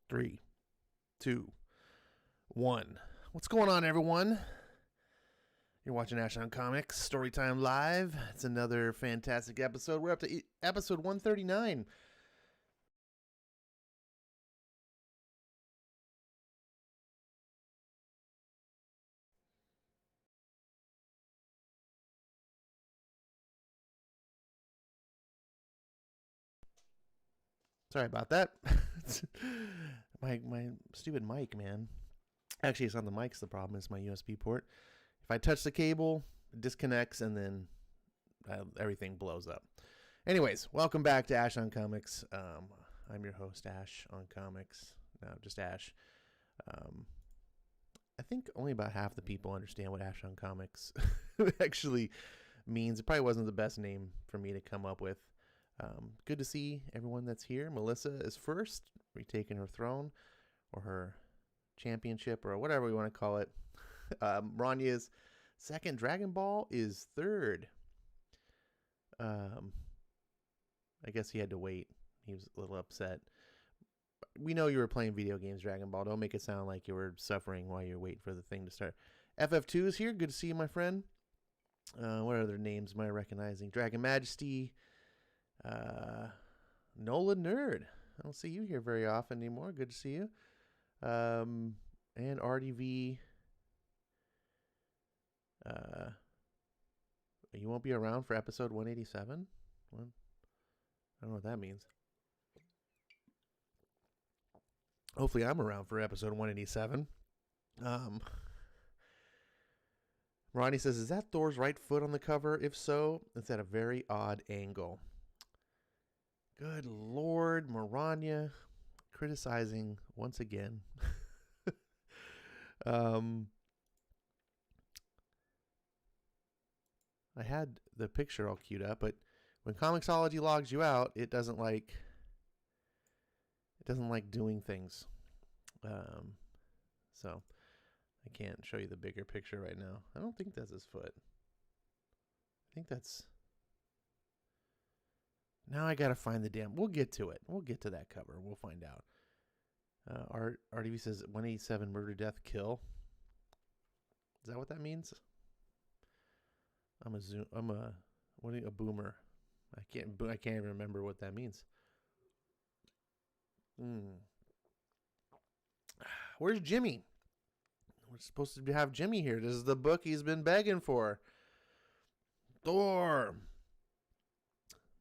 Three, two, one. What's going on, everyone? You're watching Ash on Comics Storytime Live. It's another fantastic episode. We're up to episode 139. Sorry about that. my stupid mic, man. Actually, it's not the mic's the problem. It's my USB port. If I touch the cable, it disconnects, and then everything blows up. Anyways, welcome back to Ash on Comics. I'm your host, Ash on Comics. No, just Ash. I think only about half the people understand what Ash on Comics actually means. It probably wasn't the best name for me to come up with. Good to see everyone that's here. Melissa is first, retaking her throne or her championship or whatever we want to call it. Ranya's second. Dragon Ball is third. I guess he had to wait. He was a little upset. We know you were playing video games, Dragon Ball. Don't make it sound like you were suffering while you're waiting for the thing to start. FF2 is here. Good to see you, my friend. What other names am I recognizing? Dragon Majesty. Nola Nerd. I don't see you here very often anymore. Good to see you. And RDV. You won't be around for episode 187? What? I don't know what that means. Hopefully I'm around for episode 187. Ronnie says, is that Thor's right foot on the cover? If so, it's at a very odd angle. Good Lord, Maranya criticizing once again. I had the picture all queued up, but when Comixology logs you out, it doesn't like doing things. So I can't show you the bigger picture right now. I don't think that's his foot. I think that's... Now I gotta find the damn... We'll get to it. We'll get to that cover. We'll find out. RDV says 187 murder, death, kill. Is that what that means? I'm a boomer. I can't even remember what that means. Where's Jimmy? We're supposed to have Jimmy here. This is the book he's been begging for. Thor.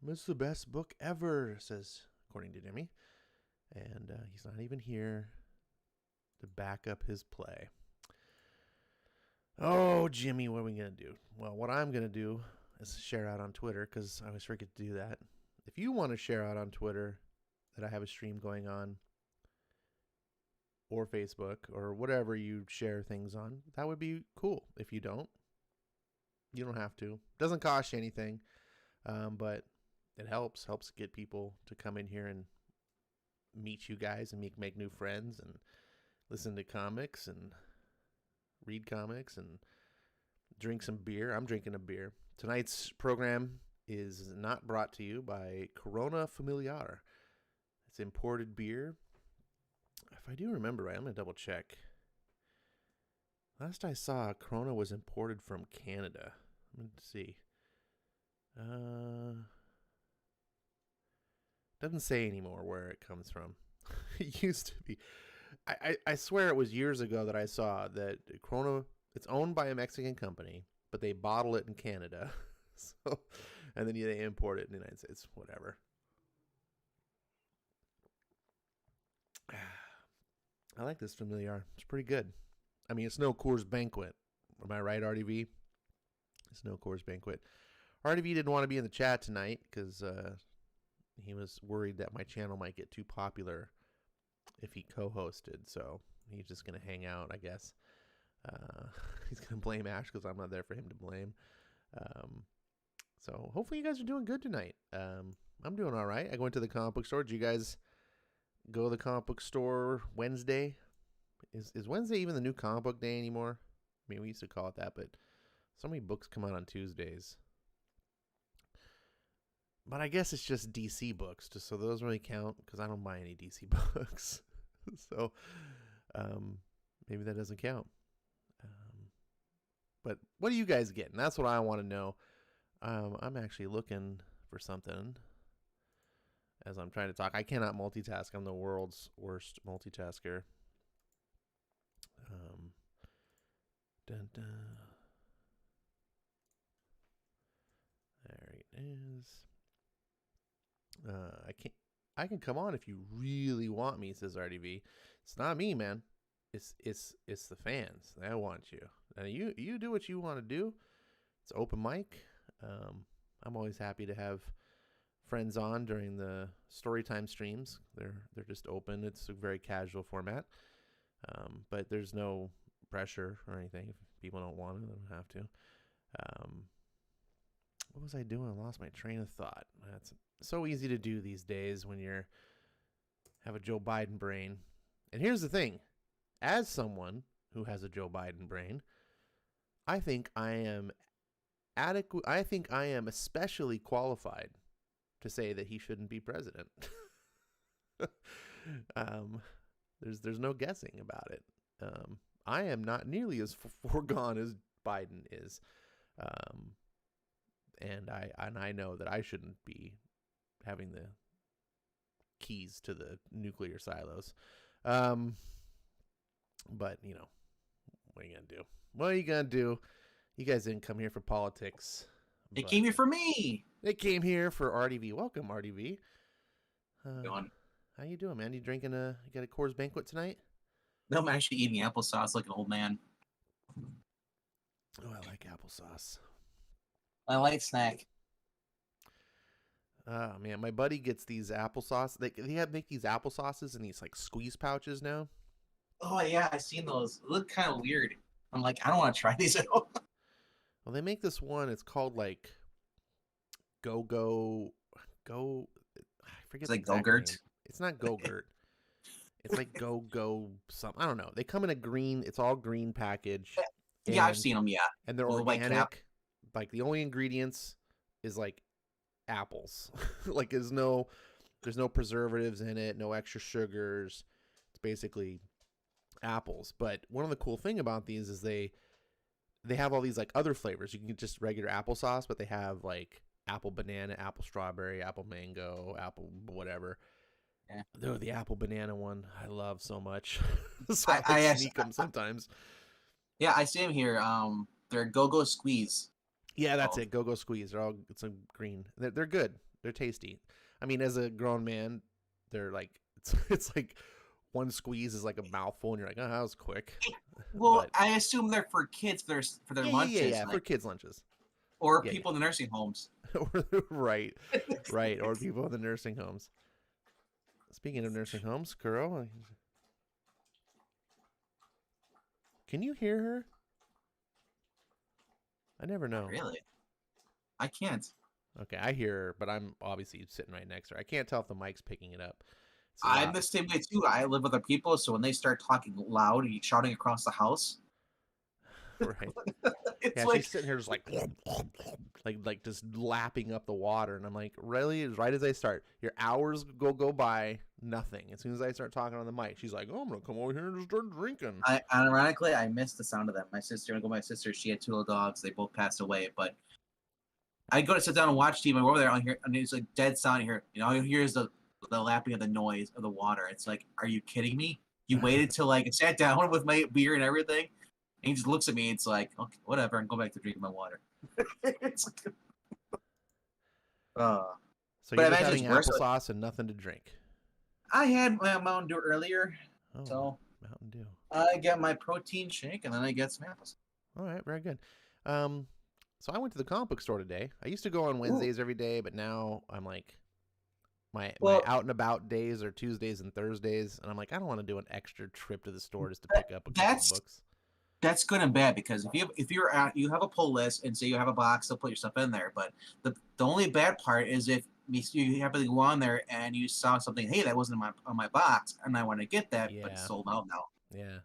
This is the best book ever, says, according to Jimmy. And he's not even here. The back up his play. Oh, Jimmy, what are we going to do? Well, what I'm going to do is share out on Twitter, because I always forget to do that. If you want to share out on Twitter that I have a stream going on, or Facebook, or whatever you share things on, that would be cool. If you don't have to. Doesn't cost you anything, but it helps get people to come in here and meet you guys and make new friends and listen to comics and read comics and drink some beer. I'm drinking a beer. Tonight's program is not brought to you by Corona Familiar. It's imported beer. If I do remember right, I'm going to double check. Last I saw, Corona was imported from Canada. Let me see. Doesn't say anymore where it comes from. It used to be. I swear it was years ago that I saw that Corona, it's owned by a Mexican company, but they bottle it in Canada. So, and then they import it in the United States. Whatever. I like this Familiar. It's pretty good. I mean, it's no Coors Banquet. Am I right, RDV? It's no Coors Banquet. RDV didn't want to be in the chat tonight because he was worried that my channel might get too popular if he co-hosted. So he's just going to hang out, I guess. He's going to blame Ash because I'm not there for him to blame. So hopefully you guys are doing good tonight. I'm doing all right. I went to the comic book store. Did you guys go to the comic book store Wednesday? Is Wednesday even the new comic book day anymore? I mean, we used to call it that, but so many books come out on Tuesdays. But I guess it's just DC books, just so those really count, because I don't buy any DC books. So maybe that doesn't count. But what are you guys getting? That's what I want to know. I'm actually looking for something as I'm trying to talk. I cannot multitask. I'm the world's worst multitasker. Dun, dun. There it is. I can come on if you really want me, says RDV. It's not me, man. It's the fans. They want you. And you do what you want to do. It's open mic. I'm always happy to have friends on during the storytime streams. They're just open. It's a very casual format. But there's no pressure or anything. If people don't want it, they don't have to. What was I doing? I lost my train of thought. That's so easy to do these days when you have a Joe Biden brain. And here's the thing. As someone who has a Joe Biden brain, I think I am adequate. I think I am especially qualified to say that he shouldn't be president. There's no guessing about it. I am not nearly as foregone as Biden is. And I know that I shouldn't be having the keys to the nuclear silos. But, you know, what are you going to do? What are you going to do? You guys didn't come here for politics. They came here for me. They came here for RDV. Welcome, RDV. How you doing, man? You got a Coors Banquet tonight? No, I'm actually eating applesauce like an old man. Oh, I like applesauce. My light snack. Oh, man. My buddy gets these applesauce. They make these applesauces in these, like, squeeze pouches now. Oh, yeah. I've seen those. They look kind of weird. I'm like, I don't want to try these at all. Well, they make this one. It's called, like, Go. I forget. It's like Go-Gurt? It's not Go-Gurt. It's like Go something. I don't know. They come in a green. It's all green package. Yeah, I've seen them. Yeah, and they're organic. Like the only ingredients is like apples. Like there's no preservatives in it. No extra sugars. It's basically apples. But one of the cool thing about these is they have all these like other flavors. You can get just regular applesauce, but they have like apple banana, apple strawberry, apple mango, apple whatever. Yeah. The apple banana one I love so much. So I sneak them sometimes. Yeah, I see them here. They're Go-Go Squeeze. Yeah, that's it. Go-Go Squeeze. It's a green. They're good. They're tasty. I mean, as a grown man, they're like it's like one squeeze is like a mouthful, and you're like, oh, that was quick. Well, But I assume they're for kids. For their lunches, yeah, like, for kids lunches. or Yeah, people in the nursing homes. right, right, or people in the nursing homes. Speaking of nursing homes, Kuro, can you hear her? I never Not know. really. I can't. Okay, I hear her, but I'm obviously sitting right next to her. I can't tell if the mic's picking it up. It's I'm loud. the same way too. I live with other people, so when they start talking loud and shouting across the house, Right. it's Yeah, like she's sitting here just like just lapping up the water, and I'm like, really? Right as I start, your hours go by, nothing. As soon as I start talking on the mic, she's like, oh, I'm gonna come over here and just start drinking. ironically, I missed the sound of that. My sister, I go. My sister, she had two little dogs. They both passed away, but I go to sit down and watch TV. I go over there, I hear, and it's like dead sound here. You know, all you hear is the lapping of the noise of the water. It's like, are you kidding me? You waited till like I sat down with my beer and everything, and he just looks at me. It's like, okay, whatever, and go back to drinking my water. It's like, uh, So but you're I just imagine having it's worse. Like, applesauce and nothing to drink. I had my Mountain Dew earlier, Oh, so Mountain Dew. I get my protein shake, and then I get some apples. All right, very good. So I went to the comic book store today. I used to go on Ooh. Wednesdays every day, but now I'm like, my Well, out and about days are Tuesdays and Thursdays, and I'm like, I don't want to do an extra trip to the store just to pick up a couple of books. that's good and bad because if you're at you have a pull list and say you have a box to put your stuff in there, but the only bad part is if you happen to go on there and you saw something, hey, that wasn't on my box, and I want to get that, but it's Yeah, sold out now. yeah.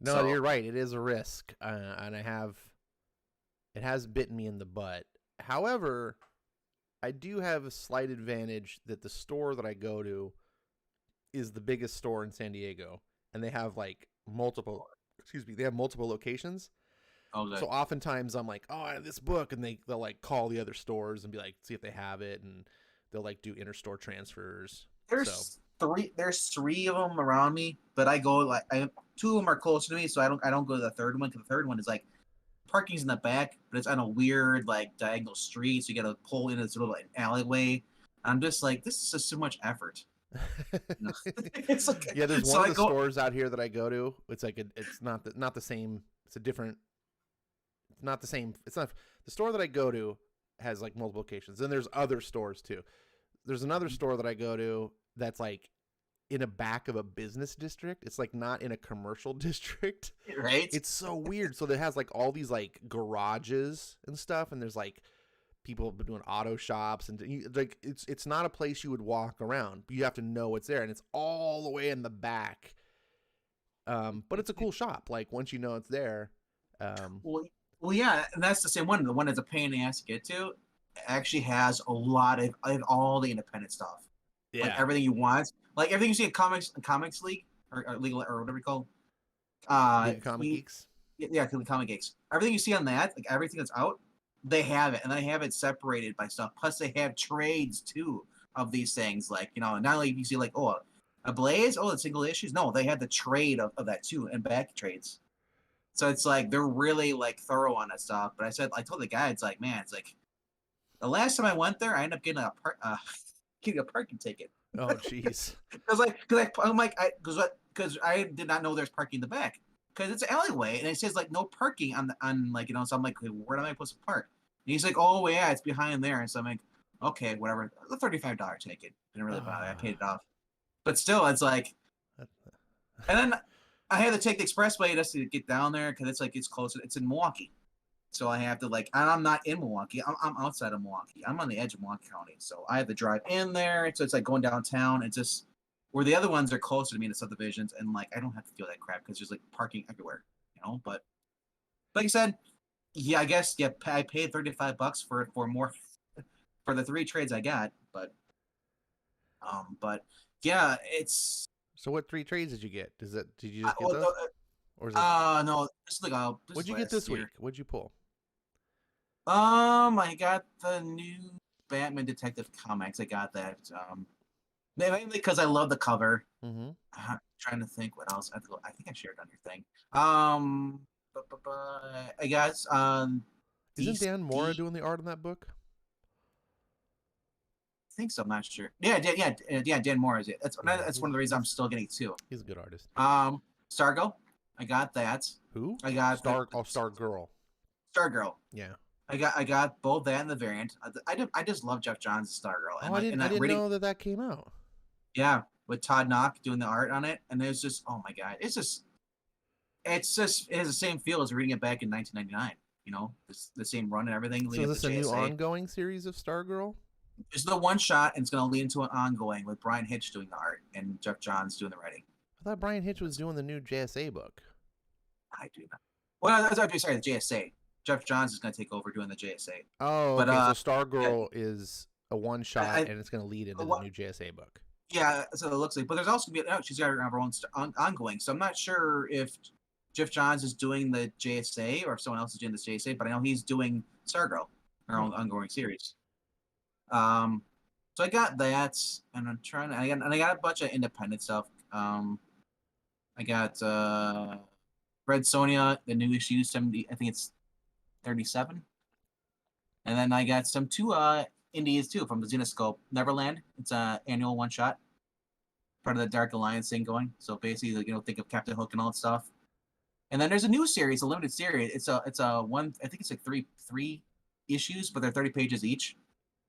No, So you're right. It is a risk, and it has bitten me in the butt. However, I do have a slight advantage that the store that I go to is the biggest store in San Diego, and they have like multiple. Excuse me, they have multiple locations. okay. So oftentimes I'm like, oh, I have this book, and they'll like call the other stores and be like, see if they have it, and they'll like do interstore transfers. There's three of them around me, but I go like two of them are closer to me, so I don't go to the third one because the third one is like parking's in the back, but it's on a weird like diagonal street, so you got to pull into this little alleyway. I'm just like, this is just so much effort. No. It's like, yeah, there's so one I of the go. stores out here that I go to. It's like it's not the same. It's a different. It's not the same. It's not the store that I go to has like multiple locations. Then there's other stores too. There's another store that I go to that's like in a back of a business district. It's like not in a commercial district. Right? It's so weird. So it has like all these like garages and stuff, and there's like people doing auto shops, and like it's not a place you would walk around. But you have to know it's there, and it's all the way in the back. But it's a cool shop. Like once you know it's there. Well, yeah, and that's the same one. The one that's a pain in the ass to get to actually has a lot of all the independent stuff. Yeah. Like everything you want. Like everything you see in Comics League or legal or whatever you call League of Comic Geeks. Yeah, Comic Geeks. Everything you see on that, like everything that's out, they have it, and they have it separated by stuff. Plus, they have trades too of these things. Like, you know, not only you see like, oh, a Blaze, oh, the single issues. No, they have the trade of that too, and back trades. So it's like they're really like thorough on that stuff. But I told the guy, it's like, man, it's like the last time I went there, I ended up getting a parking ticket. Oh, jeez. Because I did not know there's parking in the back. Because it's an alleyway and it says like no parking on like, you know, so I'm like, where am I supposed to park? And he's like, oh yeah, it's behind there. And so I'm like, okay, whatever. The $35 ticket. Didn't really bother. I paid it off. But still, it's like, and then I had to take the expressway just to get down there because it's like it's closer. It's in Milwaukee, so I have to like. And I'm not in Milwaukee. I'm outside of Milwaukee. I'm on the edge of Milwaukee County, so I have to drive in there. So it's like going downtown. It's just where the other ones are closer to me in the subdivisions, and like I don't have to feel that crap because there's like parking everywhere, you know. But like I said, yeah, I guess yeah, I paid $35 for more for the 3 trades I got, but yeah, it's. So what 3 trades did you get? Did you just get Well, those? Or is it, no, this is like what'd you get this week? What'd you pull? I got the new Batman Detective Comics. I got that. Mainly because I love the cover. Mm-hmm. I'm trying to think what else. I think I shared on your thing. I got Isn't Dan Mora doing the art on that book? think so. I'm not sure. Yeah, Dan Moore is it. That's Yeah, that's one of the reasons I'm still getting too. He's a good artist. Stargirl, I got that. Who? I got Star Girl. Stargirl. Yeah. I got both that and the variant. I just love Jeff Johns' Stargirl. Oh, I didn't know that came out. Yeah, with Todd Knock doing the art on it, and it's just, oh my god, it has the same feel as reading it back in 1999. You know, the same run and everything. So is this a new ongoing series of Stargirl? It's the one shot, and it's going to lead into an ongoing with Brian Hitch doing the art and Jeff Johns doing the writing. I thought Brian Hitch was doing the new JSA book. I do not. Well, sorry, the JSA. Jeff Johns is going to take over doing the JSA. Oh, okay. So Stargirl is a one shot, and it's going to lead into the new JSA book. Yeah, so it looks like. But there's also going to be she's got her own ongoing. So I'm not sure if Jeff Johns is doing the JSA or if someone else is doing the JSA, but I know he's doing Stargirl, her own ongoing series. So I got that, and I'm trying to. I got a bunch of independent stuff. I got Red Sonja, the new issue 70. I think it's 37. And then I got some two indies too from the Xenoscope. Neverland. It's a annual one shot, part of the Dark Alliance thing going. So basically, think of Captain Hook and all that stuff. And then there's a new series, a limited series. It's a one. I think it's like three issues, but they're 30 pages each.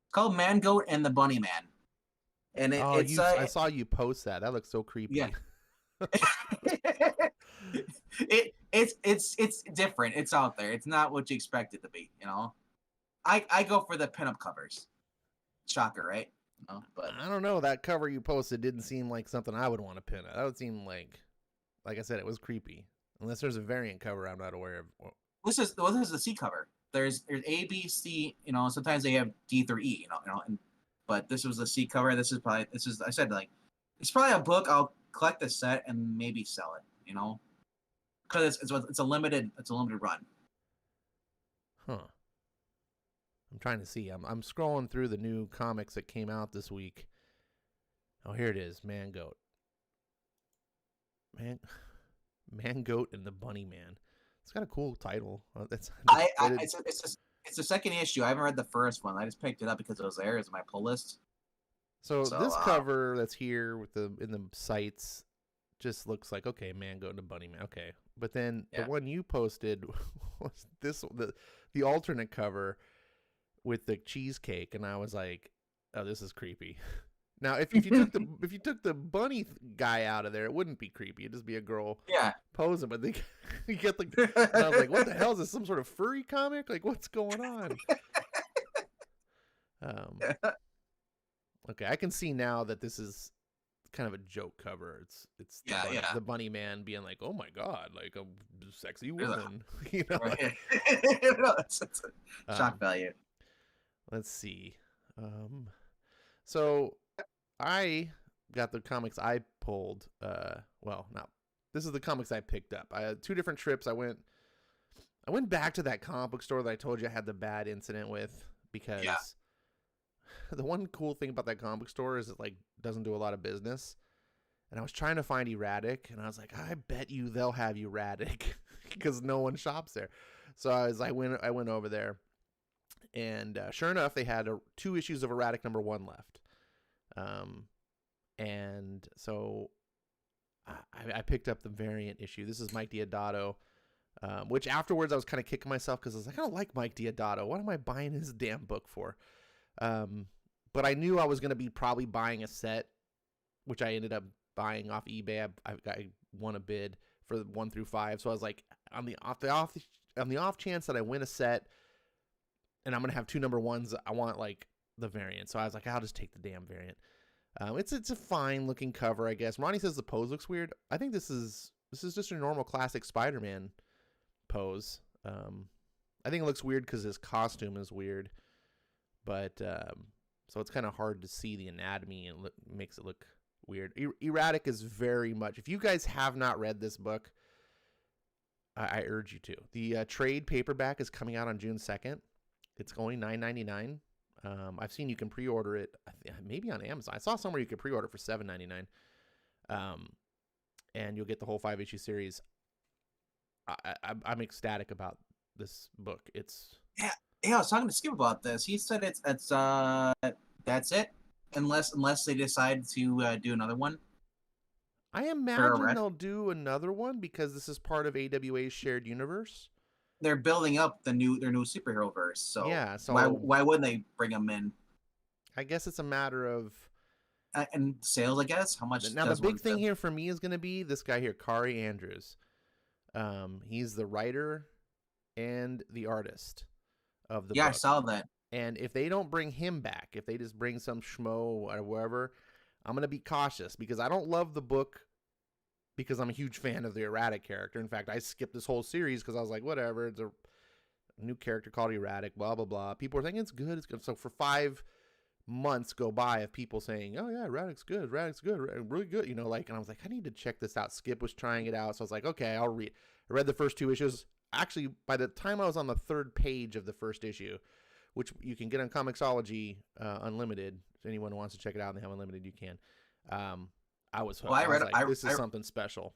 It's called Man Goat and the Bunny Man. And I saw you post that. That looks so creepy. Yeah. It's different. It's out there. It's not what you expect it to be. I go for the pinup covers. Shocker, right? But I don't know. That cover you posted didn't seem like something I would want to pin. That would seem like I said, it was creepy. Unless there's a variant cover I'm not aware of. This is the C cover. There's A, B, C. Sometimes they have D through E. But this was the C cover. I said, like, it's probably a book I'll collect the set and maybe sell it. Because it's a limited run. Huh. I'm trying to see. I'm scrolling through the new comics that came out this week. Oh, here it is. Man Goat. Man Goat and the Bunny Man. It's got a cool title. It's the second issue. I haven't read the first one. I just picked it up because it was there as my pull list. So this cover that's here with in the sites just looks like, okay, Man Goat and the Bunny Man. Okay. But then the one you posted was the alternate cover with the cheesecake, and I was like, oh, this is creepy. Now, if you took the bunny guy out of there, it wouldn't be creepy. It'd just be a girl posing. But you get and I was like, what the hell is this? Some sort of furry comic? Like, what's going on? Okay, I can see now that this is kind of a joke cover. It's the bunny man being like, oh my god, like a sexy woman. Right. It's shock value. Let's see. So I got the comics I pulled. This is the comics I picked up. I had 2 different trips. I went back to that comic book store that I told you I had the bad incident with, because the one cool thing about that comic book store is it doesn't do a lot of business. And I was trying to find Erratic, and I was like, I bet you they'll have Erratic because no one shops there. So I went over there, and sure enough, they had 2 issues of Erratic #1 left. And so I picked up the variant issue. This is Mike Deodato, which afterwards I was kind of kicking myself because I was like, I don't like Mike Deodato. What am I buying his damn book for? But I knew I was going to be probably buying a set, which I ended up buying off eBay. I won a bid for 1 through 5. So I was like, on the off chance that I win a set and I'm going to have 2 #1s, I want the variant. So I was like, I'll just take the damn variant. It's a fine looking cover, I guess. Ronnie says the pose looks weird. I think this is just a normal classic Spider-Man pose. I think it looks weird because his costume is weird, but so it's kind of hard to see the anatomy and makes it look weird. Erratic is very much. If you guys have not read this book, I urge you to. The trade paperback is coming out on June 2nd. It's only $9.99. I've seen you can pre-order it maybe on Amazon. I saw somewhere you could pre-order for $7.99. And you'll get the whole 5-issue series. I'm ecstatic about this book. It's I was talking to Skip about this. He said it's that's it. unless they decide to do another one I for imagine Red. they'll do another one because this is part of AWA's shared universe. They're building up their new superhero verse, so Yeah, why so why wouldn't they bring them in? I guess it's a matter of And sales, I guess. How much now the does big one thing sell? here for me is going to be this guy here, Kari Andrews. He's the writer and the artist of the Yeah, I book. saw that. And if they don't bring him back, if they just bring some schmo or whatever, I'm going to be cautious because I don't love the book because I'm a huge fan of the Erratic character. In fact, I skipped this whole series because I was like, whatever, it's a new character called Erratic, blah, blah, blah. People are thinking it's good. It's good. So for 5 months go by of people saying, oh, yeah, Erratic's good, really good, you know, like, and I was like, I need to check this out. Skip was trying it out. So I was like, okay, I'll read. I read the first 2 issues. Actually, by the time I was on the 3rd page of the first issue, which you can get on Comixology Unlimited. If anyone wants to check it out and they have Unlimited, you can. I was hooked. Well, I was like, this is something special.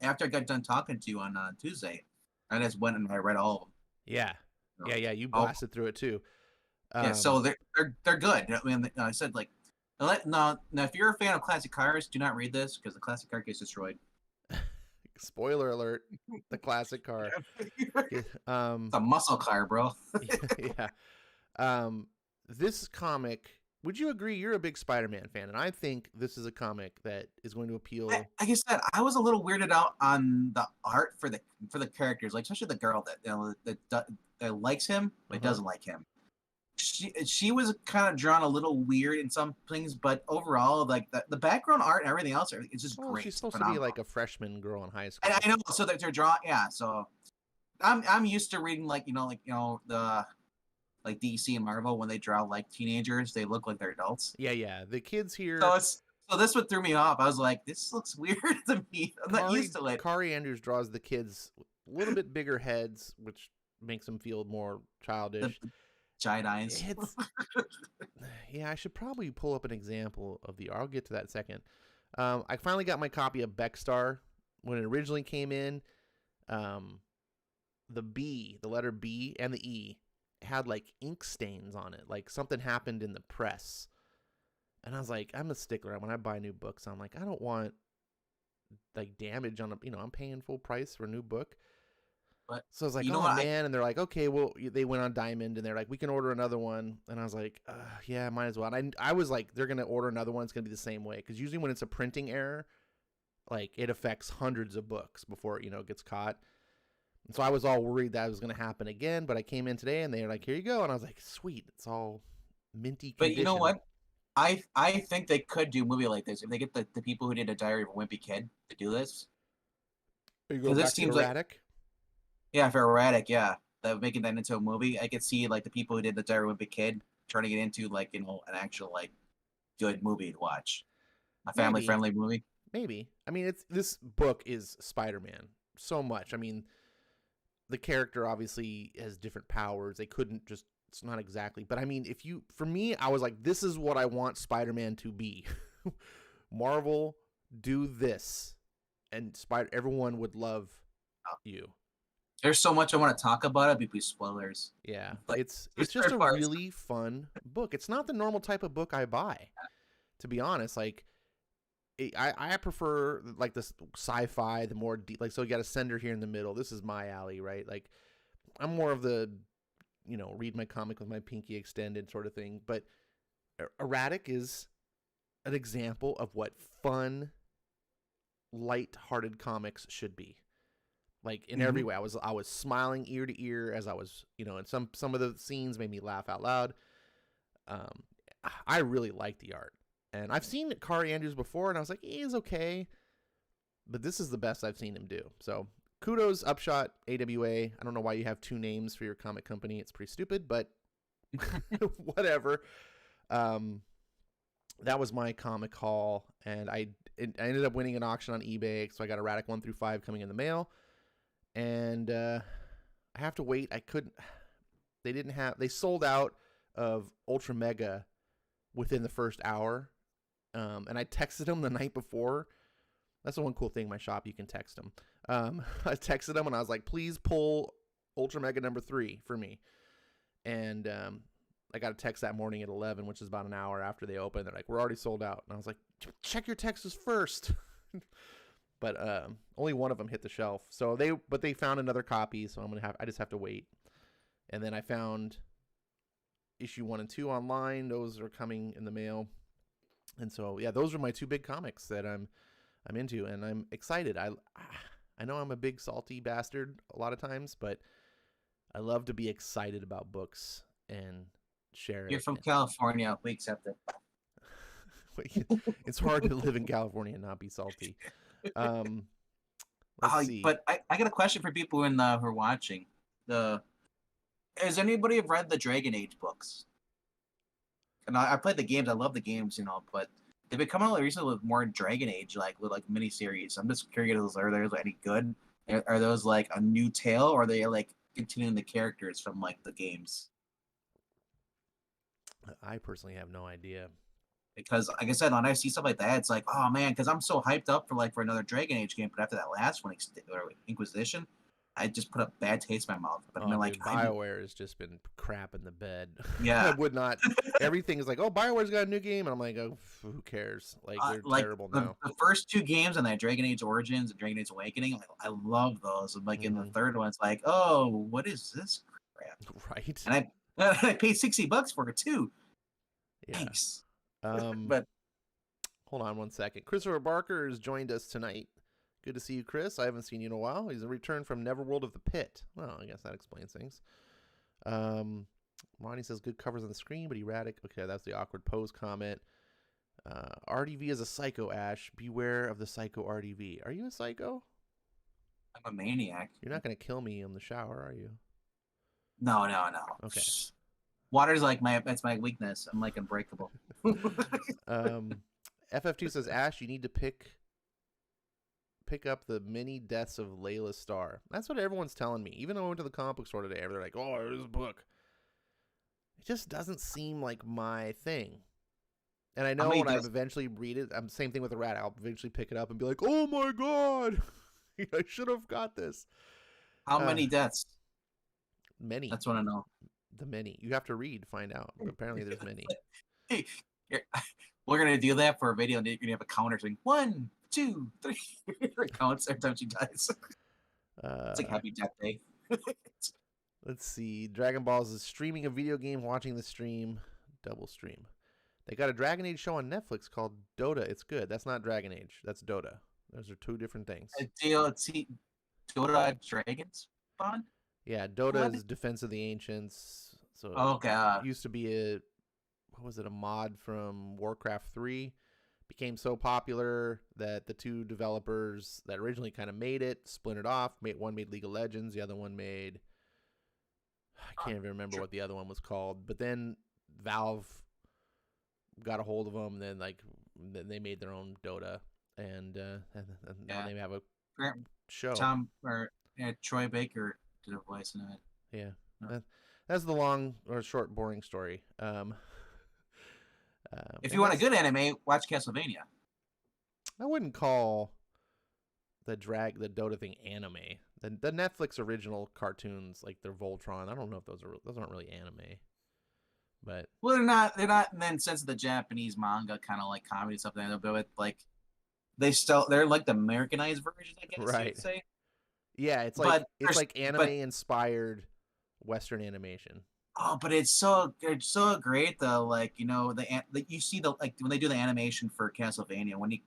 After I got done talking to you on Tuesday, I just went and I read all of them. Yeah. So, Yeah. You blasted through it too. Yeah, so they're good. I mean, I said like, now if you're a fan of classic cars, do not read this because the classic car gets destroyed. Spoiler alert: the classic car. It's a muscle car, bro. Yeah. This comic. Would you agree? You're a big Spider-Man fan, and I think this is a comic that is going to appeal. Like I said, I was a little weirded out on the art for the characters, like especially the girl that likes him but doesn't like him. She was kind of drawn a little weird in some things, but overall, like the background art and everything else, it's just great. She's supposed to be like a freshman girl in high school. I know, so that they're drawn. Yeah, so I'm used to reading the like DC and Marvel when they draw like teenagers, they look like they're adults. Yeah. The kids here. So this one threw me off. I was like, this looks weird to me. I'm not used to it. Kari Andrews draws the kids a little bit bigger heads, which makes them feel more childish. Giant eyes. Yeah, I should probably pull up an example of the. I'll get to that in a second. I finally got my copy of Beckstar when it originally came in. The letter B, and the E had like ink stains on it, like something happened in the press. And I was like, I'm a stickler when I buy new books. I'm like, I don't want like damage on I'm paying full price for a new book. But so I was like, man. And they're like, okay, well, they went on Diamond and they're like, we can order another one. And I was like, yeah, might as well. And I was like, they're going to order another one. It's going to be the same way. Because usually when it's a printing error, like it affects hundreds of books before it gets caught. And so I was all worried that was going to happen again. But I came in today and they were like, here you go. And I was like, sweet. It's all minty condition. But you know what? I think they could do a movie like this if they get the people who did A Diary of a Wimpy Kid to do this. Are you going back to Erratic? Yeah, for Erratic, yeah. Making that into a movie. I could see like the people who did The Diary of a Wimpy Kid turning it into like, an actual like good movie to watch. A family friendly movie. Maybe. I mean, this book is Spider-Man so much. I mean, the character obviously has different powers. They couldn't just, it's not exactly, but I mean, for me, I was like, this is what I want Spider-Man to be. Marvel, do this. And everyone would love you. There's so much I want to talk about it, because spoilers. Yeah, but it's just a really fun book. It's not the normal type of book I buy, to be honest. Like, I prefer like this sci-fi, the more deep. Like, so you got a sender here in the middle. This is my alley, right? Like, I'm more of the, read my comic with my pinky extended sort of thing. But Erratic is an example of what fun, light-hearted comics should be. Like in every way, I was smiling ear to ear as I was, and some of the scenes made me laugh out loud. I really like the art, and I've seen Kari Andrews before, and I was like, he's okay, but this is the best I've seen him do. So kudos, Upshot, AWA. I don't know why you have 2 names for your comic company. It's pretty stupid, but whatever. That was my comic haul, and I ended up winning an auction on eBay, so I got Erratic 1 through 5 coming in the mail. And I have to wait. They sold out of Ultra Mega within the first hour. And I texted them the night before. That's the one cool thing, my shop, you can text them. I texted them and I was like, please pull Ultra Mega number 3 for me. And I got a text that morning at 11, which is about an hour after they opened. They're like, we're already sold out. And I was like, check your texts first. But only one of them hit the shelf. So they found another copy. So I just have to wait. And then I found issue 1 and 2 online. Those are coming in the mail. And so, yeah, those are my 2 big comics that I'm into, and I'm excited. I know I'm a big salty bastard a lot of times, but I love to be excited about books and share it. You're from California. We accept it. It's hard to live in California and not be salty. Let's see. But I got a question for people who are watching. Has anybody read the Dragon Age books? And I played the games. I love the games, but they've been coming out recently with more Dragon Age, with miniseries. I'm just curious, are those any good? Are those like a new tale, or are they like continuing the characters from like the games? I personally have no idea. Because, like I said, when I see stuff like that, it's like, oh man, because I'm so hyped up for another Dragon Age game. But after that last one, Inquisition, I just put a bad taste in my mouth. But dude, BioWare has just been crap in the bed. Yeah, I would not. Everything is like, oh, BioWare's got a new game, and I'm like, oh, who cares? Like they're terrible now. The first 2 games on that Dragon Age Origins and Dragon Age Awakening, I love those. And in the third one, it's like, oh, what is this crap? Right. And I paid $60 for it too. Yeah. Thanks. But hold on one second. Christopher Barker has joined us tonight. Good to see you, Chris. I haven't seen you in a while. He's a return from Neverworld of the Pit. Well, I guess that explains things. Ronnie says good covers on the screen, but erratic. Okay, that's the awkward pose comment. RDV is a psycho, Ash. Beware of the psycho RDV. Are you a psycho? I'm a maniac. You're not going to kill me in the shower, are you? No. Okay. Water's that's my weakness. I'm like unbreakable. FF2 says, Ash, you need to pick up the mini deaths of Layla Starr. That's what everyone's telling me. Even though I went to the comic book store today, they're like, oh, there's a book. It just doesn't seem like my thing. And I know when I eventually read it, same thing with the rat. I'll eventually pick it up and be like, oh my God, I should have got this. How many deaths? Many. That's what I know. The many. You have to read, find out. But apparently there's many. Hey, we're going to do that for a video, and you're going to have a counter saying 1, 2, 3. It counts every time she dies. It's like Happy Death Day. Let's see. Dragon Balls is streaming a video game, watching the stream. Double stream. They got a Dragon Age show on Netflix called Dota. It's good. That's not Dragon Age. That's Dota. Those are 2 different things. Dota Dragons Spawn? Yeah, Dota is Defense of the Ancients. So it used to be a mod from Warcraft 3. Became so popular that the 2 developers that originally kind of made it splintered off. One made League of Legends, the other one made, I can't even remember what the other one was called. But then Valve got a hold of them, and then they made their own Dota, and now they have a show. Troy Baker did a voice in it. Yeah, that's the long or short boring story. If you want a good anime, watch Castlevania. I wouldn't call the Dota thing anime. The Netflix original cartoons, like their Voltron, I don't know if those aren't really anime. But they're not in the sense of the Japanese manga kind of like comedy stuff like that, but like they're like the Americanized versions, I guess right. You'd say. Yeah, it's like anime inspired Western animation. Oh, but it's so great though. Like, you see when they do the animation for Castlevania, when he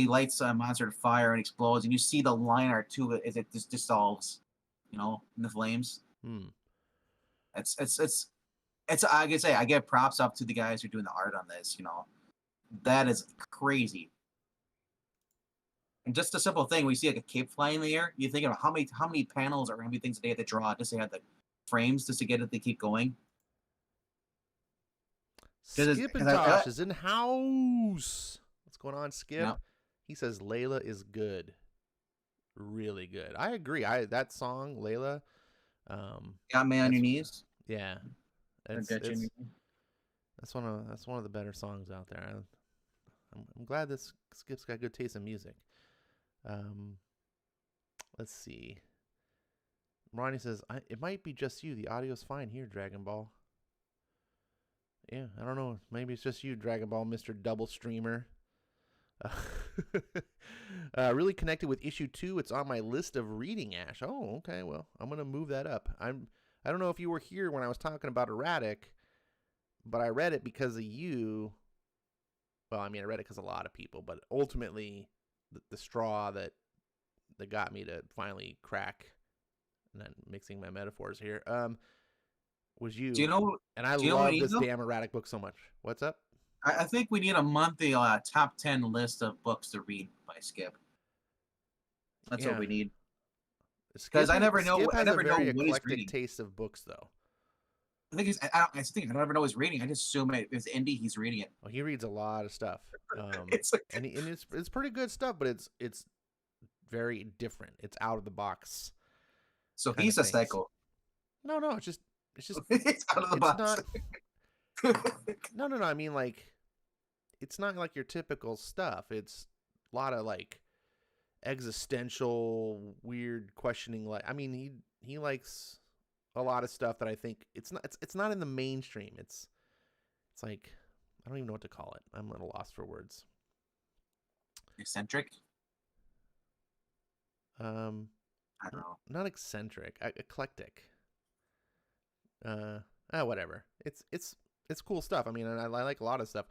lights a monster to fire and explodes, and you see the line art to it as it just dissolves, in the flames. It's I can say I give props up to the guys who are doing the art on this. That is crazy. And just a simple thing, we see like a cape flying in the air. You think about how many panels or how many things they have to draw just to have the frames just to get it to keep going. Skip and Josh is in house. What's going on, Skip? No. He says Layla is good, really good. I agree. That song Layla, got me on your knees. Yeah, that's one of the better songs out there. I'm glad this Skip's got good taste in music. Let's see. Ronnie says, it might be just you. The audio's fine here, Dragon Ball. Yeah, I don't know. Maybe it's just you, Dragon Ball Mr. Double Streamer. Uh, really connected with issue 2. It's on my list of reading, Ash. Oh, okay. Well, I'm gonna move that up. I don't know if you were here when I was talking about erratic, but I read it because of you. Well, I mean, I read it because a lot of people, but ultimately, the straw that got me to finally crack, and then mixing my metaphors here, was Do you. you know? And I Do you know what we love need this though? damn erratic book so much. What's up? I think we need a monthly top 10 list of books to read by Skip. That's what Yeah, we need. Because Skip Skip I has a never know very what he's eclectic reading. taste of books, though. I think I don't ever know he's reading. I just assume it's indie. He's reading it. Well, he reads a lot of stuff, It's like, and it's pretty good stuff, but it's very different. It's out of the box so kind of he's a things. psycho. No, it's just It's out of the it's box. not. No. I mean, like, it's not like your typical stuff. It's a lot of like existential, weird questioning. Like, I mean, he likes a lot of stuff that I think it's not in the mainstream. It's like I don't even know what to call it. I'm at a loss for words. Eccentric. Um, I don't know. not eccentric, eclectic. Whatever. It's cool stuff. I mean, I like a lot of stuff.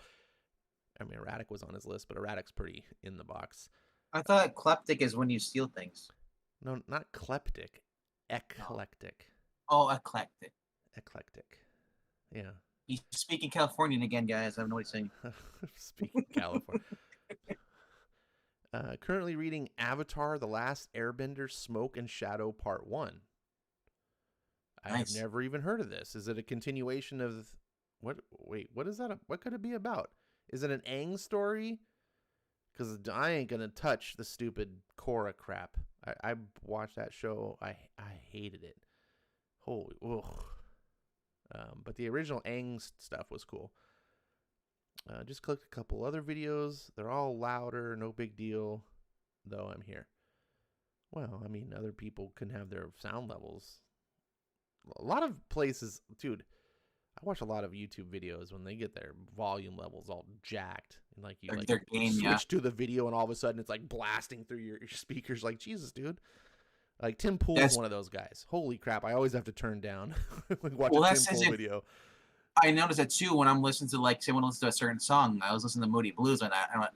I mean, erratic was on his list, but erratic's pretty in the box. I thought kleptic is when you steal things. No, not kleptic, No. eclectic, Oh, eclectic. eclectic. Yeah. He's speaking Californian again, guys. I don't know what he's saying. Speaking California. Currently reading Avatar: The Last Airbender, Smoke and Shadow Part 1. I have Nice. never even heard of this. Is it a continuation of what? Wait, what is that? What could it be about? Is it an Aang story? Because I ain't gonna touch the stupid Korra crap. I watched that show. I hated it. Holy, ugh. But the original Aang stuff was cool. Just clicked a couple other videos. They're all louder, no big deal. Though I'm here. Well, I mean, other people can have their sound levels. A lot of places, dude. I watch a lot of YouTube videos when they get their volume levels all jacked, and like you like Their game, switch yeah. to the video, and all of a sudden it's like blasting through your speakers. Like, Jesus, dude. Like Tim Pool's That's one of those guys. Holy crap! I always have to turn down when I watch well. a That's Tim as Pool if video. I noticed that too when I'm listening to like say when I listen to a certain song. I was listening to Moody Blues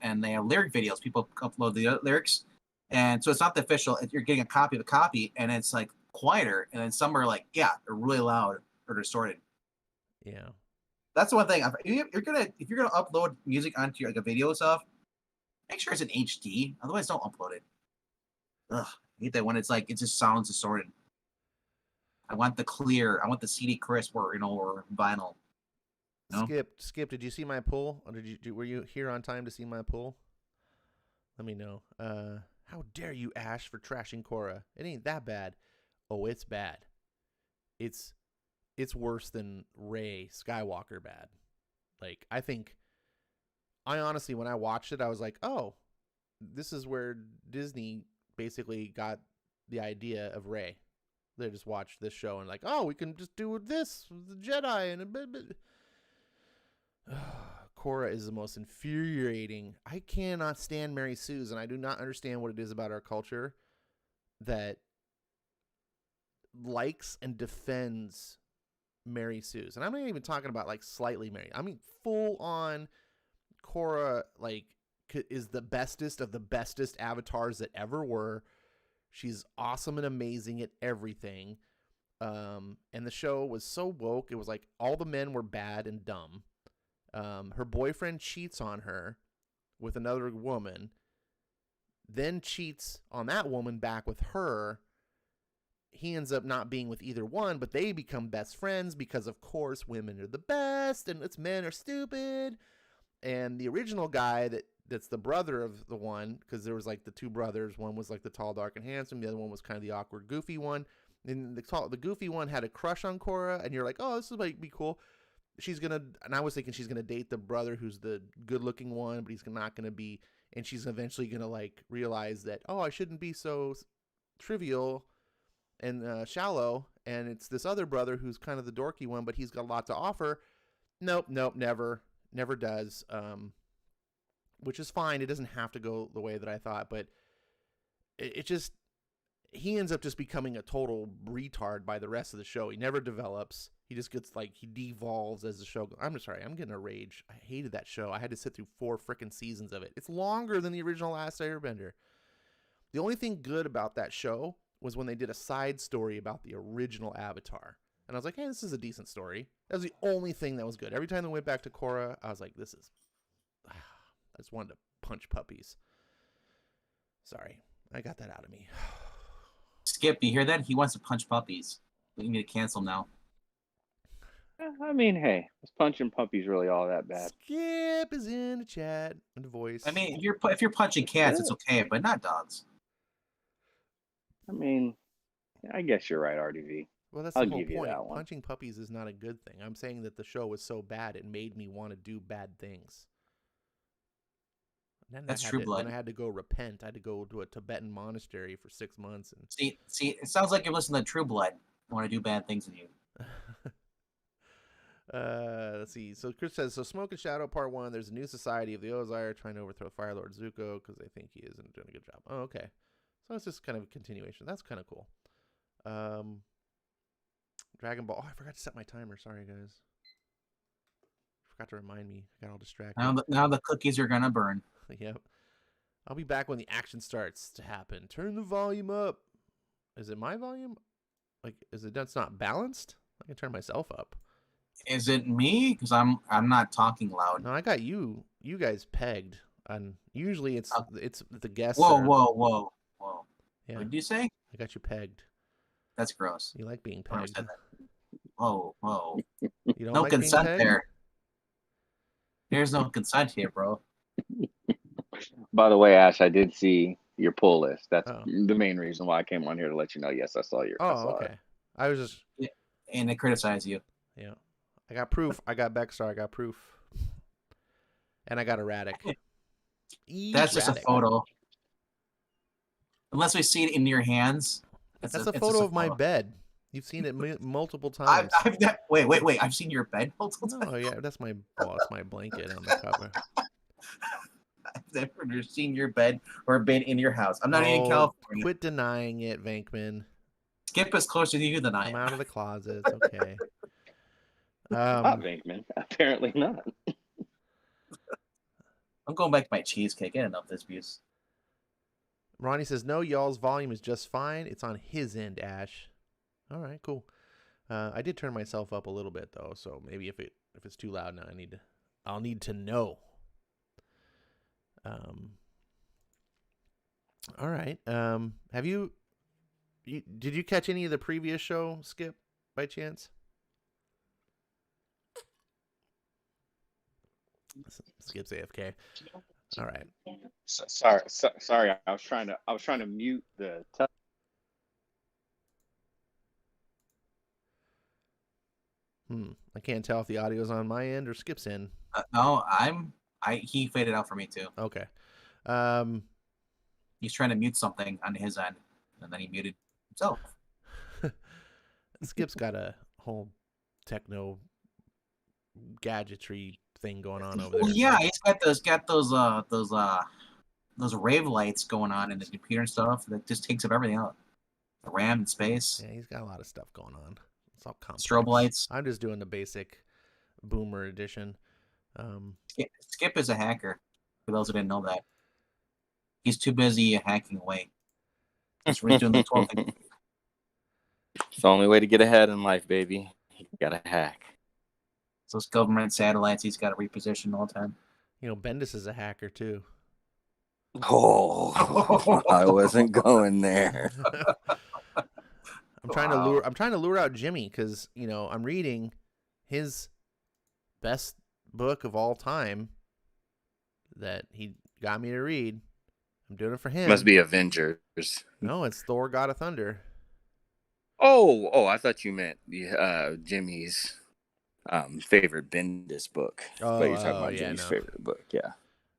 and they have lyric videos. People upload the lyrics, and so it's not the official. You're getting a copy of the copy, and it's like quieter, and then some are like they're really loud or distorted. Yeah. That's the one thing. If you're gonna upload music onto your, like a video stuff, make sure it's in HD. Otherwise, don't upload it. Ugh, I hate that when it's like it just sounds distorted. I want the clear. I want the CD crisp or or vinyl. No. Skip. Did you see my pull? Or were you here on time to see my pull? Let me know. How dare you, Ash, for trashing Korra? It ain't that bad. Oh, it's bad. It's worse than Rey Skywalker bad. Like, I honestly, when I watched it, I was like, oh, this is where Disney basically got the idea of Rey. They just watched this show and like, oh, we can just do this with the Jedi and a bit. Korra is the most infuriating. I cannot stand Mary Sue's, and I do not understand what it is about our culture that likes and defends Mary Sue's. And I'm not even talking about like slightly Mary. I mean full on Korra like is the bestest of the bestest avatars that ever were. She's awesome and amazing at everything. And the show was so woke. It was like all the men were bad and dumb. Her boyfriend cheats on her with another woman, then cheats on that woman back with her. He ends up not being with either one, but they become best friends because, of course, women are the best and it's men are stupid. And the original guy that's the brother of the one, because there was like the two brothers. One was like the tall, dark, and handsome. The other one was kind of the awkward, goofy one. And the goofy one had a crush on Korra, and you're like, oh, this might be cool. And I was thinking she's gonna date the brother who's the good-looking one, but he's not gonna be. And she's eventually gonna like realize that, oh, I shouldn't be so trivial and shallow. And it's this other brother who's kind of the dorky one, but he's got a lot to offer. Nope, never does. Which is fine. It doesn't have to go the way that I thought, but it just he ends up just becoming a total retard by the rest of the show. He never develops. He just gets like he devolves as the show goes. I'm sorry, I'm getting a rage. I hated that show. I had to sit through 4 freaking seasons of it. It's longer than the original Last Airbender. The only thing good about that show was when they did a side story about the original Avatar. And I was like, hey, this is a decent story. That was the only thing that was good. Every time they went back to Korra, I was like, this is... I just wanted to punch puppies. Sorry. I got that out of me. Skip, you hear that? He wants to punch puppies. We need to cancel now. I mean, hey, is punching puppies really all that bad? Skip is in the chat and the voice. I mean, if you're punching cats, it's okay, but not dogs. I mean, I guess you're right, RDV. Well, that's I'll the whole give you point. that one. Punching puppies is not a good thing. I'm saying that the show was so bad it made me want to do bad things. Then That's True Blood. Then I had to go repent. I had to go to a Tibetan monastery for 6 months. And see, it sounds like you're listening to True Blood. I want to do bad things with you. Let's see. So Chris says, so Smoke and Shadow Part 1, there's a new society of the Ozire trying to overthrow Fire Lord Zuko because they think he isn't doing a good job. Oh, okay. So it's just kind of a continuation. That's kind of cool. Dragon Ball. Oh, I forgot to set my timer. Sorry, guys. Forgot to remind me. I got all distracted. Now the cookies are going to burn. Yep. I'll be back when the action starts to happen. Turn the volume up. Is it my volume? Like, that's not balanced? I can turn myself up. Is it me? Because I'm not talking loud. No, I got you guys pegged. And usually it's the guests. Whoa. Yeah. What did you say? I got you pegged. That's gross. You like being I pegged. said that. Whoa. You don't No like being consent pegged? there. There's no consent here, bro. By the way, Ash, I did see your pull list. That's Oh. the main reason why I came on here to let you know. Yes, I saw your. Oh, okay. I was just. Yeah. And they criticize you. Yeah. I got proof. I got Beckstar. I got proof. And I got Erratic. That's just a photo. Unless we see it in your hands. That's a photo of my bed. You've seen it multiple times. Wait. I've seen your bed multiple times. Oh, yeah. That's my blanket on the cover. I've never seen your bed or been in your house. I'm not even in California. Quit denying it, Vankman. Skip is closer to you than I am. I'm out of the closet. It's okay. Not Vankman. Apparently not. I'm going back to my cheesecake. I enough of this abuse. Ronnie says, no, y'all's volume is just fine. It's on his end, Ash. All right, cool. I did turn myself up a little bit, though, so maybe if it's too loud now, I'll need to know. All right. Have you did you catch any of the previous show, Skip, by chance? Skip's AFK. All right. Sorry. I was trying to mute the. I can't tell if the audio's on my end or Skip's end. No, he faded out for me too. Okay. He's trying to mute something on his end, and then he muted himself. Skip's got a whole techno gadgetry thing going on over there. Well, yeah, he's got those rave lights going on in his computer and stuff that just takes up everything out. The RAM and space. Yeah, he's got a lot of stuff going on. It's all complex. Strobe lights. I'm just doing the basic boomer edition. Skip is a hacker. For those who didn't know that, he's too busy hacking away. He's redoing the 12 thing. It's the only way to get ahead in life, baby. You gotta hack. Those government satellites he's got to reposition all the time. You know, Bendis is a hacker too. Oh, I wasn't going there. I'm trying to lure out Jimmy because I'm reading his best book of all time that he got me to read. I'm doing it for him. Must be Avengers. No, it's Thor: God of Thunder. Oh, I thought you meant Jimmy's favorite Bendis book. Oh, but you're talking about yeah, Jimmy's no. favorite book, yeah.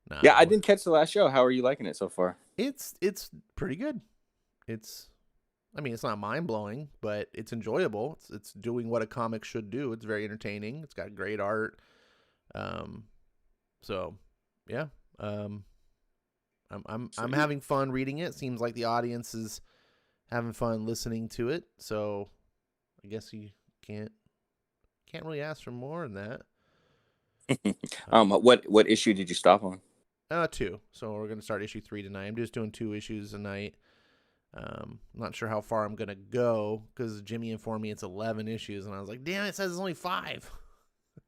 No. Yeah, I didn't catch the last show. How are you liking it so far? It's pretty good. It's I mean, it's not mind blowing, but it's enjoyable. It's doing what a comic should do. It's very entertaining. It's got great art. Um, so yeah, I'm having fun reading it. Seems like the audience is having fun listening to it. So I guess you can't really ask for more than that. What issue did you stop on? 2. So we're gonna start issue 3 tonight. I'm just doing 2 issues a night. Not sure how far I'm gonna go because Jimmy informed me it's 11 issues, and I was like, damn, it says it's only 5.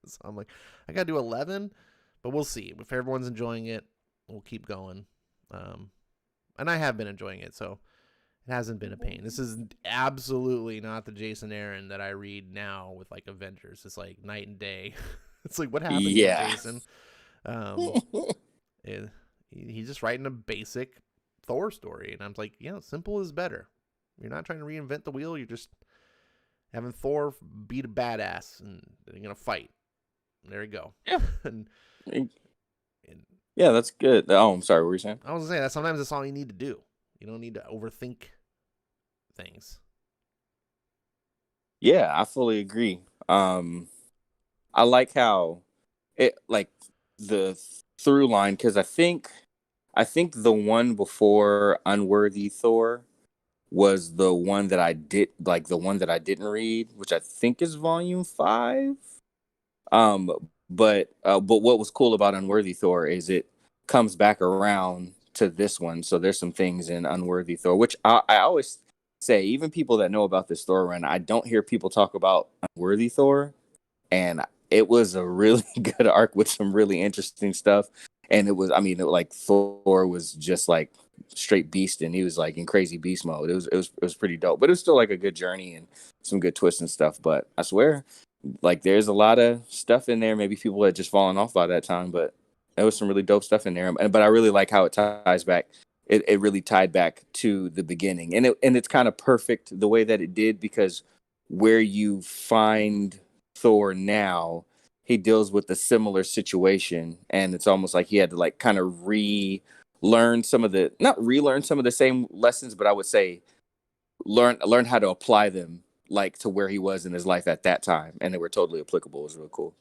So I'm like, I gotta do 11, but we'll see. If everyone's enjoying it, we'll keep going. And I have been enjoying it, so it hasn't been a pain. This is absolutely not the Jason Aaron that I read now with like Avengers. It's like night and day. It's like, what happened to Jason? He's just writing a basic Thor story, and I'm like, yeah, simple is better. You're not trying to reinvent the wheel. You're just having Thor beat a badass, and they're gonna fight. There you go. Yeah. and yeah, that's good. Oh, I'm sorry. What were you saying? I was gonna say that sometimes that's all you need to do. You don't need to overthink things. Yeah, I fully agree. I like how it like the through line, because I think the one before Unworthy Thor was the one that I didn't read, which I think is volume 5. But what was cool about Unworthy Thor is it comes back around to this one. So there's some things in Unworthy Thor, which I always say, even people that know about this Thor run, I don't hear people talk about Unworthy Thor. And it was a really good arc with some really interesting stuff. And it was, I mean, Thor was just like straight beast, and he was like in crazy beast mode. It was pretty dope, but it was still like a good journey and some good twists and stuff. But I swear, like, there's a lot of stuff in there. Maybe people had just fallen off by that time, but there was some really dope stuff in there. But I really like how it ties back. It really tied back to the beginning, and it's kind of perfect the way that it did, because where you find Thor now, he deals with a similar situation, and it's almost like he had to like kind of relearn some of the same lessons, but I would say learn how to apply them like to where he was in his life at that time, and they were totally applicable. It was really cool.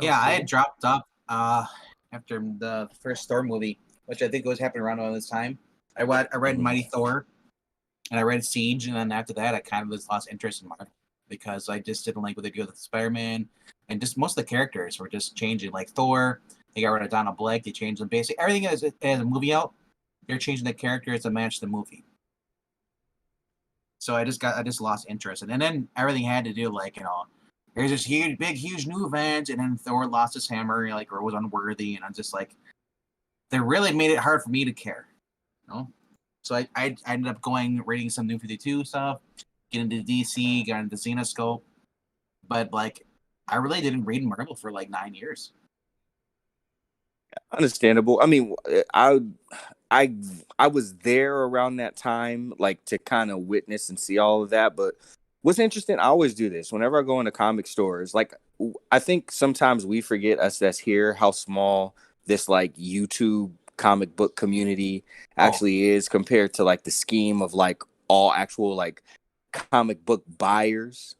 Yeah, I had dropped up after the first Thor movie, which I think was happening around this time. I read Mighty Thor, and I read Siege, and then after that, I kind of just lost interest in Marvel because I just didn't like what they did with Spider-Man, and just most of the characters were just changing. Like Thor, they got rid of Donald Blake, they changed them basically everything as a movie out. They're changing the characters to match the movie. So I just lost interest, and then everything had to do like, there's this huge new event, and then Thor lost his hammer, or was unworthy, and I'm just like, they really made it hard for me to care, So I ended up reading some New 52 stuff, getting into DC, got into Xenoscope, but like, I really didn't read Marvel for like 9 years. Understandable. I mean, I was there around that time, like, to kind of witness and see all of that. But what's interesting, I always do this whenever I go into comic stores. Like, I think sometimes we forget, us that's here, how small this like YouTube comic book community actually is compared to like the scheme of like all actual like comic book buyers.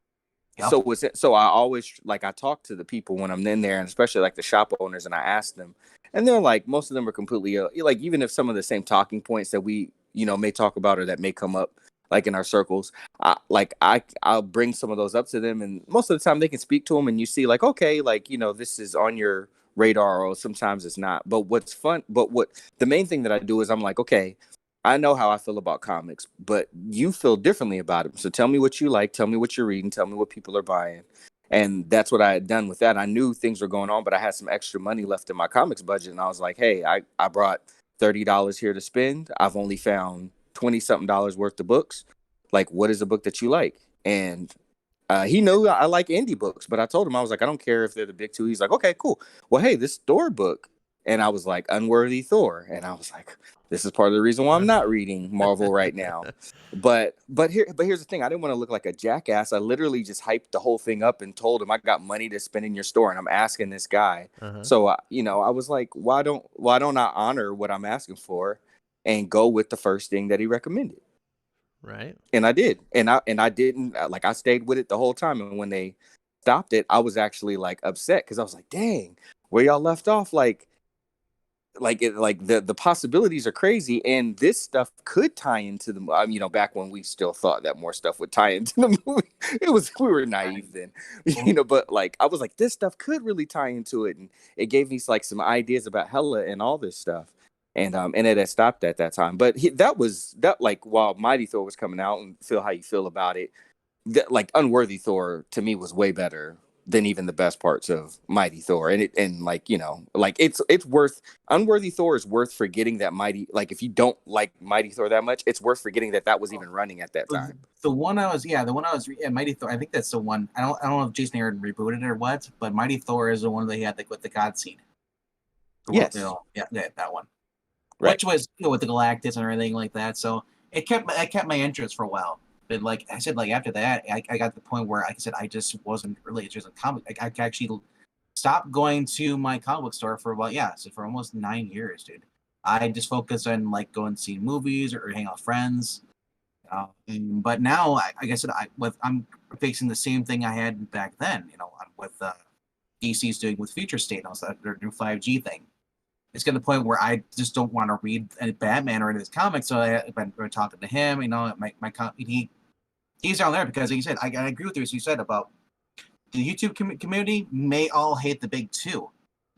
Yep. So I always I talk to the people when I'm in there, and especially like the shop owners, and I ask them, and they're like, most of them are completely like, even if some of the same talking points that we may talk about or that may come up like in our circles, I'll bring some of those up to them, and most of the time they can speak to them, and you see like, okay, like, this is on your radar, or sometimes it's not. But what the main thing that I do is I'm like, okay, I know how I feel about comics, but you feel differently about them. So tell me what you like. Tell me what you're reading. Tell me what people are buying. And that's what I had done with that. I knew things were going on, but I had some extra money left in my comics budget. And I was like, hey, I brought $30 here to spend. I've only found $20-something worth of books. Like, what is a book that you like? And he knew I like indie books, but I told him, I was like, I don't care if they're the big two. He's like, okay, cool. Well, hey, this Thor book. And I was like, Unworthy Thor. And I was like, this is part of the reason why I'm not reading Marvel right now. But here's the thing. I didn't want to look like a jackass. I literally just hyped the whole thing up and told him I got money to spend in your store, and I'm asking this guy. So I was like, why don't I honor what I'm asking for and go with the first thing that he recommended? Right. And I did, and I didn't like. I stayed with it the whole time, and when they stopped it, I was actually like upset because I was like, "Dang, where y'all left off?" Like the possibilities are crazy, and this stuff could tie into the. Back when we still thought that more stuff would tie into the movie, we were naive then, But like I was like, this stuff could really tie into it, and it gave me like some ideas about Hela and all this stuff. And it had stopped at that time, but that like while Mighty Thor was coming out, and feel how you feel about it, like Unworthy Thor to me was way better than even the best parts of Mighty Thor, and like like it's worth Unworthy Thor is worth forgetting that Mighty, like if you don't like Mighty Thor that much, it's worth forgetting that was even running at that time. The one I was Mighty Thor. I think that's the one. I don't know if Jason Aaron rebooted it or what, but Mighty Thor is the one that he had with the God Seed. Yes, that one. Right. Which was with the Galactus and everything like that. So it kept my interest for a while. But like I said, like after that, I got to the point where, like I said, I just wasn't really interested in comic. I actually stopped going to my comic book store for for almost 9 years, dude. I just focused on like going to see movies or hang out with friends. But now, like I said, I'm facing the same thing I had back then. With DC's doing with Future State and all that, their new 5G thing. It's getting to the point where I just don't want to read any Batman or any of his comics. So I've been talking to him. He's down there because, like you said, I agree with you as you said about the YouTube community may all hate the big two,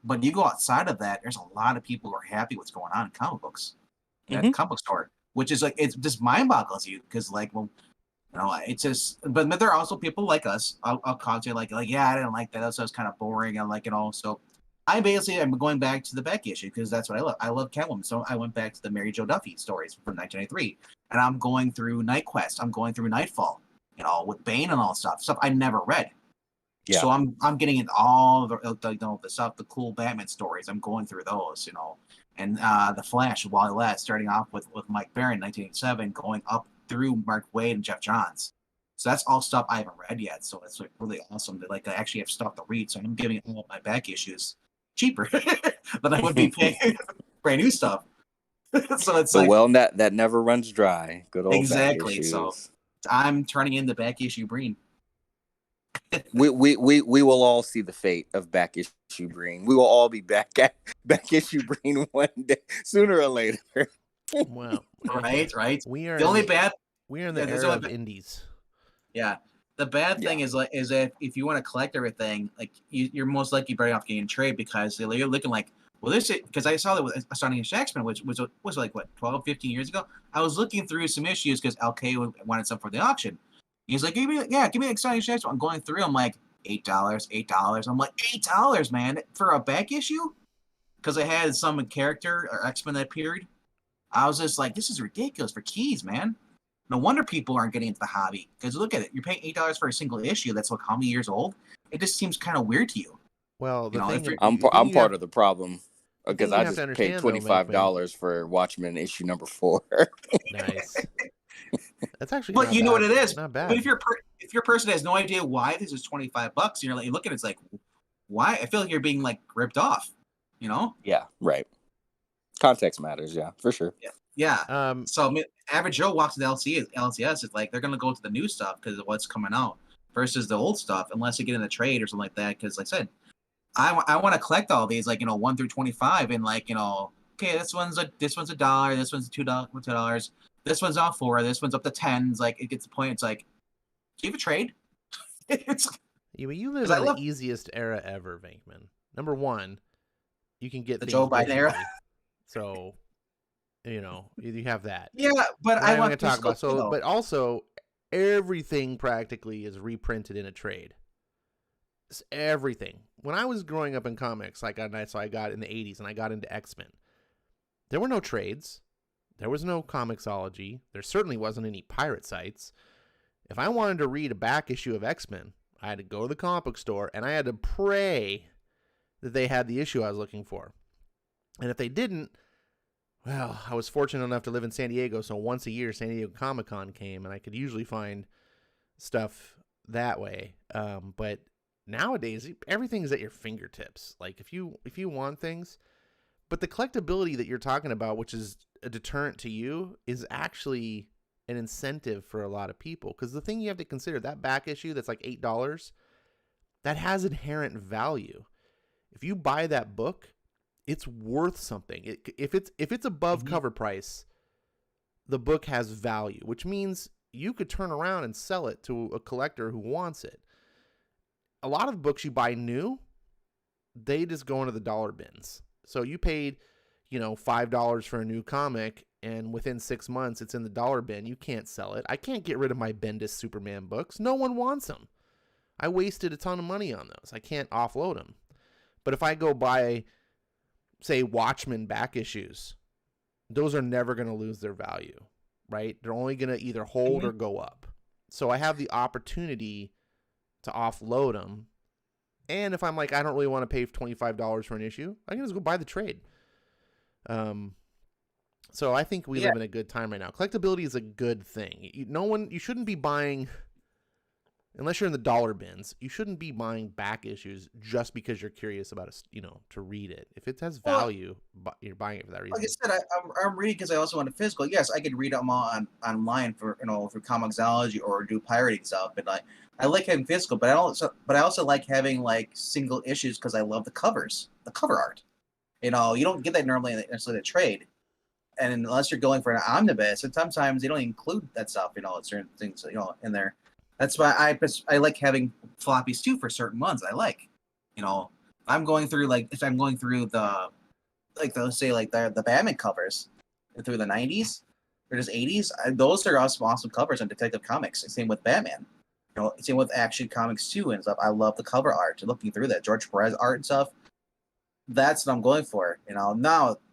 but you go outside of that, there's a lot of people who are happy what's going on in comic books at the comic book store, which is like it's just mind boggles you because it's just. But there are also people like us. I'll constantly like yeah, I didn't like that. That was kind of boring. And so. I'm going back to the Beck issue because that's what I love. I love Catwoman, so I went back to the Mary Jo Duffy stories from 1993, and I'm going through Night Quest. I'm going through Nightfall, with Bane and all stuff I never read. Yeah. So I'm getting into all the stuff, the cool Batman stories. I'm going through those, and the Flash, Wally West, starting off with Mike Baron, 1987, going up through Mark Waid and Jeff Johns. So that's all stuff I haven't read yet. So it's like really awesome that I actually have stuff to read. So I'm giving all my back issues cheaper than I would be paying brand new stuff. So it's that never runs dry. Good old exactly. Back issues. So I'm turning in the back issue Breen. we will all see the fate of back issue Breen. We will all be back issue Breen one day, sooner or later. Wow. Right. We are in the era of indies. Yeah. The bad thing is if you want to collect everything, like you're most likely better off getting a trade because you're looking like, well, this is because I saw that with Astonishing X-Men, which was like what 12, 15 years ago. I was looking through some issues because LK wanted some for the auction. He's like, give me Astonishing X-Men. I'm going through. I'm like $8. I'm like $8, man, for a back issue because I had some character or X-Men that appeared. I was just like, this is ridiculous for keys, man. No wonder people aren't getting into the hobby because look at it. You're paying $8 for a single issue. That's like how many years old? It just seems kind of weird to you. Well, I'm part of the problem because I just paid $25 for Watchmen issue number 4. Nice. That's actually. But you know what it is. Not bad. But if your person has no idea why this is $25, you're like, you look at it, it's like, why? I feel like you're being like ripped off. Yeah. Right. Context matters. Yeah, for sure. Yeah. So average Joe walks to the LCS. It's like they're gonna go to the new stuff because of what's coming out versus the old stuff, unless you get in a trade or something like that. Because, like I said, I want to collect all these, like 1 through 25, and okay, this one's $1, this one's $2, this one's on 4, this one's up to 10. It's like it gets to the point. It's like, do you have a trade? You live in the easiest era ever, Venkman. Number one, you can get the Joe Biden era. So. You have that. Yeah, but I want to talk about but also everything practically is reprinted in a trade. It's everything. When I was growing up in comics, I got in the 80s and I got into X-Men. There were no trades. There was no Comixology. There certainly wasn't any pirate sites. If I wanted to read a back issue of X-Men, I had to go to the comic book store and I had to pray that they had the issue I was looking for. And if they didn't, well, I was fortunate enough to live in San Diego, so once a year San Diego Comic-Con came, and I could usually find stuff that way. But nowadays, everything's at your fingertips. Like, if you want things, but the collectability that you're talking about, which is a deterrent to you, is actually an incentive for a lot of people. Because the thing you have to consider, that back issue that's like $8, that has inherent value. If you buy that book, it's worth something. If it's above cover price, the book has value, which means you could turn around and sell it to a collector who wants it. A lot of books you buy new, they just go into the dollar bins. So you paid, $5 for a new comic, and within 6 months it's in the dollar bin. You can't sell it. I can't get rid of my Bendis Superman books. No one wants them. I wasted a ton of money on those. I can't offload them. But if I go buy, say, Watchmen back issues, those are never going to lose their value, right? They're only going to either hold or go up. So I have the opportunity to offload them. And if I'm like, I don't really want to pay $25 for an issue, I can just go buy the trade. So I think we live in a good time right now. Collectability is a good thing. You shouldn't be buying, unless you're in the dollar bins, you shouldn't be buying back issues just because you're curious about it, to read it. If it has value, you're buying it for that reason. Like I said, I'm reading because I also want a physical. Yes, I could read them all online for for Comixology or do pirating stuff. But I like having physical, but I also like having like single issues because I love the covers, the cover art. You don't get that normally necessarily in a trade, and unless you're going for an omnibus, and sometimes they don't include that stuff. Certain things in there. That's why I like having floppies too for certain ones. I like, I'm going through if I'm going through the the Batman covers through the 90s or just 80s. Those are awesome covers on Detective Comics. Same with Batman. Same with Action Comics too and stuff. I love the cover art. Looking through that George Perez art and stuff. That's what I'm going for. Now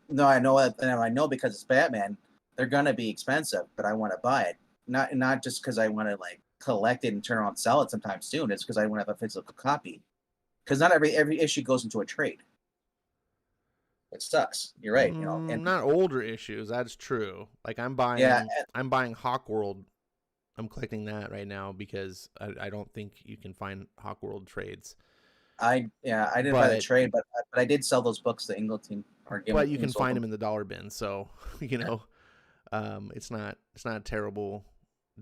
I know because it's Batman, they're gonna be expensive, but I want to buy it. Not just because I want to collect it and turn around and sell it sometime soon. It's because I want to have a physical copy. Because not every issue goes into a trade. It sucks. You're right. And not older issues. That's true. Like I'm buying Hawkworld. I'm collecting that right now because I don't think you can find Hawkworld trades. I didn't buy the trade, but I did sell those books to Ingleton. But you can find them in the dollar bin, so it's not a terrible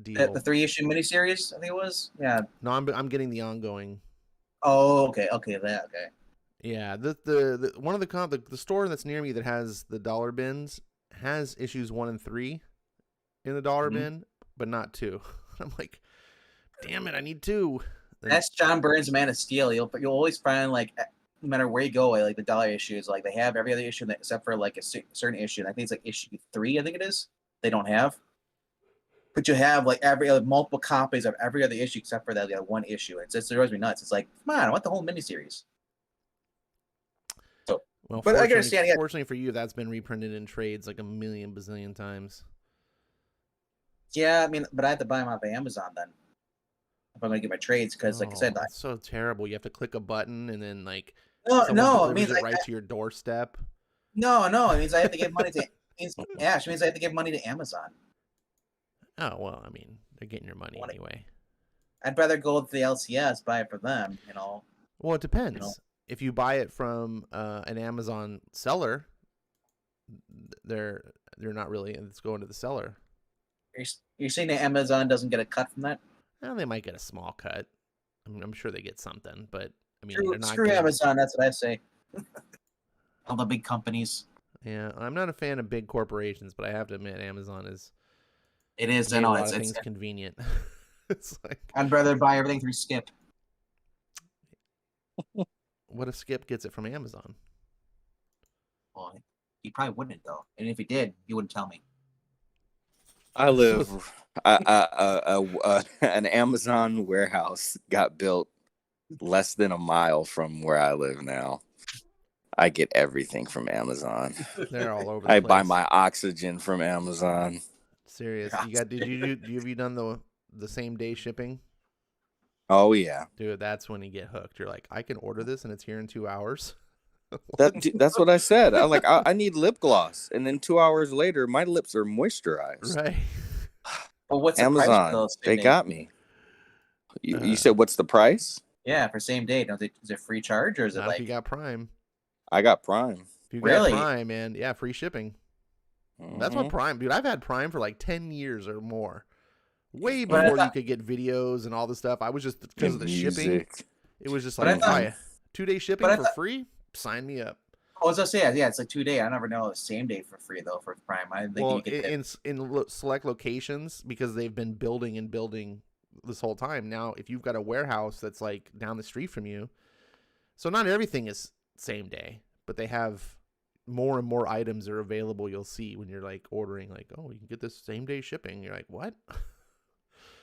deal. The 3-issue miniseries, I think it was. Yeah. No, I'm getting the ongoing. Oh, okay. Yeah, the one of the store that's near me that has the dollar bins has issues 1 and 3 in the dollar bin, but not 2. I'm like, damn it, I need 2. That's John Byrne's Man of Steel. You'll always find no matter where you go, the dollar issues, they have every other issue except for a certain issue. And I think it's issue 3. I think it is. They don't have. But you have multiple copies of every other issue except for that one issue. It drives me nuts. It's come on, I want the whole miniseries. So, well, but I understand. Yeah. Fortunately for you, that's been reprinted in trades a million bazillion times. Yeah, but I have to buy them off of Amazon then. If I'm gonna get my trades, because I said, that's so terrible. You have to click a button and then it means it right to your doorstep. No, it means I have to give money to. It means I have to give money to Amazon. Oh well, they're getting your money anyway. I'd rather go to the LCS, buy it for them. Well, it depends. If you buy it from an Amazon seller, they're not really. It's going to the seller. You're saying that Amazon doesn't get a cut from that? Well, they might get a small cut. I'm sure they get something, but screw Amazon. That's what I say. All the big companies. Yeah, I'm not a fan of big corporations, but I have to admit, Amazon is. It is. I know it's convenient. It's I'd rather buy everything through Skip. What if Skip gets it from Amazon? Well, he probably wouldn't though, and if he did, he wouldn't tell me. I live. An Amazon warehouse got built less than a mile from where I live now. I get everything from Amazon. They're all over the I place. buy my oxygen from Amazon. Serious. Have you done the same day shipping? Oh yeah. Dude, that's when you get hooked. You're like, I can order this and it's here in 2 hours. That's what I said. I'm like, I need lip gloss, and then 2 hours later, my lips are moisturized. Right. Well, what's Amazon? The price for those they got me. You said what's the price? Yeah, for same day. Is it free charge or is it Not if you got Prime? I got Prime. If you Really? got Prime, man, yeah, free shipping. That's what Mhm. Prime, dude. I've had Prime for like 10 years or more. Way But I before you thought, could get videos and all this stuff. I was just, because of And the shipping, music. it was just but I like, thought, oh, Mhm. yeah, 2-day but shipping I for thought, free? Sign me up. I was gonna say, yeah, it's like 2 day. I never know the same day for free though for Prime. I think Well, you get that. in select locations, because they've been building and building this whole time. Now, if you've got a warehouse that's like down the street from you, so not everything is same day, but they have more and more items are available. You'll see when you're like ordering, like, oh, you can get this same day shipping. You're like, what?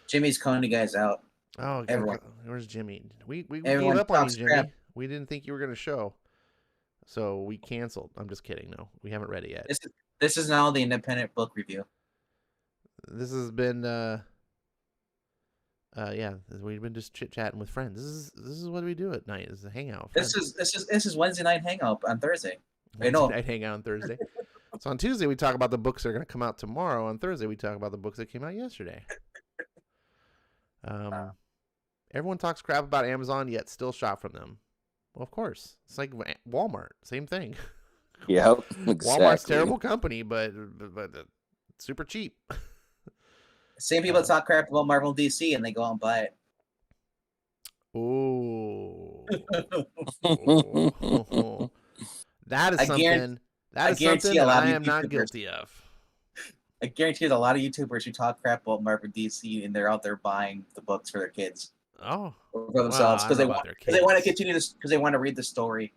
Jimmy's calling you guys out. Oh, Everyone, where's Jimmy? We gave everyone up on you, talks crap. Jimmy. We didn't think you were gonna show, so we canceled. I'm just kidding. No, we haven't read it yet. This is now the independent book review. This has been yeah, we've been just chit chatting with friends. This is what we do at night. This is a hangout. With friends. This is Wednesday night hangout on Thursday. Wednesday night hangout on Thursday. So on Tuesday we talk about the books that are going to come out tomorrow. On Thursday we talk about the books that came out yesterday. Everyone talks crap about Amazon, yet still shop from them. Well, of course, it's like Walmart. Same thing. Yep. Exactly. Walmart's a terrible company, but super cheap. Same people talk crap about Marvel and DC and they go out and buy it. Oh. Mhm. That is I something. guarantee Something a that lot I of am not YouTubers- guilty of. I guarantee there's a lot of YouTubers who talk crap about Marvel and DC and they're out there buying the books for their kids Oh, or for themselves I because don't know they about want their because they want to kids. continue this because they want to read the story.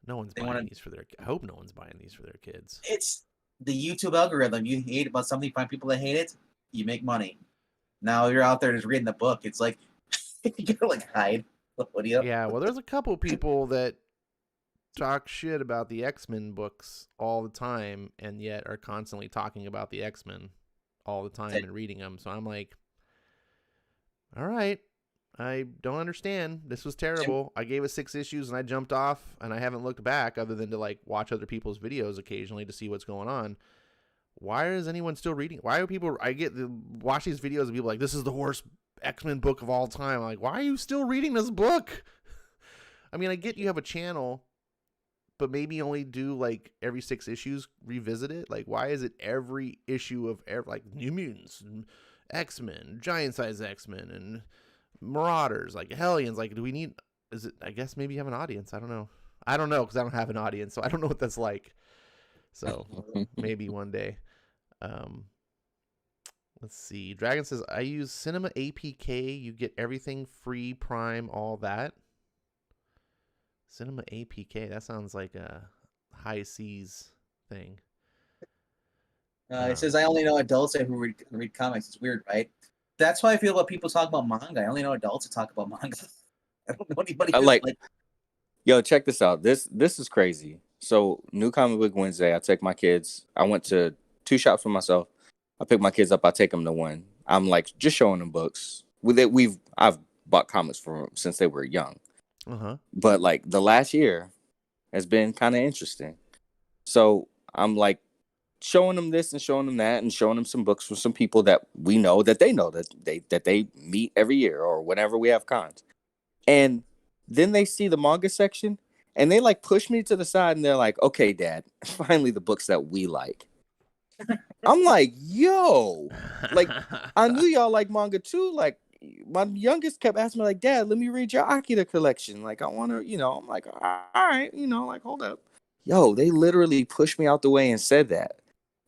No one's They buying wanna- these for their. I hope no one's buying these for their kids. It's the YouTube algorithm. You hate about something, find people that hate it, you make money. Now you're out there just reading the book. It's like you gotta like hide. What do you? Yeah, well, there's a couple people that talk shit about the X-Men books all the time, and yet are constantly talking about the X-Men all the time and reading them. So I'm like, all right, I don't understand. This was terrible. I gave it 6 issues and I jumped off, and I haven't looked back other than to like watch other people's videos occasionally to see what's going on. Why is anyone still reading? Why are people? I get to watch these videos of people like, this is the worst X-Men book of all time. I'm like, why are you still reading this book? I mean, I get you have a channel, but maybe only do like every 6 issues, revisit it. Like, why is it every issue of like New Mutants and X-Men, Giant Size X-Men, and Marauders, like Hellions? Like, do we need? Is it? I guess maybe you have an audience. I don't know because I don't have an audience, so I don't know what that's like. So maybe one day. Let's see. Dragon says, I use Cinema APK. You get everything free, Prime, all that. Cinema APK. That sounds like a high seas thing. It says I only know adults who read comics. It's weird, right? That's how I feel about people talk about manga. I only know adults who talk about manga. I don't know anybody. I who's like- Yo, check this out. This is crazy. So, New Comic Book Wednesday, I take my kids. I went to 2 shops for myself. I pick my kids up. I take them to one. I'm like just showing them books. I've bought comics from them since they were young. But like the last year has been kind of interesting. So I'm like showing them this and showing them that and showing them some books from some people that we know that they meet every year or whenever we have cons. And then they see the manga section and they like push me to the side and they're like, okay, Dad, finally the books that we like. I'm like, yo, like, I knew y'all like manga too. Like, my youngest kept asking me, like, Dad, let me read your Akira collection. Like, I want to, I'm like, all right, like, hold up. Yo, they literally pushed me out the way and said that.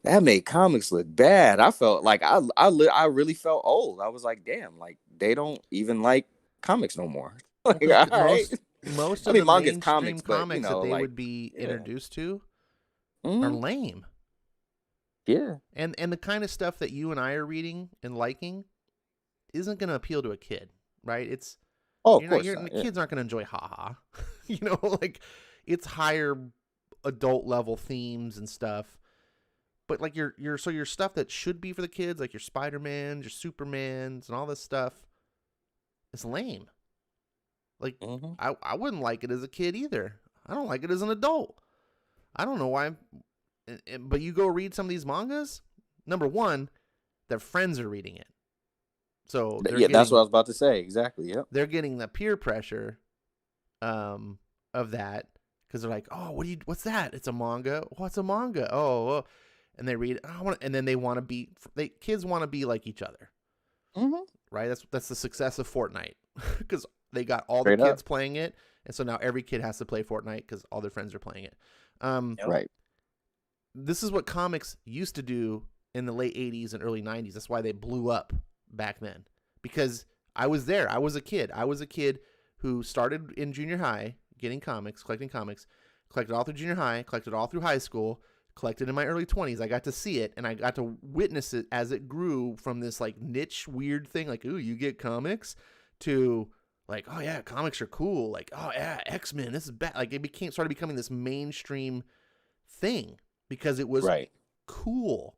That made comics look bad. I felt like I really felt old. I was like, damn, like, they don't even like comics no more. Like, Most of the manga's mainstream comics, but, comics that they like, would be introduced to are Mhm. lame. Yeah. And the kind of stuff that you and I are reading and liking isn't going to appeal to a kid, right? It's Of course not, the kids aren't going to enjoy haha. Like it's higher adult level themes and stuff. But like your stuff that should be for the kids, like your Spider-Mans, your Supermans, and all this stuff, is lame. Like I wouldn't like it as a kid either. I don't like it as an adult. I don't know why. But you go read some of these mangas. Number one, their friends are reading it, so that's what I was about to say. Exactly. Yep. They're getting the peer pressure, of that because they're like, oh, what's that? It's a manga. What's a manga? Oh, and they read, and then they want to be, kids want to be like each other, right? That's the success of Fortnite, because they got all the kids playing it, and so now every kid has to play Fortnite because all their friends are playing it. Right. This is what comics used to do in the late 80s and early 90s. That's why they blew up back then, because I was there. I was a kid who started in junior high getting comics, collecting comics, collected all through junior high, collected all through high school, collected in my early 20s. I got to see it, and I got to witness it as it grew from this like niche weird thing, like, ooh, you get comics, to like, oh yeah, comics are cool, like, oh yeah, X-Men, this is bad. Like, it started becoming this mainstream thing because it was cool.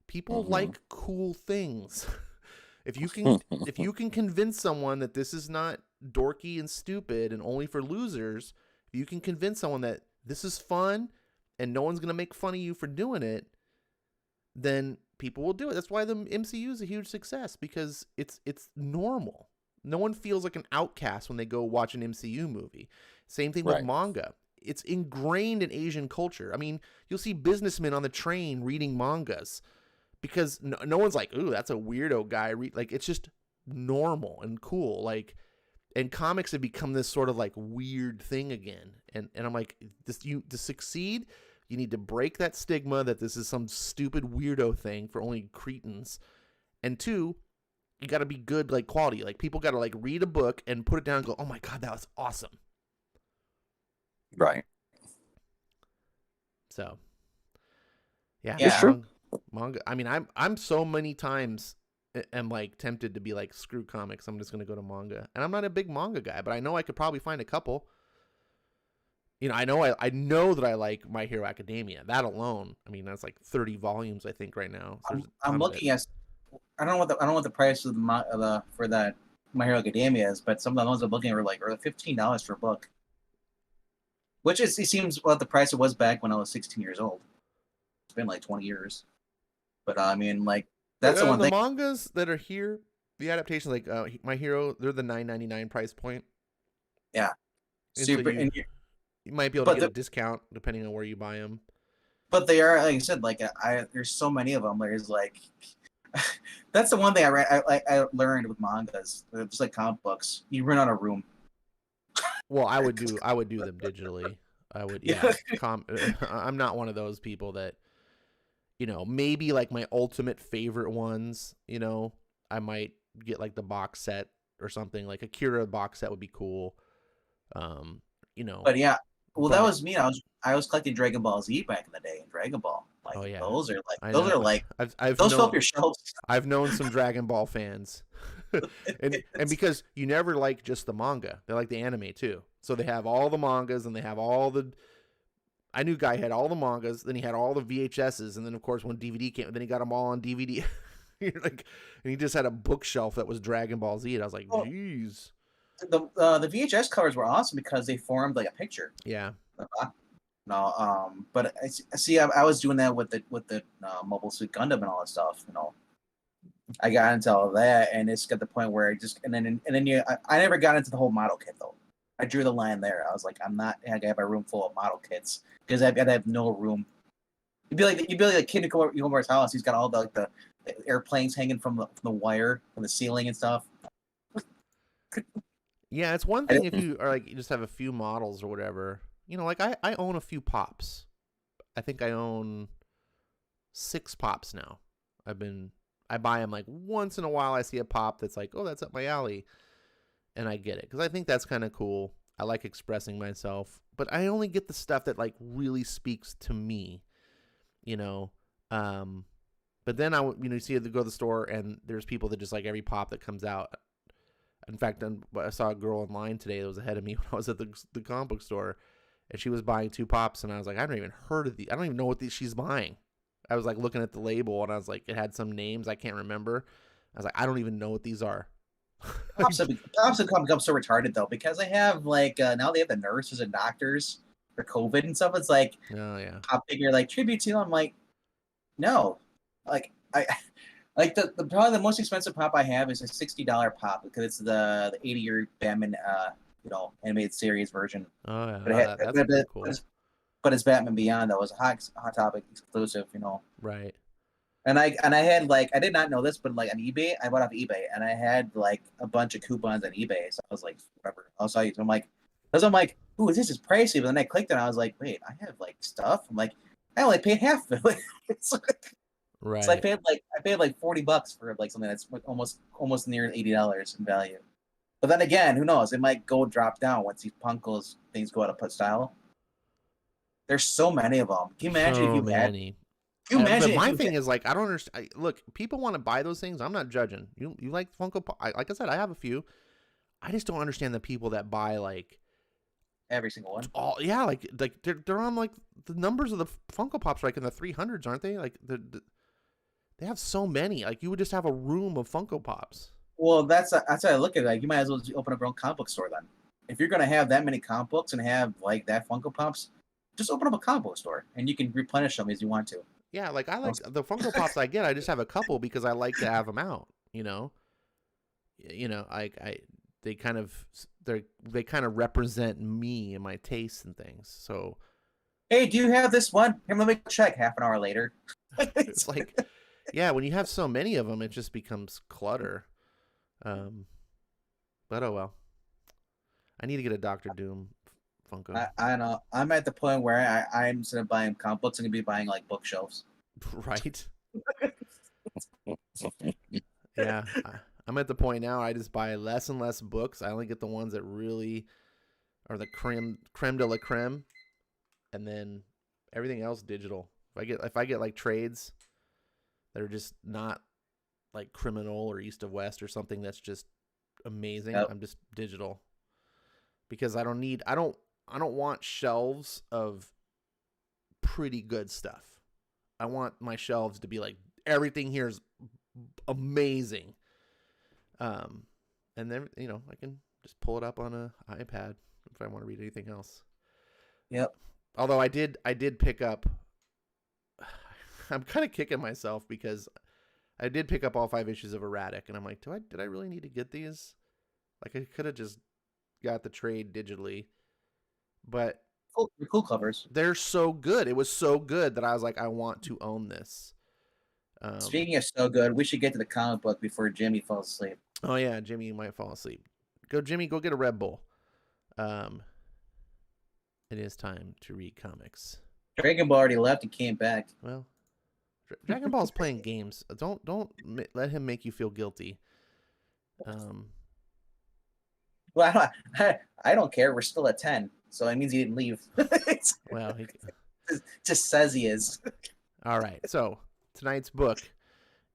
People like cool things. If you can convince someone that this is not dorky and stupid and only for losers, if you can convince someone that this is fun and no one's going to make fun of you for doing it, then people will do it. That's why the MCU is a huge success, because it's normal. No one feels like an outcast when they go watch an MCU movie. Same thing with manga. It's ingrained in Asian culture. I mean, you'll see businessmen on the train reading mangas because no one's like, ooh, that's a weirdo guy. Like, it's just normal and cool. Like, and comics have become this sort of like weird thing again. And I'm like, to succeed, you need to break that stigma that this is some stupid weirdo thing for only cretins. And two, you got to be good, like quality. Like, people got to like read a book and put it down and go, oh my God, that was awesome. Right. So, yeah. It's true. Manga. I mean, I'm so many times am like tempted to be like, screw comics, I'm just gonna go to manga. And I'm not a big manga guy, but I know I could probably find a couple. You know, I know that I like My Hero Academia. That alone, I mean, that's like 30 volumes, I think, right now. So I'm looking at. I don't know what the price of the for that My Hero Academia is, but some of the ones I'm looking at are like $15 for a book, which it seems what the price it was back when I was 16 years old. It's been like 20 years, but I mean, like, that's the one thing. Mangas that are here, the adaptations, like My Hero, they're the $9.99 price point. Yeah, and super. So you might be able to get a discount depending on where you buy them. But they are, like I said, like there's so many of them. There's like, that's the one thing I learned with mangas, just like comic books. You run out of room. Well, I would do them digitally. I would, yeah. I'm not one of those people that, you know, maybe like my ultimate favorite ones, you know, I might get like the box set or something. Like Akira box set would be cool. You know. But yeah, well, that was me. I was collecting Dragon Ball Z back in the day, and Dragon Ball. Like, oh yeah, those are like I've those fill up your shelves. I've known some Dragon Ball fans, and because you never like just the manga, they like the anime too. So they have all the mangas and they have all the. I knew a guy had all the mangas, then he had all the VHSs, and then of course when DVD came, then he got them all on DVD. Like, and he just had a bookshelf that was Dragon Ball Z, and I was like, "Jeez." The VHS covers were awesome because they formed like a picture. Yeah. No, but I was doing that with the Mobile Suit Gundam and all that stuff. You know, I got into all of that, and it's got the point where I never got into the whole model kit though. I drew the line there. I was like, I'm not gonna have a room full of model kits because I'd have no room. You'd be like a kid who come over to his house. He's got all the airplanes hanging from the wire from the ceiling and stuff. Yeah, it's one thing if you are like you just have a few models or whatever. You know, like I own a few pops. I think I own 6 pops now. I buy them like once in a while. I see a pop that's like, oh, that's up my alley, and I get it because I think that's kind of cool. I like expressing myself, but I only get the stuff that like really speaks to me, you know. But then you see go to the store and there's people that just like every pop that comes out. In fact, I saw a girl online today that was ahead of me when I was at the comic book store, and she was buying 2 pops, and I was like, I haven't even heard of these. I don't even know what she's buying. I was like looking at the label, and I was like, it had some names I can't remember. I was like, I don't even know what these are. Pops have become so retarded though because they have like now they have the nurses and doctors for COVID and stuff. It's like, oh yeah, pop figure like tribute to. I'm like, no, like I. Like the probably the most expensive pop I have is a $60 pop because it's the 80-year Batman animated series version. Oh yeah, that's pretty cool. but it's Batman Beyond. That was a hot topic exclusive, you know. Right. And I had like I did not know this, but like on eBay, I bought off eBay, and I had like a bunch of coupons on eBay. So I was like, whatever, I'll sell you. So I'm like, ooh, this is pricey. But then I clicked and I was like, wait, I have like stuff. I'm like, I only paid half of it. Right. So I paid like $40 for like something that's like almost near $80 in value. But then again, who knows? It might drop down once these Punkos things go out of style. There's so many of them. Can you imagine if you had? Can you imagine? But my thing is like I don't understand. Look, people want to buy those things. I'm not judging. You like Funko Pop? Like I said, I have a few. I just don't understand the people that buy like every single one. All like they're on like the numbers of the Funko Pops like in the 300s, aren't they? Like they have so many. Like you would just have a room of Funko Pops. Well, that's how I look at it. Like you might as well just open up your own comic book store then. If you're gonna have that many comic books and have like that Funko Pops, just open up a comic book store and you can replenish them as you want to. Yeah, like I like the Funko Pops I get. I just have a couple because I like to have them out. You know, they kind of represent me and my tastes and things. So, hey, do you have this one? Here, let me check. Half an hour later. It's like, yeah, when you have so many of them, it just becomes clutter. But oh well. I need to get a Doctor Doom Funko. I know. I'm at the point where I'm instead of buying comic books, I'm gonna be buying like bookshelves. Right. Yeah. I'm at the point now. I just buy less and less books. I only get the ones that really are the creme de la creme, and then everything else digital. If I get like trades that are just not like Criminal or East of West or something that's just amazing, yep. I'm just digital because I don't want shelves of pretty good stuff. I want my shelves to be like everything here is amazing. And then I can just pull it up on a iPad if I want to read anything else. Yep. Although I did pick up. I'm kind of kicking myself because I did pick up all 5 issues of Erratic, and I'm like, did I really need to get these? Like I could have just got the trade digitally, but cool covers. They're so good. It was so good that I was like, I want to own this. Speaking of so good, we should get to the comic book before Jimmy falls asleep. Oh yeah, Jimmy might fall asleep. Jimmy, go get a Red Bull. It is time to read comics. Dragon Ball already left and came back. Well, Dragon Ball's playing games. Don't let him make you feel guilty. Well, I don't care. We're still at 10, so it means he didn't leave. Well, he just says he is. All right. So tonight's book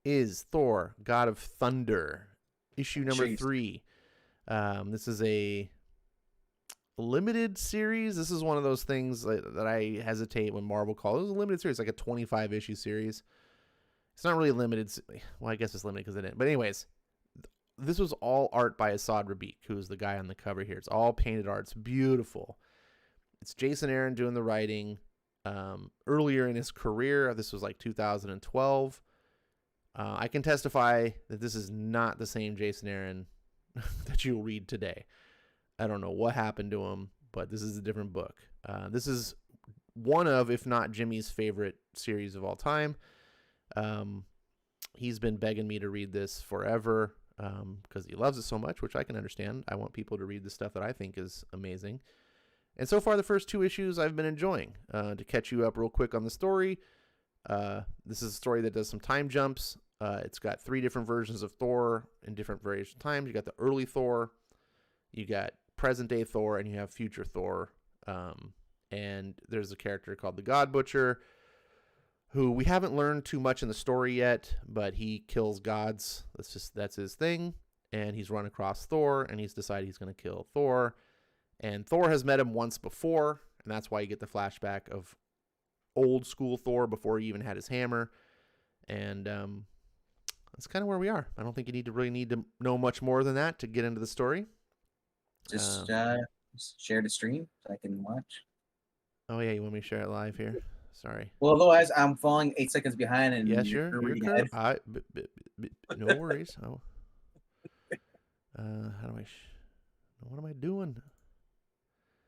is Thor: God of Thunder, issue number 3. This is a limited series. This is one of those things that I hesitate when Marvel calls. It was a limited series, like a 25 issue series. It's not really limited. Well, I guess it's limited because it didn't. But anyways, this was all art by Asad Ribic, who's the guy on the cover here. It's all painted art. It's beautiful. It's Jason Aaron doing the writing. Earlier in his career, this was like 2012. I can testify that this is not the same Jason Aaron that you'll read today. I don't know what happened to him, but this is a different book. This is one of, if not Jimmy's favorite series of all time. He's been begging me to read this forever because he loves it so much, which I can understand. I want people to read the stuff that I think is amazing. And so far, the first 2 issues I've been enjoying. To catch you up real quick on the story, this is a story that does some time jumps. It's got 3 different versions of Thor in different various times. You got the early Thor, you got present-day Thor, and you have future Thor. And there's a character called the God Butcher, who we haven't learned too much in the story yet, but he kills gods. That's his thing. And he's run across Thor, and he's decided he's going to kill Thor. And Thor has met him once before, and that's why you get the flashback of old school Thor before he even had his hammer. And that's kind of where we are. I don't think you really need to know much more than that to get into the story. Just share the stream so I can watch. Oh yeah, you want me to share it live here? Sorry. Well, otherwise I'm falling 8 seconds behind. And yes, you're correct. No worries. Oh. How do I? What am I doing?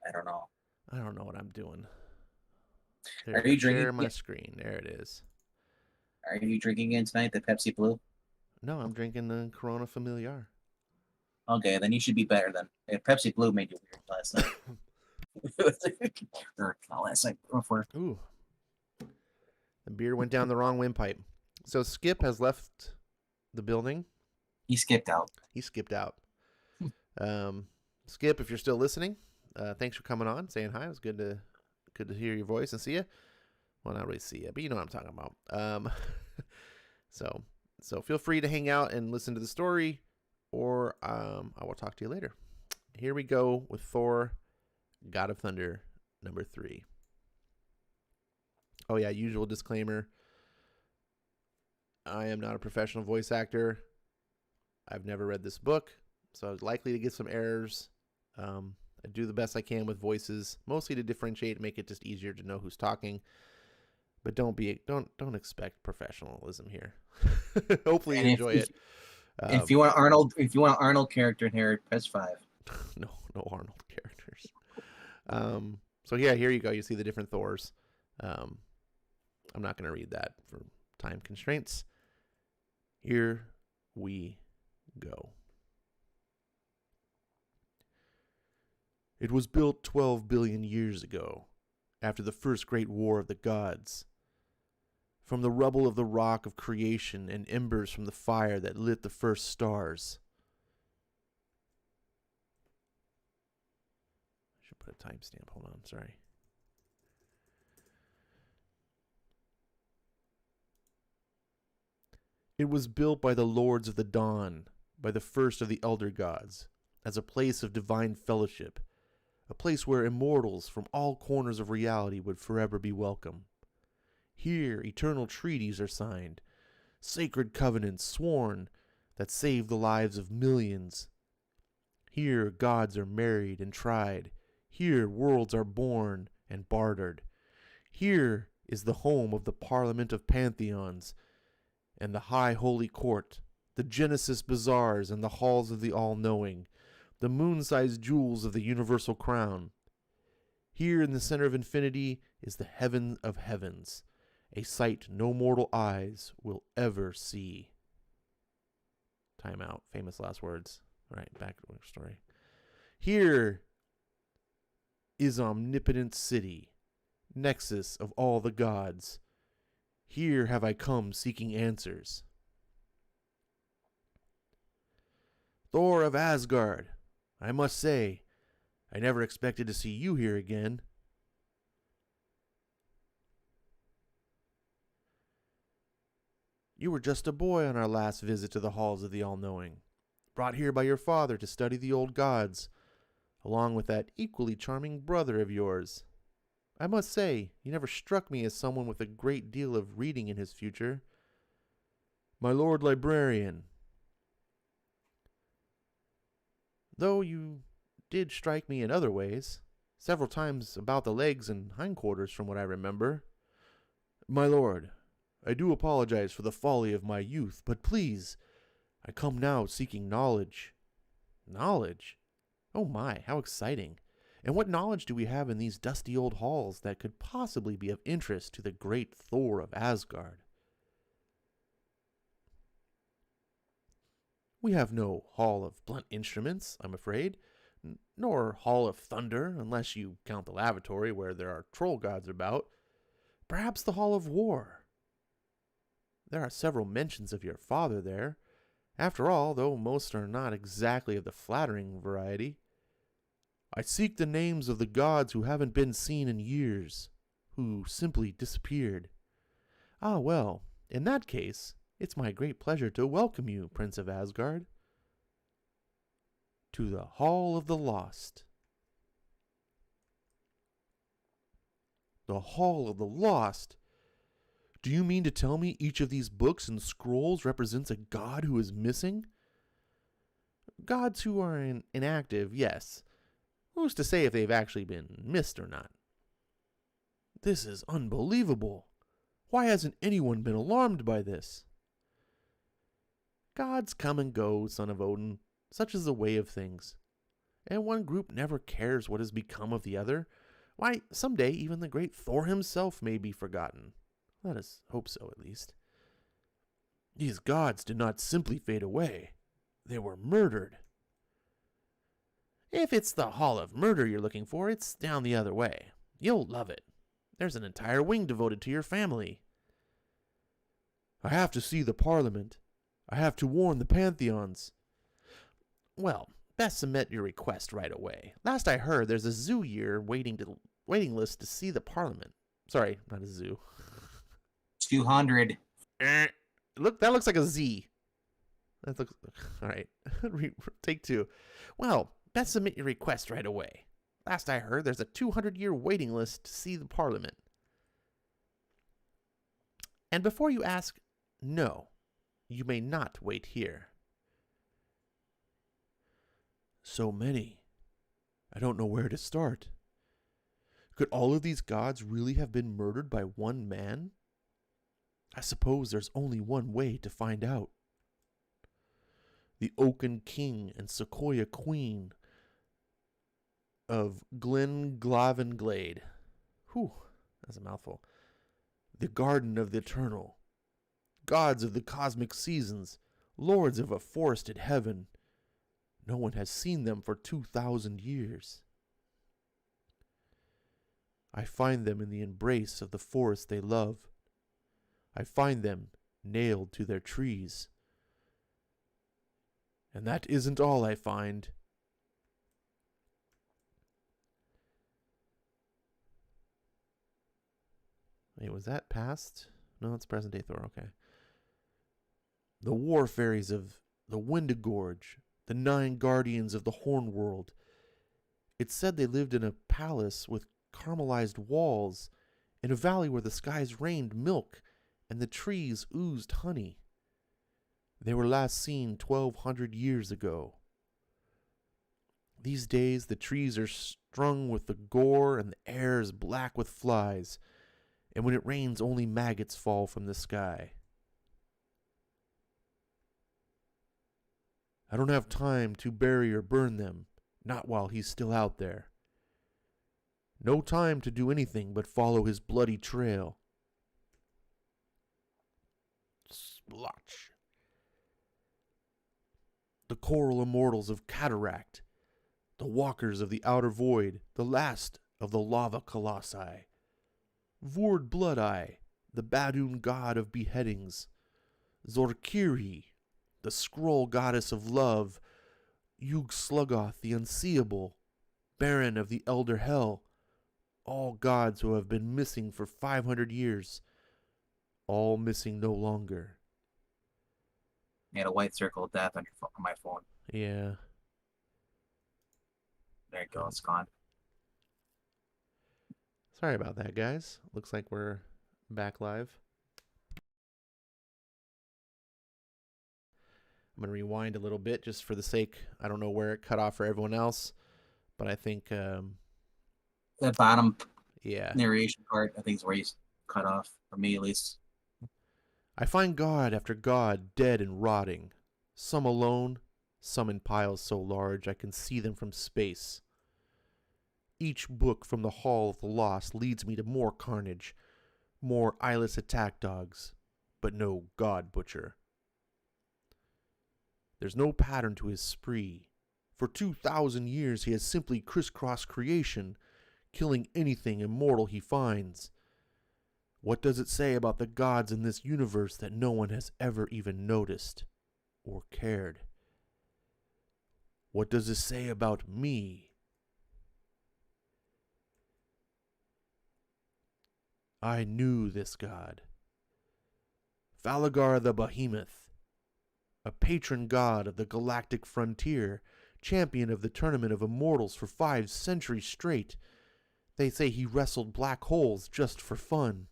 I don't know. I don't know what I'm doing. There you Are go. you Share drinking? my screen. There it is. Are you drinking again tonight? The Pepsi Blue. No, I'm drinking the Corona Familiar. Okay, then you should be better then. If Pepsi Blue made you weird last night. Or not last night. Before. Ooh. The beer went down the wrong windpipe. So Skip has left the building. He skipped out. He skipped out. Skip, if you're still listening, thanks for coming on, saying hi. It was good to hear your voice and see you. Well, not really see you, but you know what I'm talking about. So feel free to hang out and listen to the story, or I will talk to you later. Here we go with Thor, God of Thunder, number 3. Oh yeah, usual disclaimer. I am not a professional voice actor. I've never read this book, so I was likely to get some errors. I do the best I can with voices, mostly to differentiate and make it just easier to know who's talking. But don't expect professionalism here. Hopefully you enjoy it. If you want an Arnold character in here, press 5. No Arnold characters. So yeah, here you go. You see the different Thors. I'm not going to read that for time constraints. Here we go. It was built 12 billion years ago, after the first great war of the gods. From the rubble of the rock of creation and embers from the fire that lit the first stars. I should put a timestamp. Hold on, sorry. It was built by the lords of the dawn, by the first of the elder gods, as a place of divine fellowship, a place where immortals from all corners of reality would forever be welcome. Here eternal treaties are signed, sacred covenants sworn that save the lives of millions. Here gods are married and tried. Here worlds are born and bartered. Here is the home of the Parliament of Pantheons and the High Holy Court, the Genesis Bazaars and the Halls of the All-Knowing, the moon-sized jewels of the Universal Crown. Here in the center of infinity is the Heaven of Heavens, a sight no mortal eyes will ever see. Time out. Famous last words. All right, back to the story. Here is omnipotent city, nexus of all the gods. Here have I come seeking answers. Thor of Asgard, I must say, I never expected to see you here again. You were just a boy on our last visit to the halls of the All-Knowing, brought here by your father to study the old gods, along with that equally charming brother of yours. I must say, you never struck me as someone with a great deal of reading in his future. My Lord Librarian. Though you did strike me in other ways, several times about the legs and hindquarters from what I remember. My lord, I do apologize for the folly of my youth, but please, I come now seeking knowledge. Knowledge? Oh my, how exciting. And what knowledge do we have in these dusty old halls that could possibly be of interest to the great Thor of Asgard? We have no hall of blunt instruments, I'm afraid, nor hall of thunder, unless you count the lavatory where there are troll gods about. Perhaps the hall of war. There are several mentions of your father there. After all, though most are not exactly of the flattering variety. I seek the names of the gods who haven't been seen in years, who simply disappeared. Ah, well, in that case, it's my great pleasure to welcome you, Prince of Asgard, to the Hall of the Lost. The Hall of the Lost? Do you mean to tell me each of these books and scrolls represents a god who is missing? Gods who are inactive, yes. Who's to say if they've actually been missed or not? This is unbelievable. Why hasn't anyone been alarmed by this? Gods come and go, son of Odin. Such is the way of things. And one group never cares what has become of the other, Why, someday even the great Thor himself may be forgotten. Let us hope so, at least. These gods did not simply fade away. They were murdered. If it's the Hall of Murder you're looking for, it's down the other way. You'll love it. There's an entire wing devoted to your family. I have to see the Parliament. I have to warn the Pantheons. Well, best submit your request right away. Last I heard, there's a zoo year waiting list to see the Parliament. Sorry, not a zoo. 200. Look, that looks like a Z. That looks all right. Take two. Well, best submit your request right away. Last I heard, there's a 200-year waiting list to see the Parliament. And before you ask, no, you may not wait here. So many. I don't know where to start. Could all of these gods really have been murdered by one man? I suppose there's only one way to find out. The Oaken King and Sequoia Queen of Glenglaven Glade. Whew, that's a mouthful. The Garden of the Eternal. Gods of the cosmic seasons, lords of a forested heaven. No one has seen them for 2,000 years. I find them in the embrace of the forest they love. I find them nailed to their trees. And that isn't all I find. Wait, was that past? No, it's present day Thor, okay. The war fairies of the Windigorge, the 9 guardians of the Horn World. It's said they lived in a palace with caramelized walls, in a valley where the skies rained milk and the trees oozed honey. They were last seen 1,200 years ago. These days the trees are strung with the gore and the air is black with flies, and when it rains only maggots fall from the sky. I don't have time to bury or burn them, not while he's still out there. No time to do anything but follow his bloody trail. Splotch. The coral immortals of Cataract, the walkers of the outer void, the last of the lava colossi. Vord Blood-Eye, the Badoon god of beheadings. Zorkiri, the scroll goddess of love. Yug-Sluggoth, the unseeable, baron of the elder hell. All gods who have been missing for 500 years. All missing no longer. You had a white circle of death on my phone. Yeah. There you go, it's gone. Sorry about that, guys. Looks like we're back live. I'm going to rewind a little bit just for the sake. I don't know where it cut off for everyone else, but I think, The bottom yeah. narration part, I think, is where he's cut off, for me at least. I find god after god dead and rotting, some alone, some in piles so large I can see them from space. Each book from the Hall of the Lost leads me to more carnage, more eyeless attack dogs, but no god butcher. There's no pattern to his spree. For 2,000 years he has simply crisscrossed creation, killing anything immortal he finds. What does it say about the gods in this universe that no one has ever even noticed or cared? What does it say about me? I knew this god. Falagar the Behemoth, a patron god of the galactic frontier, champion of the tournament of immortals for 5 centuries straight. They say he wrestled black holes just for fun.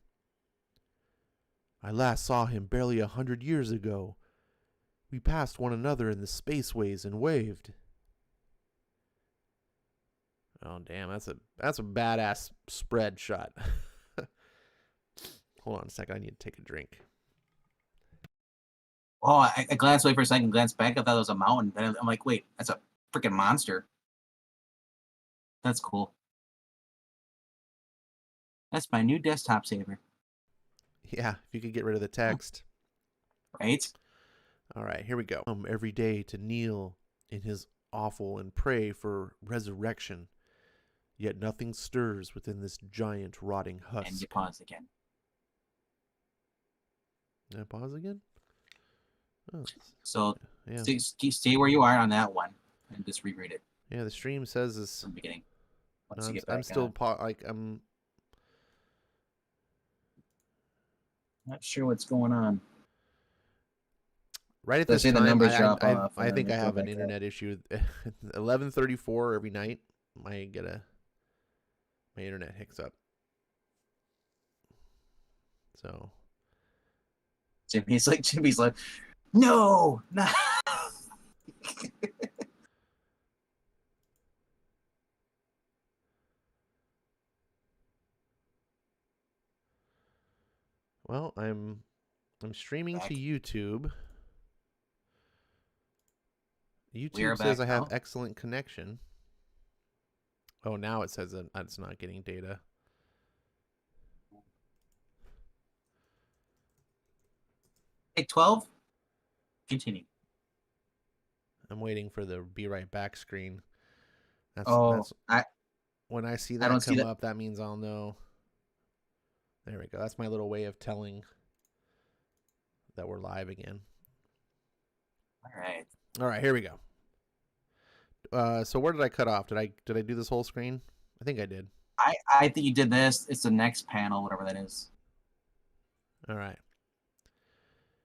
I last saw him barely 100 years ago. We passed one another in the spaceways and waved. Oh damn, that's a badass spread shot. Hold on a second, I need to take a drink. Oh, I glanced away for a second, glanced back, I thought it was a mountain. Then I'm like, wait, that's a freaking monster. That's cool. That's my new desktop saver. Yeah, if you could get rid of the text. Right? All right, here we go. Every day to kneel in his offal and pray for resurrection. Yet nothing stirs within this giant rotting husk. And you pause again. Did I pause again? Oh, So yeah. stay where you are on that one and just reread it Yeah, the stream says this. from the beginning. I'm still I'm not sure what's going on. right at Let's this say the time. numbers drop off, I think and I go have an back up. internet issue. 11:34 every night. My internet hicks up. So Jimmy's like, no. well, I'm streaming to YouTube. YouTube says I have excellent connection. Oh, now it says that it's not getting data. Take 12. Continue. I'm waiting for the be right back screen. When I see that come up, that means I'll know. There we go. That's my little way of telling that we're live again. All right, here we go. So where did I cut off? Did I do this whole screen? I think I did. I think you did this. It's the next panel, whatever that is. All right.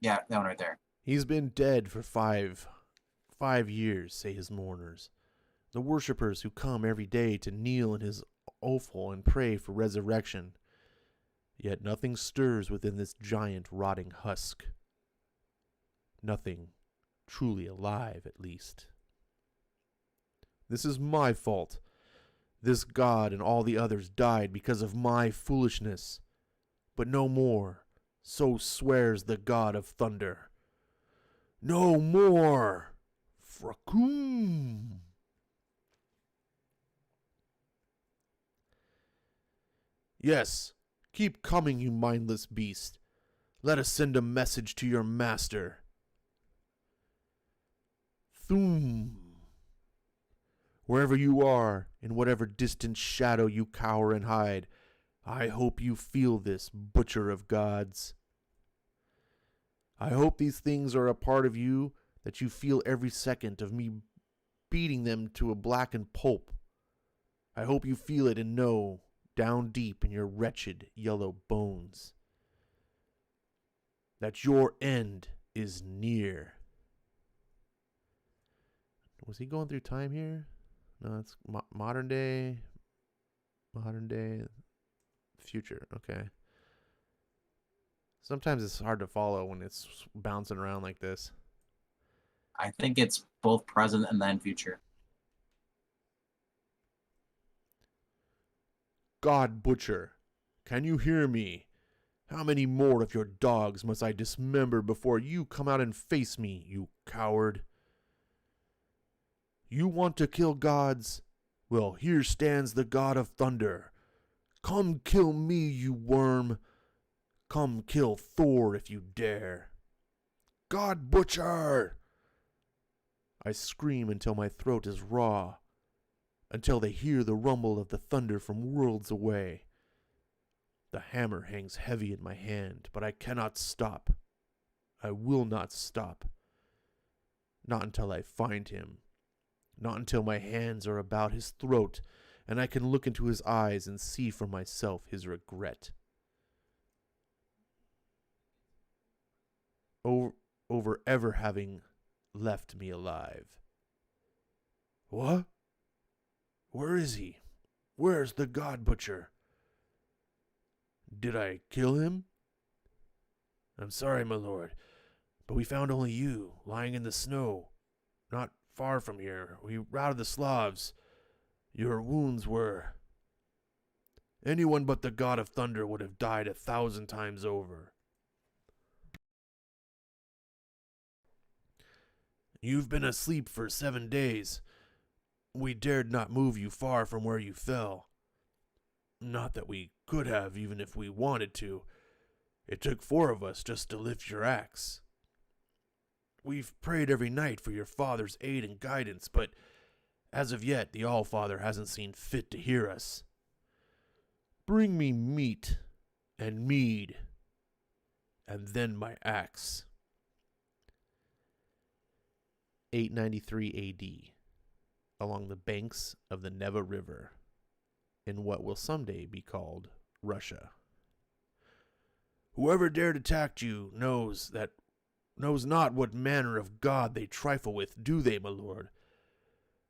Yeah, that one right there. He's been dead for five years, say his mourners. The worshippers who come every day to kneel in his offal and pray for resurrection. Yet nothing stirs within this giant rotting husk. Nothing truly alive, at least. This is my fault. This god and all the others died because of my foolishness. But no more. So swears the God of Thunder. No more. Frakum. Yes, keep coming, you mindless beast. Let us send a message to your master. Thum. Wherever you are, in whatever distant shadow you cower and hide, I hope you feel this, butcher of gods. I hope these things are a part of you, that you feel every second of me beating them to a blackened pulp. I hope you feel it and know, down deep in your wretched yellow bones, that your end is near. Was he going through time here? No, it's modern day, future. Okay. Sometimes it's hard to follow when it's bouncing around like this. I think it's both present and then future. God Butcher, can you hear me? How many more of your dogs must I dismember before you come out and face me, you coward? You want to kill gods? Well, here stands the God of Thunder. Come kill me, you worm. Come kill Thor if you dare. God Butcher! I scream until my throat is raw, until they hear the rumble of the thunder from worlds away. The hammer hangs heavy in my hand, but I cannot stop. I will not stop. Not until I find him. Not until my hands are about his throat and I can look into his eyes and see for myself his regret. Over ever having left me alive. What? Where is he? Where's the God Butcher? Did I kill him? I'm sorry, my lord, but we found only you, lying in the snow, not far from here. We routed the Slavs. Your wounds were... Anyone but the God of Thunder would have died 1,000 times over. You've been asleep for 7 days. We dared not move you far from where you fell. Not that we could have, even if we wanted to. It took 4 of us just to lift your axe. We've prayed every night for your father's aid and guidance, but as of yet, the All-Father hasn't seen fit to hear us. Bring me meat and mead, and then my axe. 893 AD, along the banks of the Neva River, in what will someday be called Russia. Whoever dared attack you knows not what manner of god they trifle with, do they, my lord?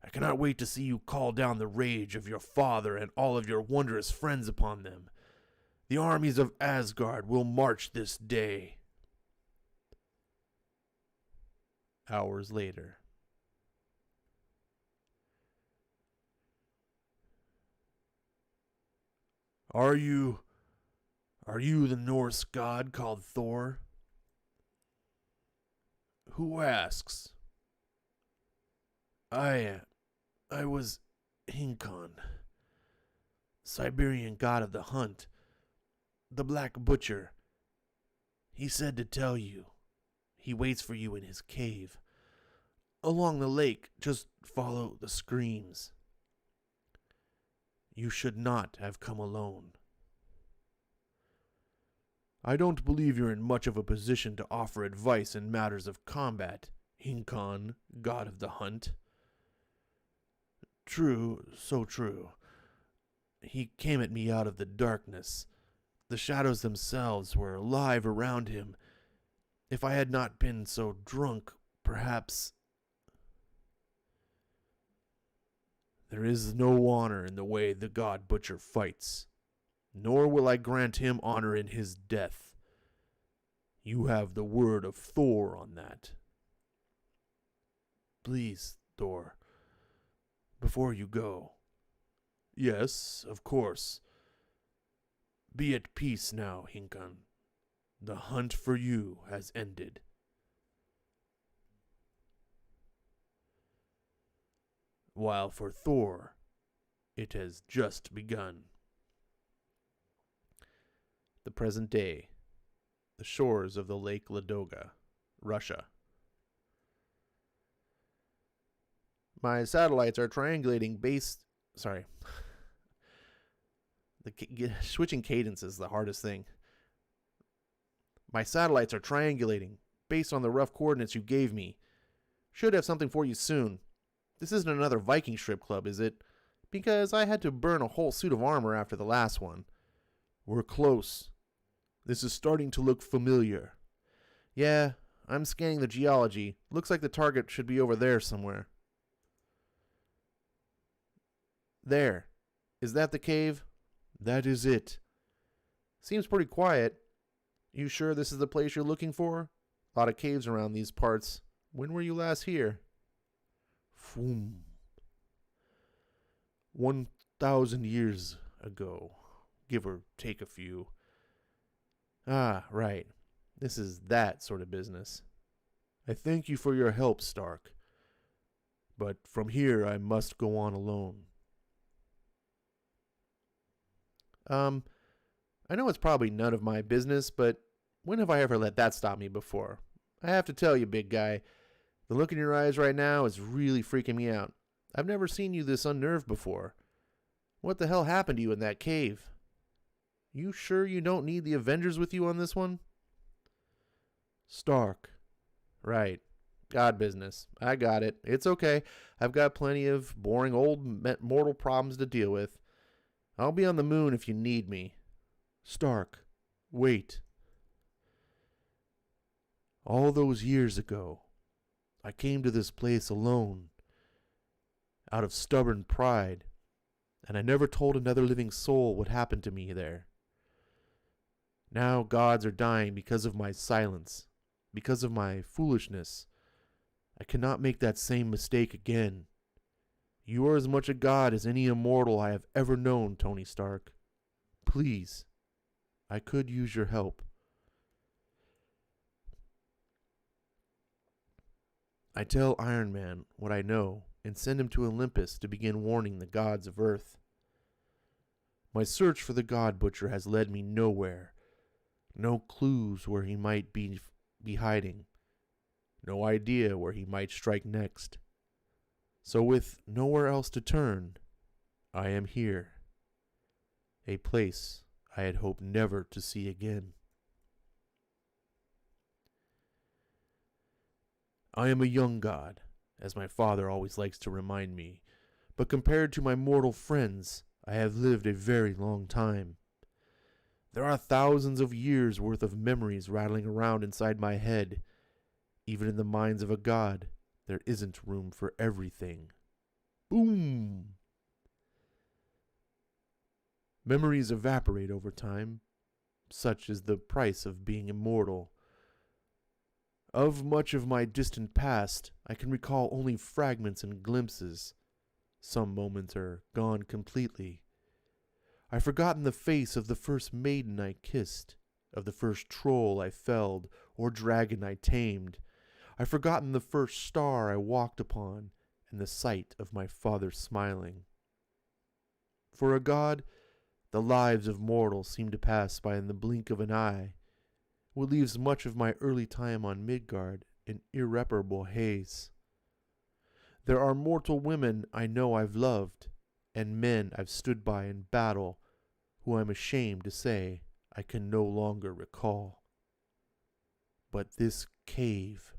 I cannot wait to see you call down the rage of your father and all of your wondrous friends upon them. The armies of Asgard will march this day. Hours later. Are you the Norse god called Thor? Who asks? I was Hinkon, Siberian god of the hunt, the Black Butcher. He said to tell you. He waits for you in his cave. Along the lake, just follow the screams. You should not have come alone. I don't believe you're in much of a position to offer advice in matters of combat, Hinkon, god of the hunt. True, so true. He came at me out of the darkness. The shadows themselves were alive around him. If I had not been so drunk, perhaps... There is no honor in the way the god butcher fights, nor will I grant him honor in his death. You have the word of Thor on that. Please, Thor, before you go. Yes, of course. Be at peace now, Hinkon. The hunt for you has ended. While for Thor, it has just begun. The present day, the shores of the Lake Ladoga, Russia. My satellites are triangulating based... Sorry. Switching cadence is the hardest thing. My satellites are triangulating based on the rough coordinates you gave me. Should have something for you soon. This isn't another Viking strip club, is it? Because I had to burn a whole suit of armor after the last one. We're close. This is starting to look familiar. Yeah, I'm scanning the geology. Looks like the target should be over there somewhere. There. Is that the cave? That is it. Seems pretty quiet. You sure this is the place you're looking for? A lot of caves around these parts. When were you last here? Foom. 1,000 years ago, give or take a few. Ah, right. This is that sort of business. I thank you for your help, Stark. But from here I must go on alone. I know it's probably none of my business, but when have I ever let that stop me before? I have to tell you, big guy, the look in your eyes right now is really freaking me out. I've never seen you this unnerved before. What the hell happened to you in that cave? You sure you don't need the Avengers with you on this one? Stark. Right. God business. I got it. It's okay. I've got plenty of boring old mortal problems to deal with. I'll be on the moon if you need me. Stark. Wait. All those years ago, I came to this place alone, out of stubborn pride, and I never told another living soul what happened to me there. Now gods are dying because of my silence, because of my foolishness. I cannot make that same mistake again. You are as much a god as any immortal I have ever known, Tony Stark. Please, I could use your help. I tell Iron Man what I know and send him to Olympus to begin warning the gods of Earth. My search for the God Butcher has led me nowhere. No clues where he might be hiding. No idea where he might strike next. So with nowhere else to turn, I am here. A place I had hoped never to see again. I am a young god, as my father always likes to remind me, but compared to my mortal friends, I have lived a very long time. There are thousands of years' worth of memories rattling around inside my head. Even in the minds of a god, there isn't room for everything. Boom! Memories evaporate over time. Such is the price of being immortal. Of much of my distant past, I can recall only fragments and glimpses. Some moments are gone completely. I've forgotten the face of the first maiden I kissed, of the first troll I felled or dragon I tamed. I've forgotten the first star I walked upon and the sight of my father smiling. For a god, the lives of mortals seem to pass by in the blink of an eye, what leaves much of my early time on Midgard in irreparable haze. There are mortal women I know I've loved, and men I've stood by in battle, who I'm ashamed to say I can no longer recall. But this cave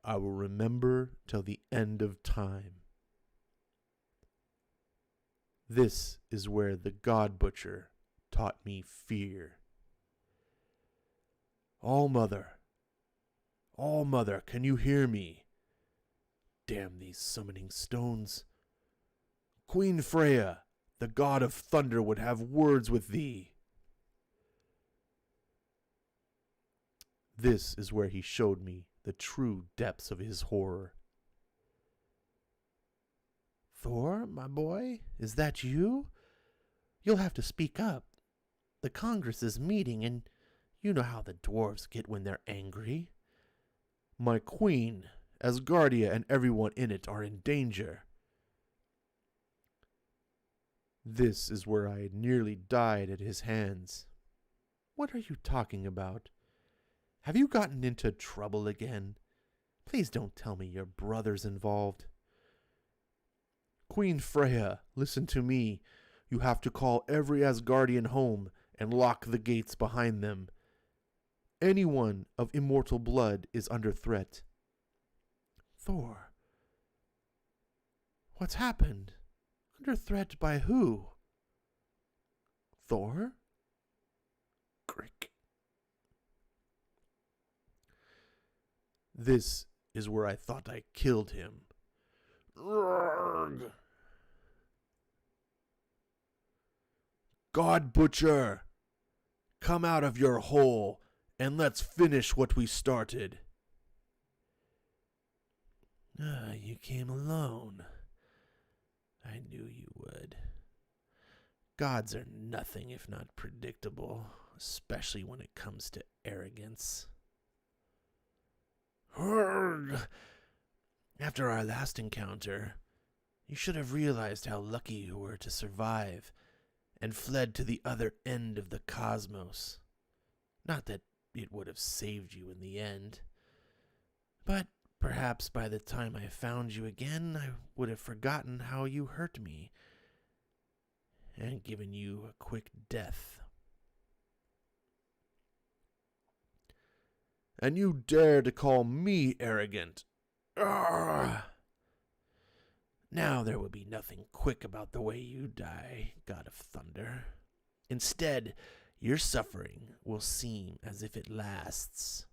I will remember till the end of time. This is where the God Butcher taught me fear. All Mother, can you hear me? Damn these summoning stones. Queen Freya, the God of Thunder, would have words with thee. This is where he showed me the true depths of his horror. Thor, my boy, is that you? You'll have to speak up. The Congress is meeting, and you know how the dwarves get when they're angry. My queen, Asgardia, and everyone in it are in danger. This is where I nearly died at his hands. What are you talking about? Have you gotten into trouble again? Please don't tell me your brother's involved. Queen Freya, listen to me. You have to call every Asgardian home and lock the gates behind them. Anyone of immortal blood is under threat. Thor, what's happened? Under threat by who? Thor? Crick. This is where I thought I killed him. Rrrg. God Butcher, come out of your hole and let's finish what we started. You came alone. I knew you would. Gods are nothing if not predictable, especially when it comes to arrogance. Hurgh! After our last encounter, you should have realized how lucky you were to survive and fled to the other end of the cosmos. Not that it would have saved you in the end, but perhaps by the time I found you again, I would have forgotten how you hurt me and given you a quick death. And you dare to call me arrogant? Arrgh! Now there will be nothing quick about the way you die, God of Thunder. Instead, your suffering will seem as if it lasts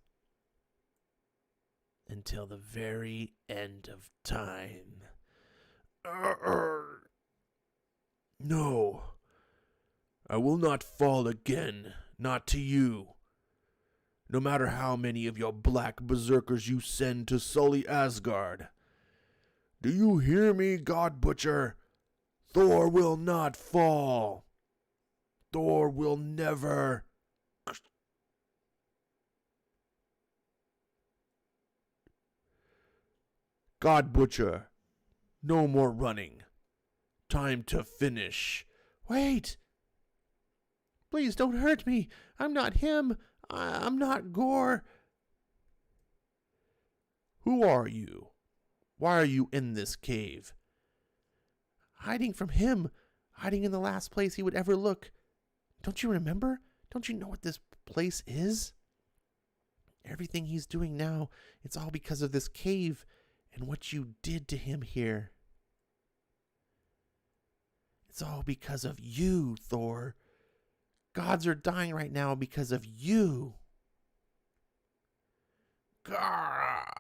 until the very end of time. Arrgh! No, I will not fall again, not to you. No matter how many of your black berserkers you send to sully Asgard. Do you hear me, God Butcher? Thor will not fall. Thor will never. God Butcher, No more running. Time to finish. Wait! Please don't hurt me. I'm not him. I'm not Gore. Who are you? Why are you in this cave? Hiding from him. Hiding in the last place he would ever look. Don't you remember? Don't you know what this place is? Everything he's doing now, it's all because of this cave and what you did to him here. It's all because of you, Thor. Gods are dying right now because of you. Gah!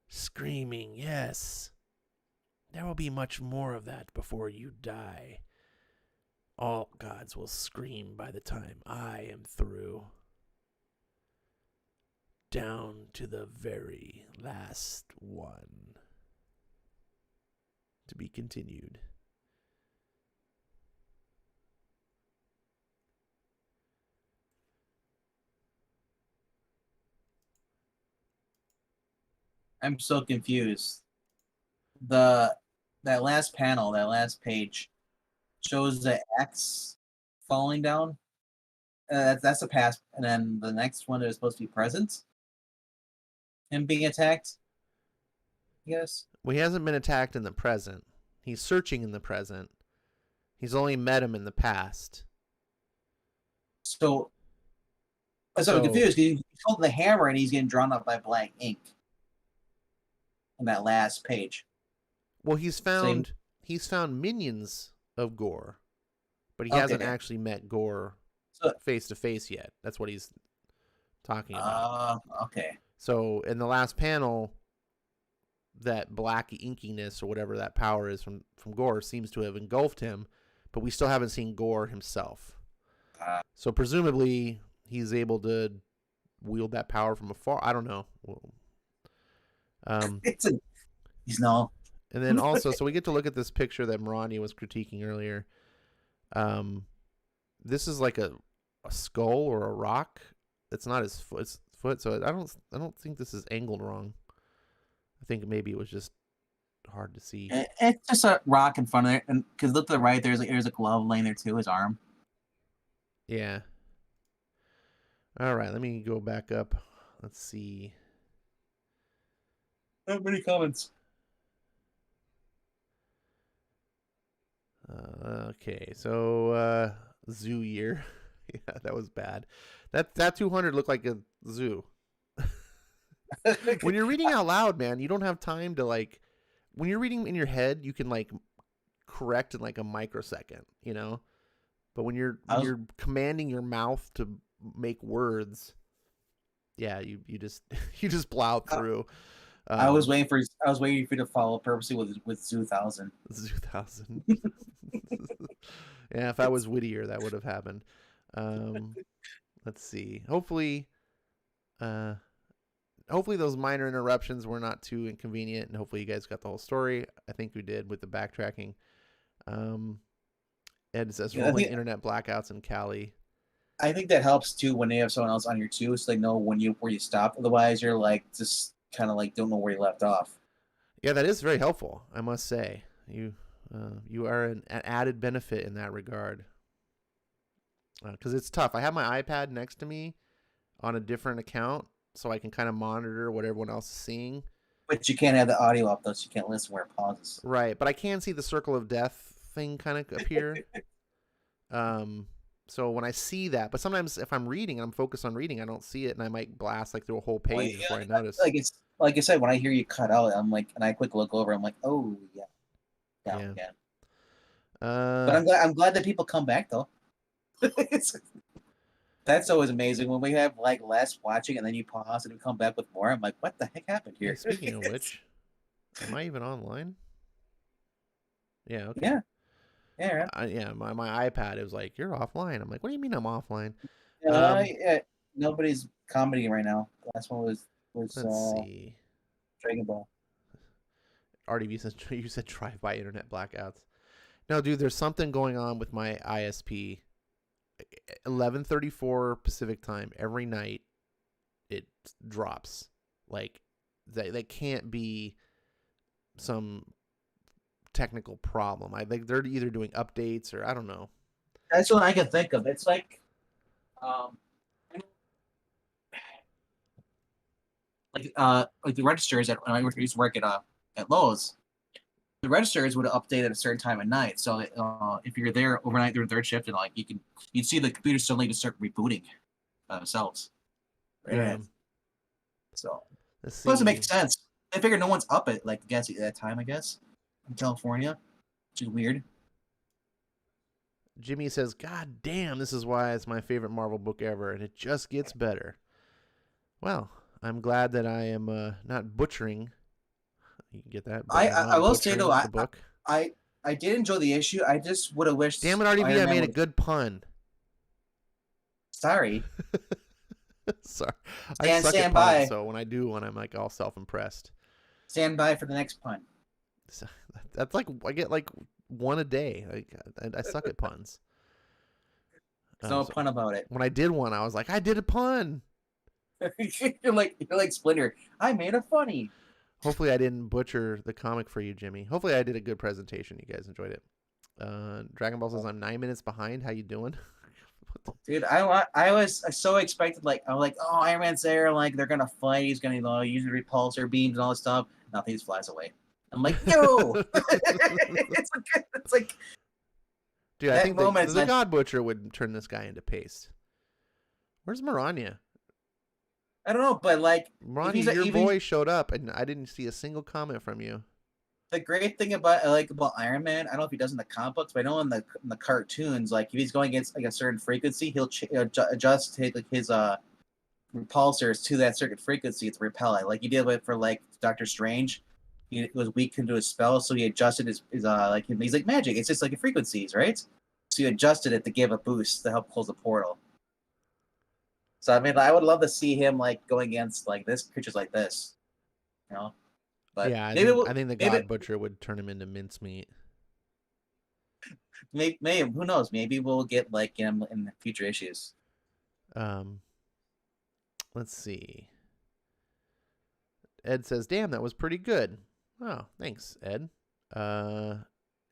Screaming, yes. There will be much more of that before you die. All gods will scream by the time I am through. Down to the very last one. To be continued. I'm so confused. That last panel, that last page, shows the axe falling down. That's the past, and then the next one is supposed to be present. Him being attacked. Yes. Well, he hasn't been attacked in the present. He's searching in the present. He's only met him in the past. So I'm confused. He's holding the hammer and he's getting drawn up by black ink. On that last page. Well, he's found minions of Gore, but he hasn't actually met Gore face to face yet. That's what he's talking about. Okay. So in the last panel, that black inkiness or whatever that power is from Gore seems to have engulfed him, but we still haven't seen Gore himself. So presumably he's able to wield that power from afar. I don't know. He's no. And then also, so we get to look at this picture that Marani was critiquing earlier. This is like a skull or a rock. It's not his foot, so I don't think this is angled wrong. I think maybe it was just hard to see. It's just a rock in front of it, and because look to the right, there's a glove laying there too, his arm. Yeah. All right, let me go back up. Let's see. Not many comments. Okay, so zoo year. Yeah, that was bad. That 200 looked like a zoo. When you're reading out loud, man, you don't have time to like. When you're reading in your head, you can like correct in like a microsecond, you know. But when you're commanding your mouth to make words, yeah, you just you just plow through. I was waiting for you to follow purposely with Zoo 1000. Zoo 1000. Yeah, if I was wittier, that would have happened. Let's see. Hopefully those minor interruptions were not too inconvenient, and hopefully you guys got the whole story. I think we did with the backtracking. Ed says rolling internet blackouts in Cali. I think that helps too when they have someone else on here too, so they know where you stopped. Otherwise, you're like just kind of like don't know where you left off. Yeah, that is very helpful, I must say. You are an added benefit in that regard. Because it's tough. I have my iPad next to me on a different account, so I can kind of monitor what everyone else is seeing. But you can't have the audio up, though, so you can't listen where it pauses. Right, but I can see the circle of death thing kind of appear. So when I see that, but sometimes if I'm reading, I'm focused on reading, I don't see it, and I might blast like through a whole page before I notice. Like I said, when I hear you cut out, I'm like, and I quick look over, I'm like, oh yeah. But I'm glad that people come back though. That's always amazing when we have like less watching and then you pause and we come back with more. I'm like, what the heck happened here? Yeah, speaking of which, am I even online? Yeah. Okay. Yeah. Yeah. Yeah. My iPad, it was like, you're offline. I'm like, what do you mean I'm offline? Yeah, nobody's commenting right now. The last one was let's see. Dragon Ball. RDV you said drive-by internet blackouts. No, dude, there's something going on with my ISP. 11:34 Pacific time every night, it drops. Like that can't be some technical problem. I think they're either doing updates or I don't know. That's what I can think of. It's like, like the registers at when I used to work at Lowe's. The registers would update at a certain time of night. So if you're there overnight during third shift, and like you'd see the computer suddenly just start rebooting themselves. Right. Yeah. So Let's it doesn't see. make sense. I figure no one's up at like at that time. I guess in California, which is weird. Jimmy says, "God damn, this is why it's my favorite Marvel book ever, and it just gets better." Well, I'm glad that I am not butchering. You can get that. I will say though, the book. I did enjoy the issue. I just would have wished. Damn it, RDB! I made a good pun. Sorry. Sorry. I suck at puns, so when I do one, I'm like all self-impressed. Stand by for the next pun. That's like I get like one a day. Like I suck at puns. There's no pun about it. When I did one, I was like, I did a pun. you're like Splinter. I made a funny. Hopefully, I didn't butcher the comic for you, Jimmy. Hopefully, I did a good presentation. You guys enjoyed it. Dragon Ball says I'm 9 minutes behind. How you doing? Dude, I was so expected. Like I'm like, oh, Iron Man's there. Like they're gonna fight. He's gonna use the repulsor beams and all this stuff. Nothing, just flies away. I'm like, no. it's like. Dude, I think the God Butcher would turn this guy into paste. Where's Maranya? I don't know, but like Maranya, your boy showed up, and I didn't see a single comment from you. The great thing about Iron Man, I don't know if he does in the comic books, but I know in the cartoons, like if he's going against like a certain frequency, he'll adjust his repulsors to that certain frequency to repel it. Like he did it for like Doctor Strange. He was weak into his spell, so he adjusted his he's like magic. It's just like frequencies, right? So he adjusted it to give a boost to help close the portal. So I mean, I would love to see him like going against like this creatures like this, you know. But yeah, I think the God Butcher would turn him into mincemeat. Maybe who knows? Maybe we'll get like him in future issues. Let's see. Ed says, "Damn, that was pretty good." Oh, thanks, Ed.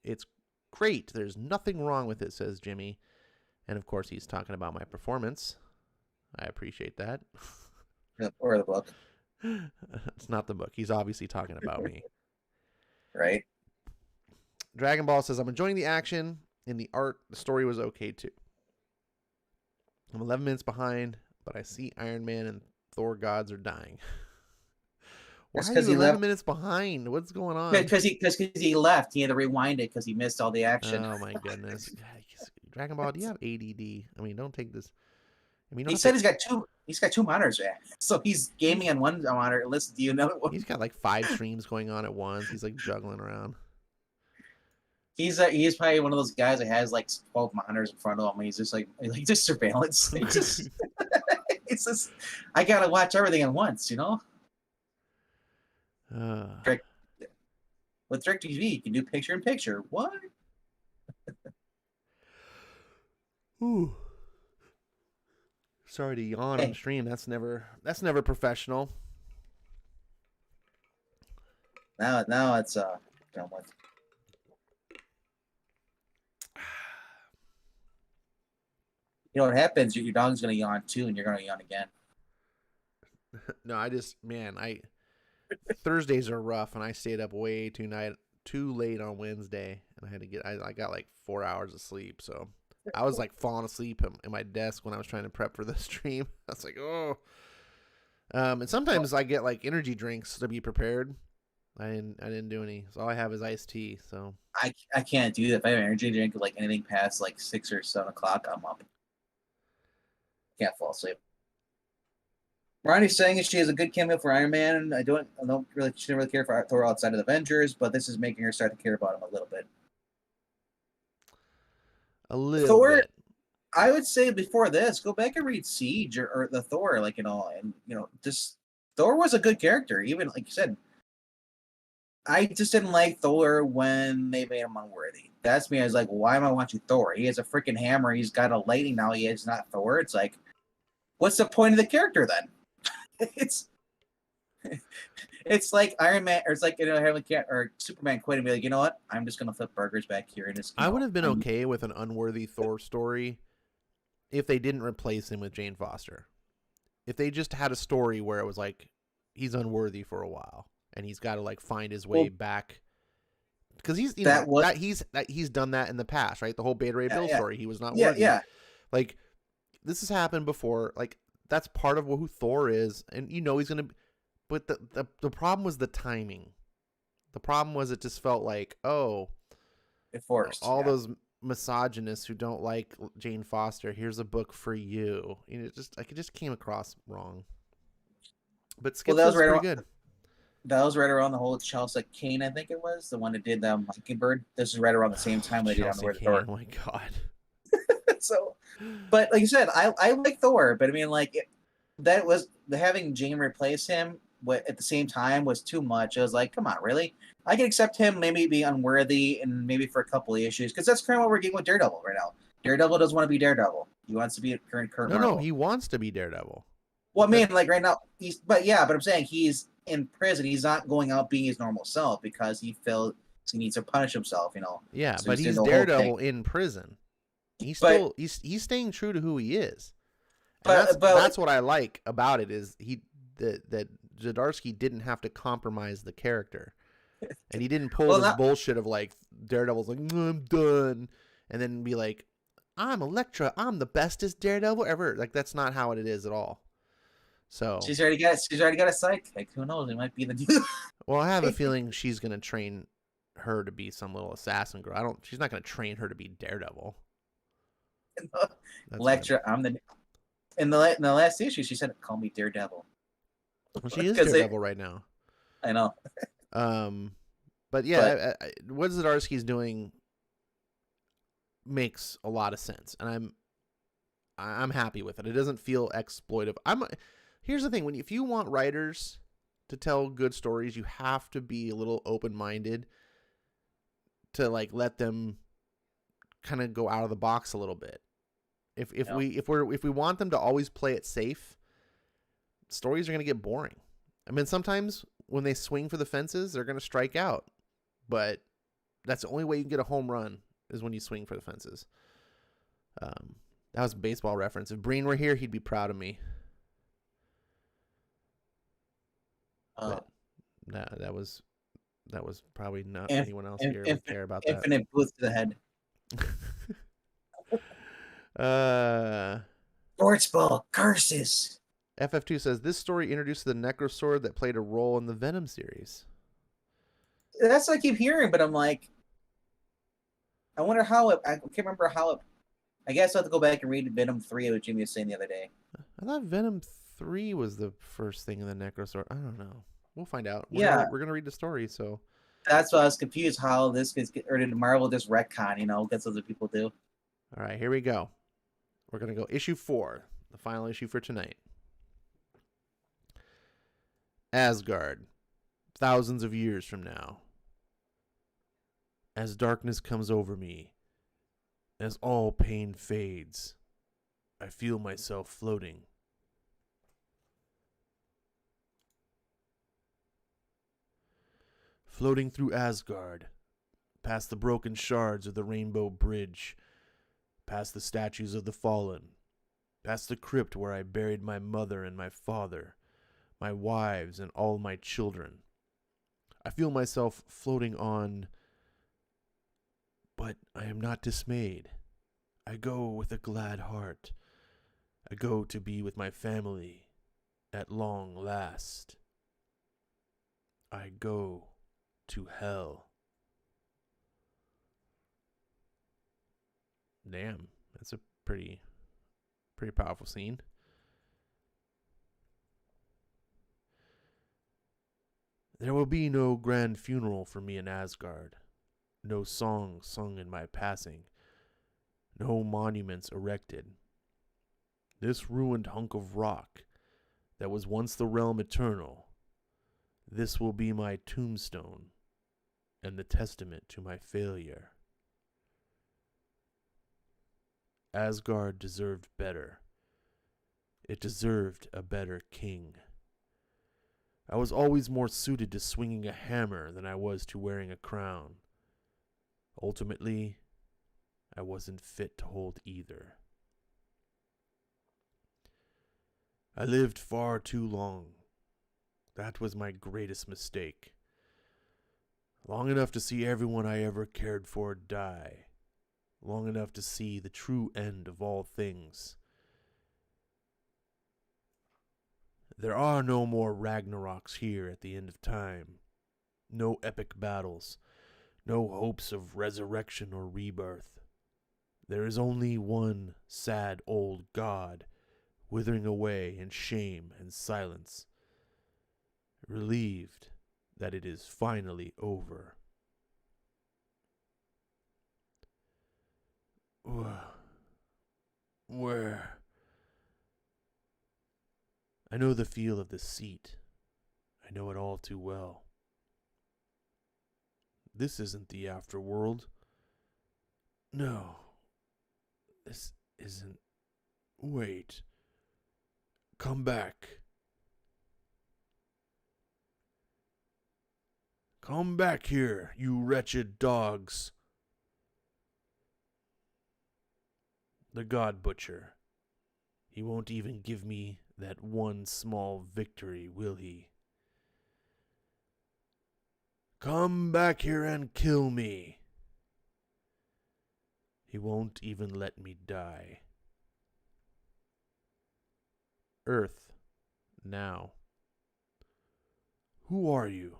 It's great. There's nothing wrong with it, says Jimmy. And of course, he's talking about my performance. I appreciate that. Or the book. It's not the book. He's obviously talking about me. Right. Dragon Ball says, I'm enjoying the action. In the art, the story was okay too. I'm 11 minutes behind, but I see Iron Man and Thor gods are dying. Why are you 11 minutes behind? What's going on? Because he left. He had to rewind it because he missed all the action. Oh my goodness. Dragon Ball, do you have ADD? I mean, don't take this. I mean, he said he's got two monitors, man. So he's gaming on one monitor and listening to you another one. He's got like 5 streams going on at once. He's like juggling around. He's probably one of those guys that has like 12 monitors in front of him. He's just like just surveillance. It's just I gotta watch everything at once, you know. With DirecTV, you can do picture in picture. What? Ooh. Sorry to yawn on stream. That's never professional. Now it's done with. You know what happens? Your dog's gonna yawn too, and you're gonna yawn again. No, Thursdays are rough, and I stayed up way too late on Wednesday, and I had to I got like 4 hours of sleep, so I was like falling asleep at my desk when I was trying to prep for the stream. I was like, oh. And sometimes I get like energy drinks to be prepared. I didn't do any, so all I have is iced tea. So I can't do that. If I have an energy drink like anything past like 6 or 7 o'clock, I'm up. Can't fall asleep. Ronnie's saying that she has a good cameo for Iron Man. She didn't really care for Thor outside of the Avengers, but this is making her start to care about him a little bit. Thor, bit. I would say before this, go back and read Siege or the Thor, just Thor was a good character. Even like you said, I just didn't like Thor when they made him unworthy. That's me. I was like, why am I watching Thor? He has a freaking hammer. He's got a lightning now. He is not Thor. It's like, what's the point of the character then? It's like Iron Man, or it's like having cat or Superman quit and be like, you know what? I'm just gonna flip burgers back here and just. I would have been okay with an unworthy Thor story if they didn't replace him with Jane Foster. If they just had a story where it was like he's unworthy for a while and he's got to like find his way back, because he's he's done that in the past, right? The whole Beta Ray Bill story, he was not worthy. Yeah. Like this has happened before. Like that's part of who Thor is, and he's gonna. But the problem was the timing. The problem was it just felt like it forced those misogynists who don't like Jane Foster. Here's a book for you. It just came across wrong. But Skip was pretty good. That was right around the whole Chelsea Kane, I think it was the one that did the Mockingbird. This is right around the same time they did on the Word of Thor. Oh my god. So, but like you said, I like Thor, but I mean, like that was having Jane replace him at the same time was too much. I was like, come on, really? I can accept him maybe being unworthy and maybe for a couple of issues, because that's kind of what we're getting with Daredevil right now. Daredevil doesn't want to be Daredevil. He wants to be current Marvel. No, he wants to be Daredevil. Well, I mean, like right now, but I'm saying he's in prison. He's not going out being his normal self because he feels he needs to punish himself, Yeah, so but he's Daredevil in prison. He's staying true to who he is. And that's what I like about it is that Zdarsky didn't have to compromise the character, and he didn't pull this bullshit of like Daredevil's like I'm done, and then be like I'm Elektra, I'm the bestest Daredevil ever. Like that's not how it is at all. So she's already got a sidekick. Who knows? It might be the new. Well, I have a feeling she's gonna train her to be some little assassin girl. She's not gonna train her to be Daredevil. Elektra, in the last issue, she said, "Call me Daredevil." Well, she is Daredevil right now. I know. But yeah, what Zdarsky's doing makes a lot of sense, and I'm happy with it. It doesn't feel exploitive. Here's the thing: if you want writers to tell good stories, you have to be a little open-minded to like let them kind of go out of the box a little bit. If we want them to always play it safe, stories are going to get boring. I mean, sometimes when they swing for the fences, they're going to strike out, but that's the only way you can get a home run is when you swing for the fences. That was a baseball reference. If Breen were here, he'd be proud of me. But no, that was probably not anyone else here would care about that. Infinite booth to the head. Sports ball curses. FF2 says this story introduced the Necrosword that played a role in the Venom series. That's what I keep hearing, but I'm like, I wonder how it. I can't remember how it. I guess I have to go back and read Venom 3, which Jimmy was saying the other day. I thought Venom 3 was the first thing in the Necrosword. I don't know. We'll find out. We're gonna read the story, so. That's why I was confused how this gets, or did Marvel just retcon? That's what other people do. All right, here we go. We're gonna go issue 4, the final issue for tonight. Asgard, thousands of years from now. As darkness comes over me, as all pain fades, I feel myself floating. Floating through Asgard, past the broken shards of the Rainbow Bridge, past the statues of the fallen, past the crypt where I buried my mother and my father, my wives and all my children. I feel myself floating on, but I am not dismayed. I go with a glad heart. I go to be with my family at long last. I go to hell. Damn, that's a pretty powerful scene. There will be no grand funeral for me in Asgard, no song sung in my passing, no monuments erected. This ruined hunk of rock that was once the realm eternal, this will be my tombstone and the testament to my failure. Asgard deserved better. It deserved a better king. I was always more suited to swinging a hammer than I was to wearing a crown. Ultimately, I wasn't fit to hold either. I lived far too long. That was my greatest mistake. Long enough to see everyone I ever cared for die. Long enough to see the true end of all things. There are no more Ragnaroks here at the end of time. No epic battles. No hopes of resurrection or rebirth. There is only one sad old god, withering away in shame and silence, relieved that it is finally over. Where? I know the feel of the seat. I know it all too well. This isn't the afterworld. No. This isn't. Wait. Come back. Come back here, you wretched dogs. The God Butcher. He won't even give me that one small victory, will he? Come back here and kill me. He won't even let me die. Earth, now. Who are you?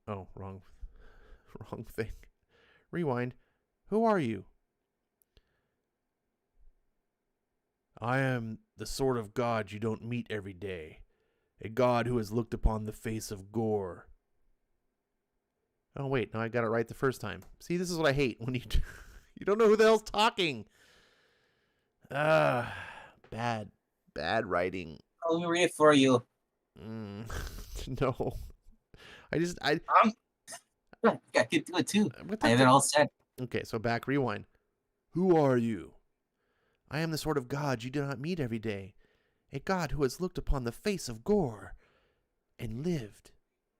Oh, wrong thing. Rewind. Who are you? I am the sort of god you don't meet every day. A god who has looked upon the face of gore. Oh, wait. No, I got it right the first time. See, this is what I hate when you you don't know who the hell's talking. Bad writing. Oh, let me read it for you. No. I can do it too. I have it all set. Okay, so back, rewind. Who are you? I am the sort of god you do not meet every day. A god who has looked upon the face of gore and lived.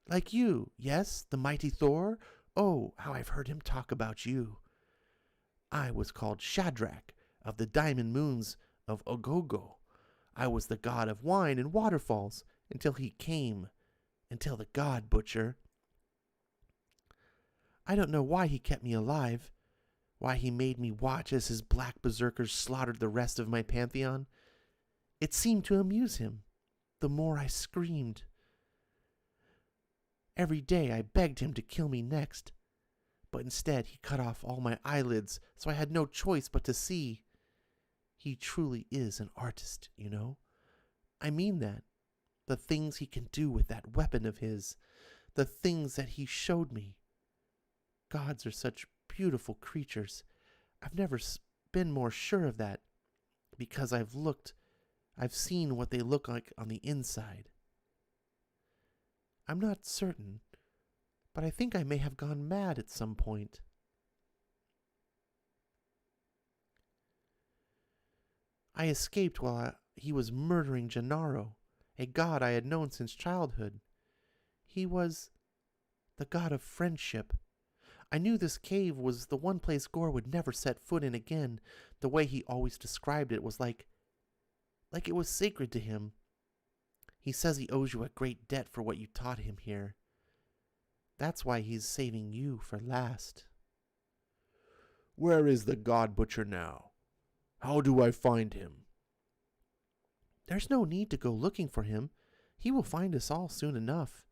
Like you, yes, the mighty Thor. Oh, how I've heard him talk about you. I was called Shadrach of the diamond moons of Ogogo. I was the god of wine and waterfalls until he came, until the God Butcher. I don't know why he kept me alive, why he made me watch as his black berserkers slaughtered the rest of my pantheon. It seemed to amuse him, the more I screamed. Every day I begged him to kill me next, but instead he cut off all my eyelids, so I had no choice but to see. He truly is an artist, you know. I mean that. The things he can do with that weapon of his, the things that he showed me. Gods are such beautiful creatures. I've never been more sure of that, because I've seen what they look like on the inside. I'm not certain, but I think I may have gone mad at some point. I escaped while he was murdering Gennaro, a god I had known since childhood. He was the god of friendship. I knew this cave was the one place Gore would never set foot in again. The way he always described it was like it was sacred to him. He says he owes you a great debt for what you taught him here. That's why he's saving you for last. Where is the God Butcher now? How do I find him? There's no need to go looking for him. He will find us all soon enough.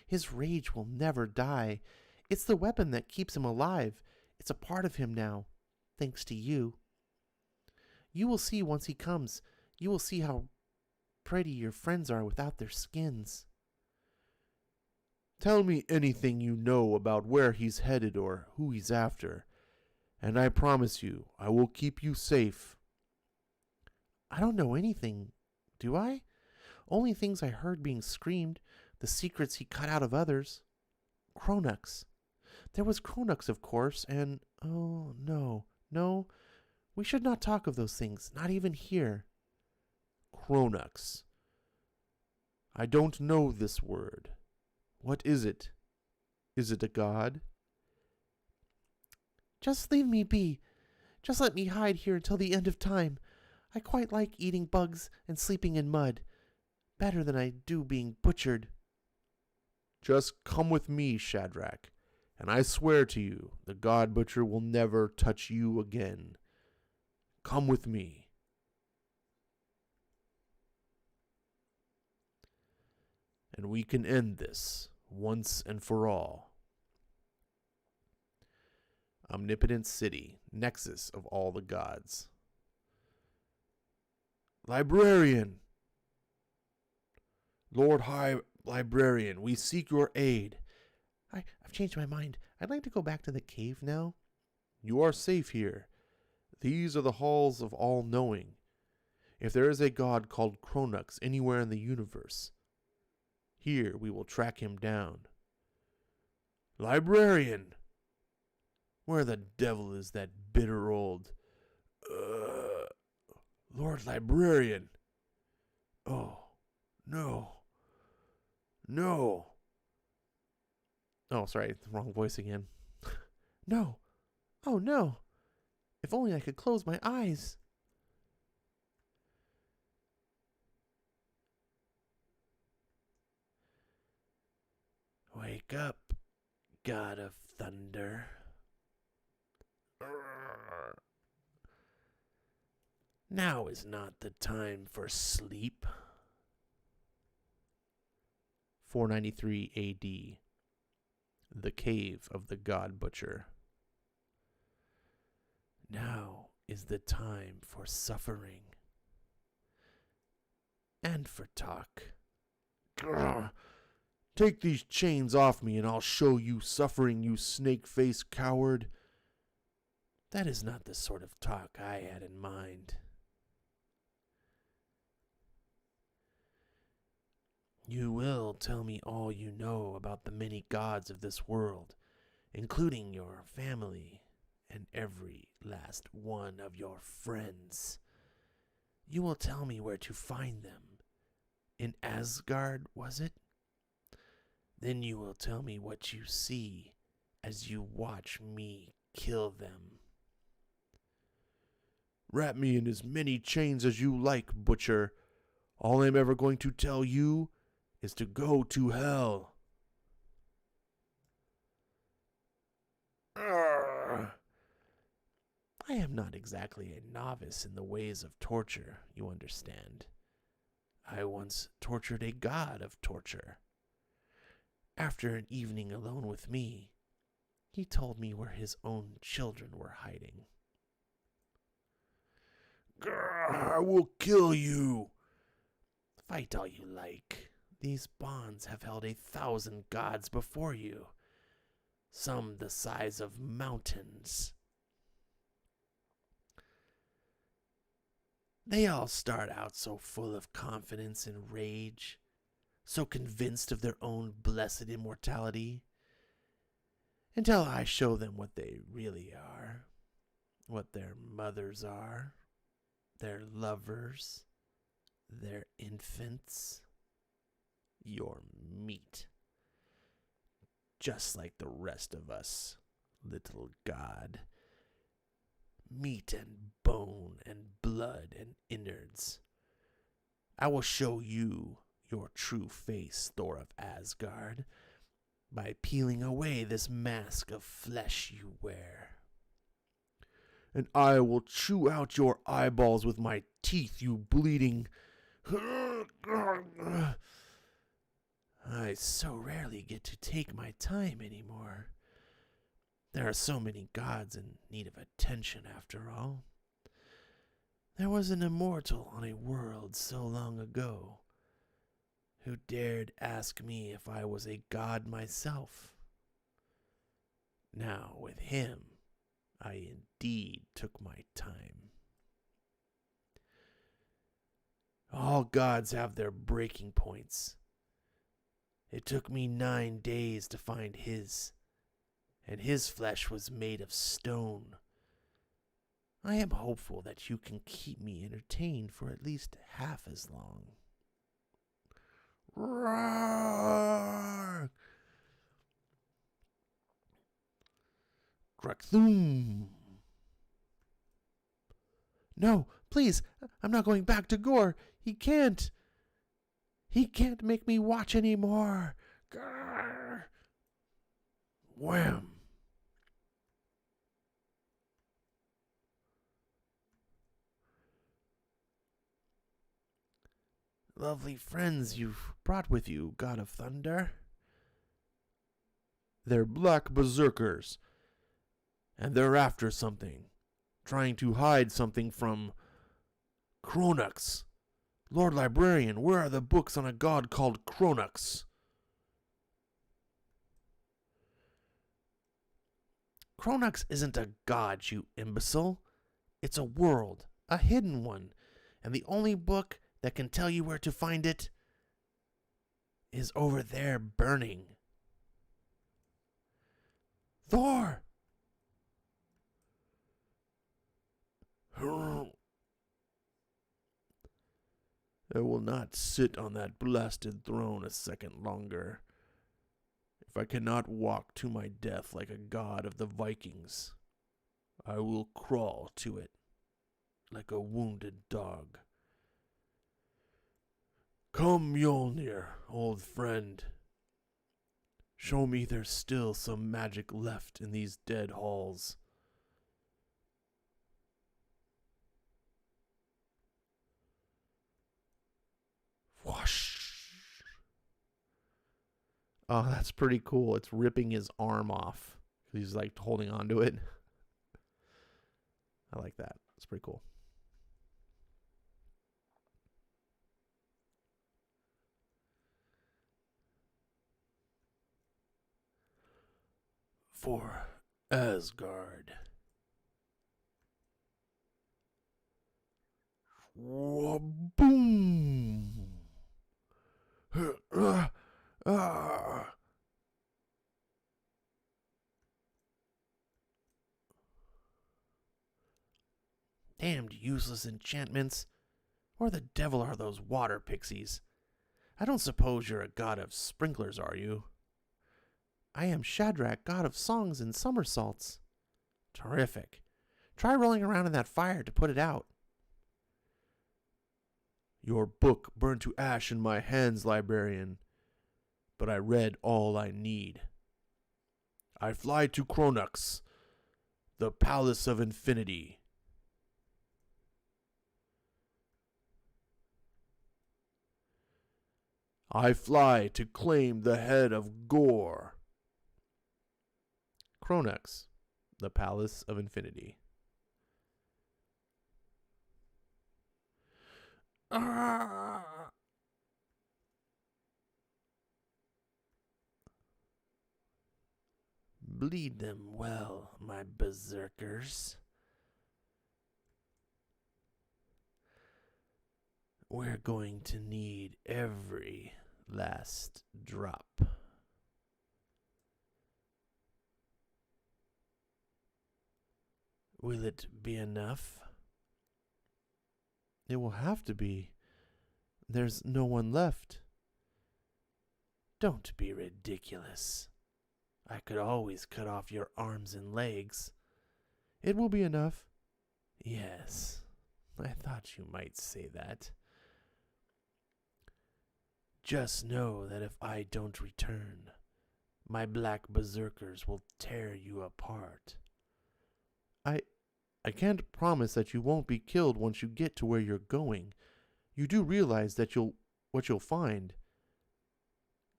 His rage will never die. It's the weapon that keeps him alive. It's a part of him now, thanks to you. You will see once he comes. You will see how pretty your friends are without their skins. Tell me anything you know about where he's headed or who he's after, and I promise you I will keep you safe. I don't know anything, do I? Only things I heard being screamed, the secrets he cut out of others. Kronux. There was Kronux, of course, and oh, no, we should not talk of those things, not even here. Kronux. I don't know this word. What is it? Is it a god? Just leave me be. Just let me hide here until the end of time. I quite like eating bugs and sleeping in mud. Better than I do being butchered. Just come with me, Shadrach, and I swear to you, the God Butcher will never touch you again. Come with me. And we can end this once and for all. Omnipotent City, nexus of all the gods. Librarian! Lord High Librarian, we seek your aid. I've changed my mind. I'd like to go back to the cave now. You are safe here. These are the halls of all-knowing. If there is a god called Cronux anywhere in the universe, here we will track him down. Librarian! Where the devil is that bitter old... Lord Librarian! Oh, no. No. Oh, sorry, wrong voice again. No. Oh, no. If only I could close my eyes. Wake up, God of Thunder. Now is not the time for sleep. 493 AD. The Cave of the God Butcher. Now is the time for suffering. And for talk. Grr. Take these chains off me and I'll show you suffering, you snake-faced coward. That is not the sort of talk I had in mind. You will tell me all you know about the many gods of this world, including your family and every last one of your friends. You will tell me where to find them. In Asgard, was it? Then you will tell me what you see as you watch me kill them. Wrap me in as many chains as you like, Butcher. All I'm ever going to tell you is to go to hell. Urgh. I am not exactly a novice in the ways of torture, you understand. I once tortured a god of torture. After an evening alone with me, he told me where his own children were hiding. Grr, I will kill you. Fight all you like. These bonds have held 1,000 gods before you, some the size of mountains. They all start out so full of confidence and rage, so convinced of their own blessed immortality, until I show them what they really are, what their mothers are, their lovers, their infants, your meat. Just like the rest of us, little god. Meat and bone and blood and innards. I will show you your true face, Thor of Asgard, by peeling away this mask of flesh you wear. And I will chew out your eyeballs with my teeth, you bleeding... I so rarely get to take my time anymore. There are so many gods in need of attention, after all. There was an immortal on a world so long ago who dared ask me if I was a god myself. Now, with him, I indeed took my time. All gods have their breaking points. It took me 9 days to find his, and his flesh was made of stone. I am hopeful that you can keep me entertained for at least half as long. Roar! Crack-thoom! No, please, I'm not going back to Gore. He can't make me watch anymore. Grrr. Wham! Lovely friends you've brought with you, God of Thunder. They're black berserkers, and they're after something, trying to hide something from Kronux. Lord Librarian, where are the books on a god called Kronux? Kronux isn't a god, you imbecile. It's a world, a hidden one, and the only book that can tell you where to find it is over there burning. Thor! I will not sit on that blasted throne a second longer. If I cannot walk to my death like a god of the Vikings, I will crawl to it like a wounded dog. Come, Mjolnir, old friend. Show me there's still some magic left in these dead halls. Whoosh. Oh, that's pretty cool. It's ripping his arm off. He's like holding on to it. I like that. It's pretty cool. For Asgard. Boom! Damned useless enchantments. Or the devil are those water pixies? I don't suppose you're a god of sprinklers, are you? I am Shadrach, god of songs and somersaults. Terrific. Try rolling around in that fire to put it out. Your book burned to ash in my hands, librarian, but I read all I need. I fly to Kronux, the palace of infinity. I fly to claim the head of Gore. Kronux, the palace of infinity. Ah! Bleed them well, my berserkers. We're going to need every last drop. Will it be enough? It will have to be. There's no one left. Don't be ridiculous. I could always cut off your arms and legs. It will be enough. Yes, I thought you might say that. Just know that if I don't return, my black berserkers will tear you apart. I can't promise that you won't be killed once you get to where you're going. You do realize that what you'll find.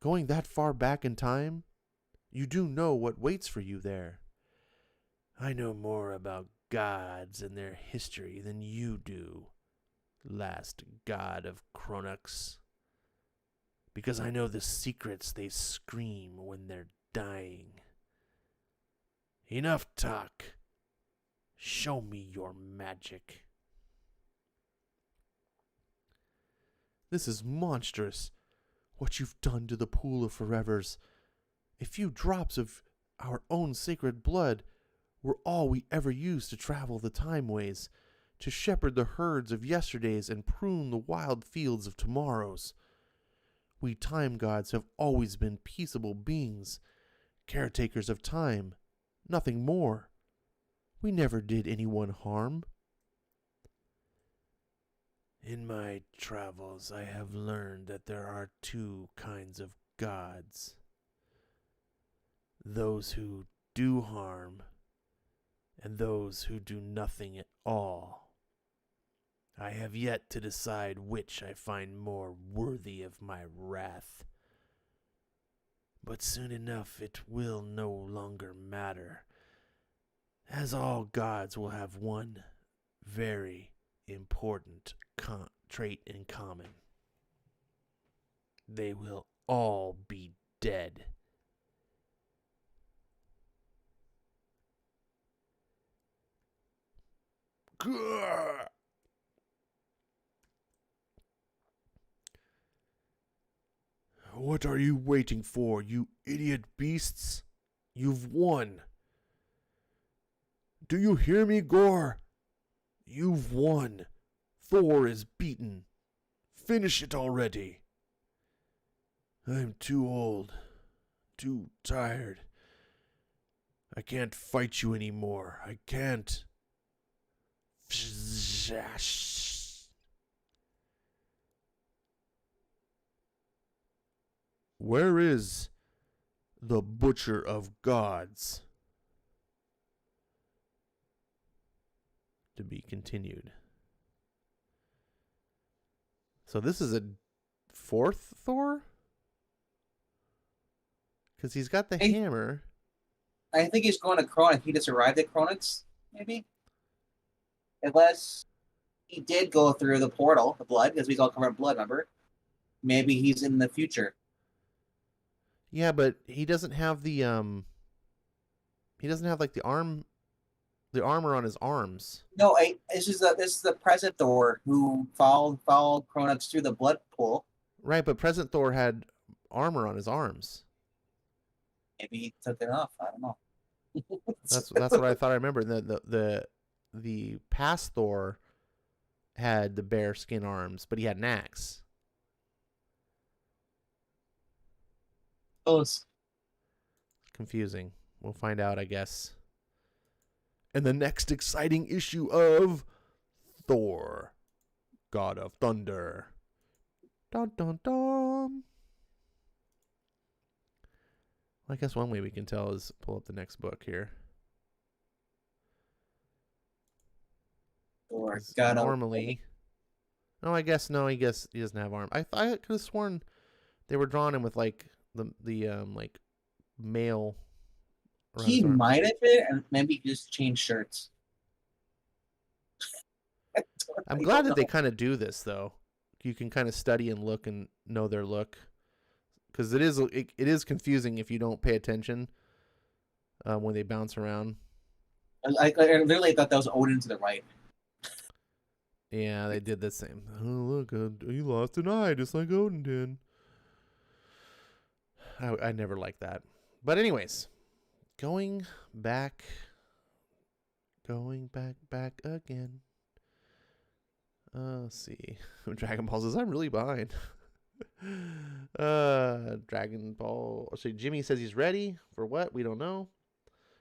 Going that far back in time, you do know what waits for you there. I know more about gods and their history than you do, last god of Kronux. Because I know the secrets they scream when they're dying. Enough talk. Show me your magic. This is monstrous. What you've done to the Pool of Forevers. A few drops of our own sacred blood were all we ever used to travel the timeways, to shepherd the herds of yesterdays and prune the wild fields of tomorrows. We time gods have always been peaceable beings, caretakers of time, nothing more. We never did anyone harm. In my travels, I have learned that there are two kinds of gods. Those who do harm, and those who do nothing at all. I have yet to decide which I find more worthy of my wrath. But soon enough it will no longer matter, as all gods will have one very important trait in common. They will all be dead. Grr! What are you waiting for, you idiot beasts? You've won. Do you hear me, Gore? You've won. Thor is beaten. Finish it already. I'm too old. Too tired. I can't fight you anymore. I can't. Where is the Butcher of Gods? To be continued. So this is a fourth Thor? Because he's got the hammer. I think he's going to Kronix. He just arrived at Kronix, maybe? Unless he did go through the portal, the blood, because he's all covered in blood, remember? Maybe he's in the future. Yeah, but he doesn't have the he doesn't have like the armor on his arms. No, this is the present Thor who followed Kronix through the blood pool. Right, but present Thor had armor on his arms. Maybe he took it off. I don't know. That's what I thought I remembered. The past Thor had the bear skin arms, but he had an axe. Close. Confusing. We'll find out, I guess, in the next exciting issue of Thor, God of Thunder. Dun dun dun. I guess one way we can tell is pull up the next book here. Thor, God normally. No, I guess no. I guess he doesn't have arm. I could have sworn they were drawing him with like the like male. He might have been, and maybe he just changed shirts. I'm glad that they kind of do this though. You can kind of study and look and know their look, because it is confusing if you don't pay attention when they bounce around. I literally thought that was Odin to the right. Yeah, they did the same. Oh, look, he lost an eye just like Odin did. I never liked that. But anyways, going back again. Let's see. Dragon Ball says, I'm really behind. Dragon Ball. So Jimmy says he's ready for what? We don't know.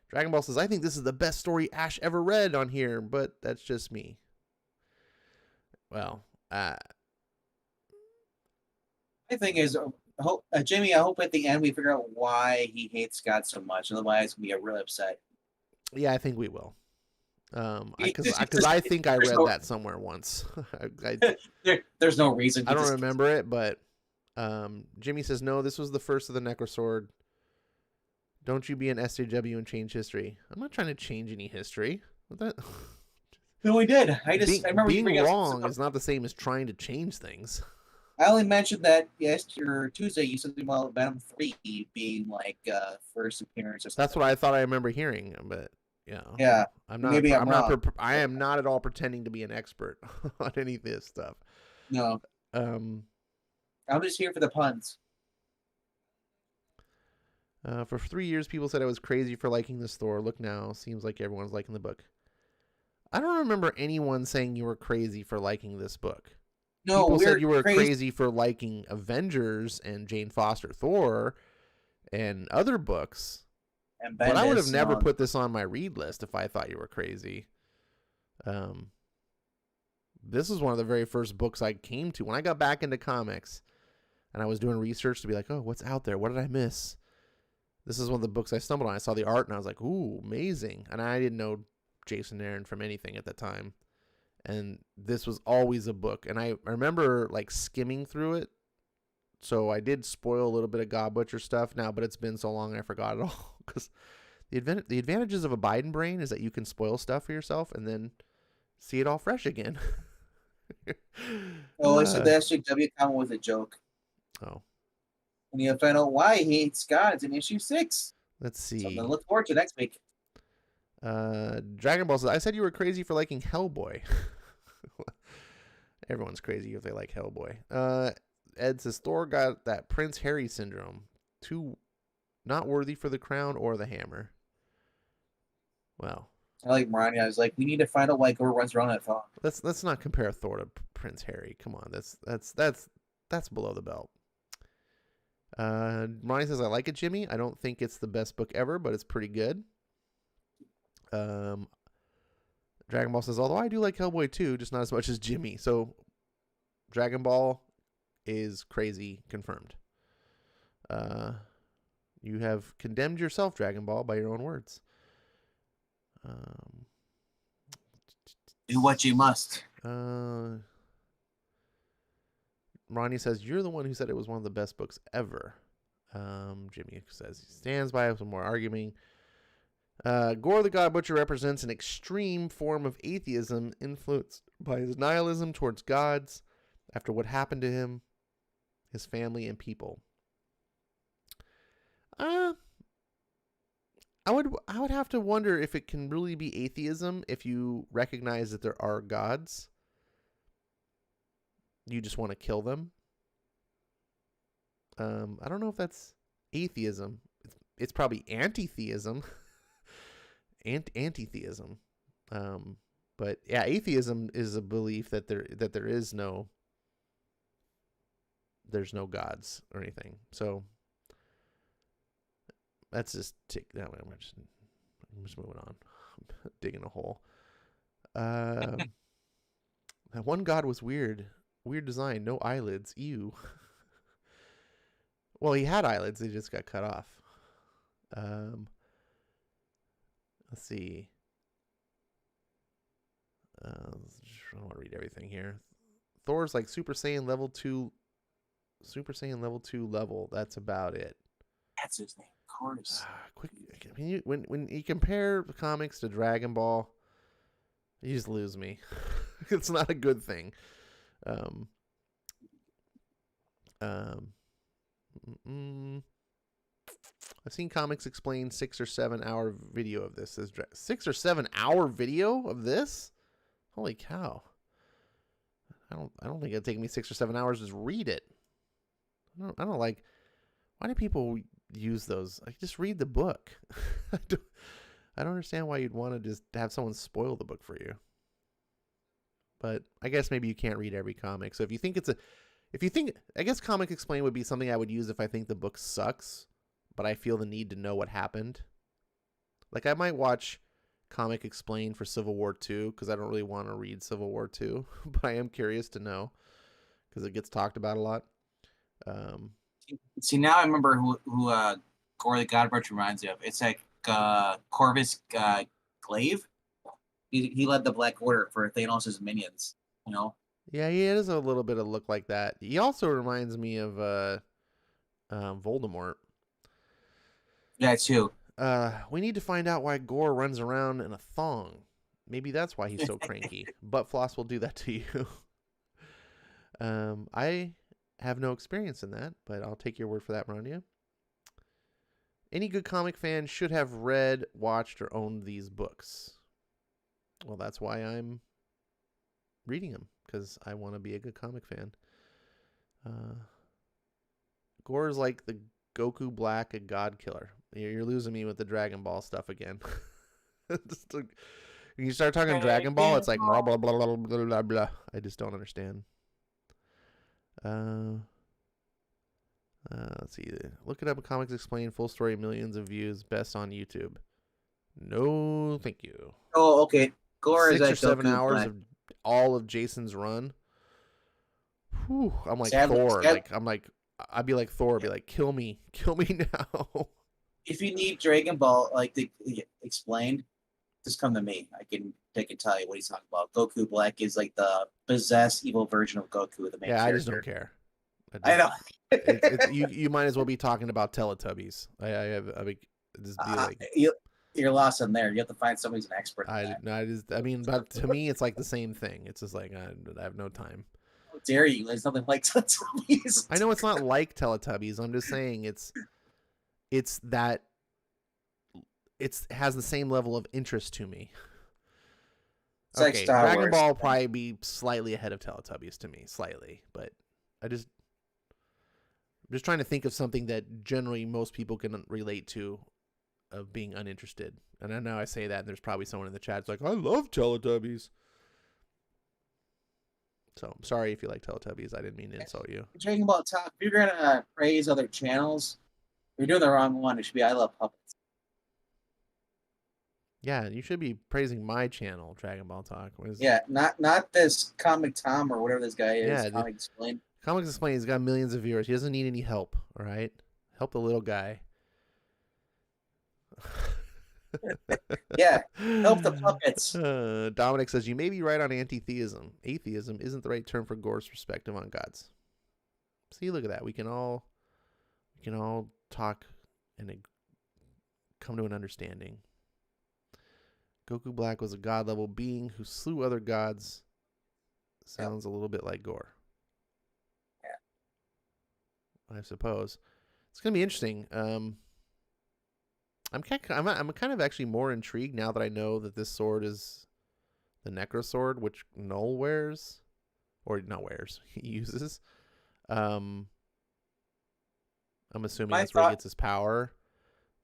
Dragon Ball says, I think this is the best story Ash ever read on here, but that's just me. Well, my thing is, Jimmy, I hope at the end we figure out why he hates God so much. Otherwise, we'll get really upset. Yeah, I think we will. Because I think I read that somewhere once. There's no reason. I don't remember it, but Jimmy says, no, this was the first of the Necrosword. Don't you be an SJW and change history. I'm not trying to change any history. What that? No, we did. I remember being wrong is not the same as trying to change things. I only mentioned that Tuesday you said about Venom 3 being like first appearance or something. That's what I thought I remember hearing, but yeah. I'm not. Maybe I'm wrong. I am not at all pretending to be an expert on any of this stuff. No. I'm just here for the puns. For 3 years, people said I was crazy for liking this Thor. Look now, seems like everyone's liking the book. I don't remember anyone saying you were crazy for liking this book. No, People said we're you were crazy. crazy for liking Avengers and Jane Foster Thor and other books. And But I would have Bendis, never put this on my read list if I thought you were crazy. This was one of the very first books I came to when I got back into comics, and I was doing research to be like, oh, what's out there? What did I miss? This is one of the books I stumbled on. I saw the art, and I was like, ooh, amazing. And I didn't know Jason Aaron from anything at the time. And this was always a book. And I remember like skimming through it. So I did spoil a little bit of God Butcher stuff now, but it's been so long I forgot it all. Because the advantages of a Biden brain is that you can spoil stuff for yourself and then see it all fresh again. Oh, so the SJW comment was a joke. Oh. And you find out why he hates God. It's in issue 6. Let's see. Something to look forward to next week. Dragon Ball says, I said you were crazy for liking Hellboy. Everyone's crazy if they like Hellboy. Ed says, Thor got that Prince Harry syndrome. Too not worthy for the crown or the hammer. Well. I like Marani. I was like, we need to find out why Gore runs around that phone. Let's not compare Thor to Prince Harry. Come on, that's below the belt. Marani says, I like it, Jimmy. I don't think it's the best book ever, but it's pretty good. Dragon Ball says, although I do like Hellboy too, just not as much as Jimmy. So Dragon Ball is crazy, confirmed. You have condemned yourself, Dragon Ball, by your own words. Do what you must. Ronnie says, you're the one who said it was one of the best books ever. Jimmy says he stands by some more arguing. Gore the God Butcher represents an extreme form of atheism influenced by his nihilism towards gods after what happened to him, his family, and people. I would have to wonder if it can really be atheism if you recognize that there are gods. You just want to kill them. I don't know if that's atheism. It's probably anti-theism. Anti-theism. But yeah, atheism is a belief that there is there's no gods or anything. So that's just that way. I'm just moving on. I'm digging a hole. That one god was weird. Weird design. No eyelids. Ew. Well, he had eyelids. They just got cut off. Let's see. I don't want to read everything here. Thor's like Super Saiyan level 2. Super Saiyan level 2 level. That's about it. That's his name. Of course. Quick, when you compare the comics to Dragon Ball, you just lose me. It's not a good thing. I've seen comics explain 6 or 7 hour video of this. 6 or 7 hour video of this? Holy cow! I don't think it'd take me 6 or 7 hours to just read it. I don't like. Why do people use those? Like, just read the book. I don't understand why you'd want to just have someone spoil the book for you. But I guess maybe you can't read every comic. So if you think I guess Comic Explain would be something I would use if I think the book sucks, but I feel the need to know what happened. Like, I might watch Comic Explain for Civil War II because I don't really want to read Civil War II, but I am curious to know because it gets talked about a lot. See, now I remember who Gore the God Butcher reminds you of. It's like Corvus Glaive. He led the Black Order for Thanos' minions, you know? Yeah, he has a little bit of look like that. He also reminds me of Voldemort. Yeah, too. We need to find out why Gore runs around in a thong. Maybe that's why he's so cranky. Butt floss will do that to you. I have no experience in that, but I'll take your word for that, Rania. Any good comic fan should have read, watched, or owned these books. Well, that's why I'm reading them, because I want to be a good comic fan. Gore's like the Goku Black, a god killer. You're losing me with the Dragon Ball stuff again. When you start talking Dragon Ball, it's like blah, blah, blah, blah, blah, blah, blah. I just don't understand. Let's see. Look it up. Comics Explained. Full story, millions of views. Best on YouTube. No, thank you. Oh, okay. Gore is 6 or like 7 Goku hours Black. of all of Jason's run. Whew, I'm like Sadly- Thor. sad- I'd be like Thor. I'd be like, kill me now. If you need Dragon Ball like explained, just come to me. I can tell you what he's talking about. Goku Black is like the possessed evil version of Goku, the main Yeah, character. I just don't care. I know. You might as well be talking about Teletubbies. Just be like, you're lost in there. You have to find somebody who's an expert. But to me, it's like the same thing. It's just like I have no time. How dare you? There's nothing like Teletubbies. I know it's not like Teletubbies. I'm just saying it has the same level of interest to me. It's like Star Dragon Wars. Ball will probably be slightly ahead of Teletubbies to me, slightly, but I'm just trying to think of something that generally most people can relate to, of being uninterested. And I know I say that, and there's probably someone in the chat that's like, I love Teletubbies. So I'm sorry if you like Teletubbies. I didn't mean to insult you. Dragon Ball Talk. If you're gonna praise other channels, you're doing the wrong one. It should be I Love Puppets. Yeah, you should be praising my channel, Dragon Ball Talk. Yeah, not this Comic Tom or whatever this guy is. Yeah, Comic Explained. Comics Explained, he's got millions of viewers. He doesn't need any help, all right? Help the little guy. Yeah, help the puppets. Dominic says, you may be right on anti-theism. Atheism isn't the right term for Gore's perspective on gods. See, look at that. We can all talk and come to an understanding. Goku Black was a god-level being who slew other gods. Sounds a little bit like Gore. Yeah. I suppose. It's going to be interesting. I'm kind of actually more intrigued now that I know that this sword is the Necro Sword, which Null wears. Or not wears. He uses. I'm assuming that's where he gets his power.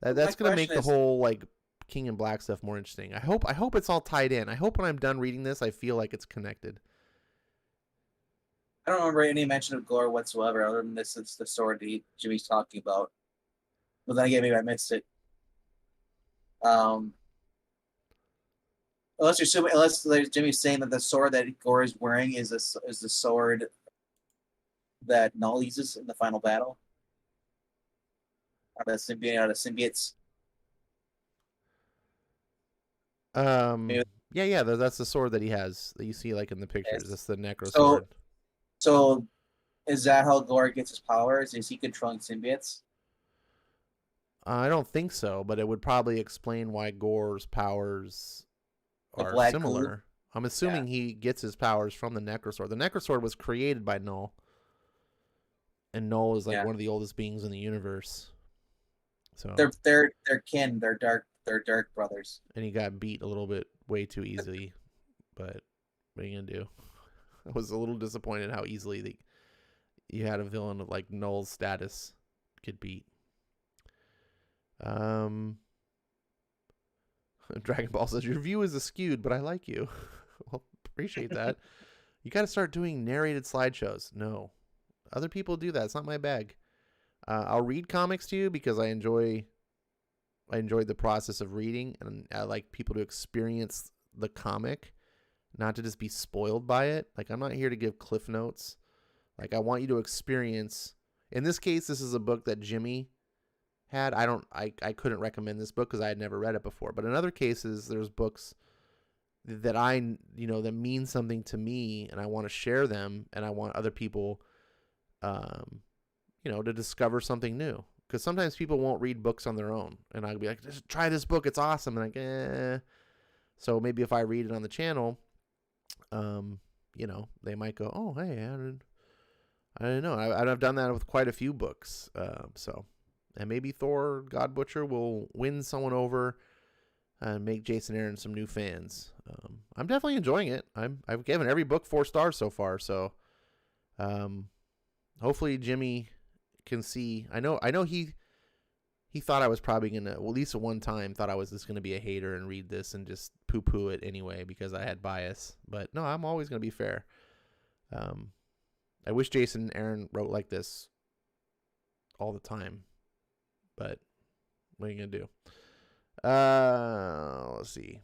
That's going to make the whole, like, King and Black stuff more interesting. I hope it's all tied in. I hope when I'm done reading this, I feel like it's connected. I don't remember any mention of Gore whatsoever, other than this. It's the sword that Jimmy's talking about. But then again, maybe I missed it. Unless Jimmy's saying that the sword that Gore is wearing is the sword that Null uses in the final battle. Out of symbiotes. Yeah, that's the sword that he has that you see like in the pictures. Yes. That's the Necro Sword. So, is that how Gore gets his powers? Is he controlling symbiotes? I don't think so, but it would probably explain why Gore's powers are similar. Glue? I'm assuming he gets his powers from the Necro Sword. The Necro Sword was created by Null, and Null is like one of the oldest beings in the universe. So they're kin. They're dark brothers. And he got beat a little bit way too easily, but what are you gonna do? I was a little disappointed how easily you had a villain of like Null's status get beat. Dragon Ball says your view is skewed, but I like you. Well, appreciate that. You got to start doing narrated slideshows. No, other people do that. It's not my bag. I'll read comics to you because I enjoyed the process of reading, and I like people to experience the comic, not to just be spoiled by it. Like, I'm not here to give cliff notes. Like, I want you to experience. In this case, this is a book that Jimmy had. I couldn't recommend this book because I had never read it before. But in other cases, there's books that that mean something to me, and I want to share them, and I want other people, to discover something new. Because sometimes people won't read books on their own, and I'll be like, just try this book, it's awesome. And like, So maybe if I read it on the channel, they might go, oh, hey, I didn't know. I've done that with quite a few books. And maybe Thor God Butcher will win someone over and make Jason Aaron some new fans. I'm definitely enjoying it. I've given every book 4 stars so far. So, hopefully Jimmy can see. I know he thought I was probably gonna, well, at least at one time, thought I was just gonna be a hater and read this and just poo-poo it anyway because I had bias. But no, I'm always gonna be fair. I wish Jason and Aaron wrote like this all the time, but what are you gonna do? Let's see.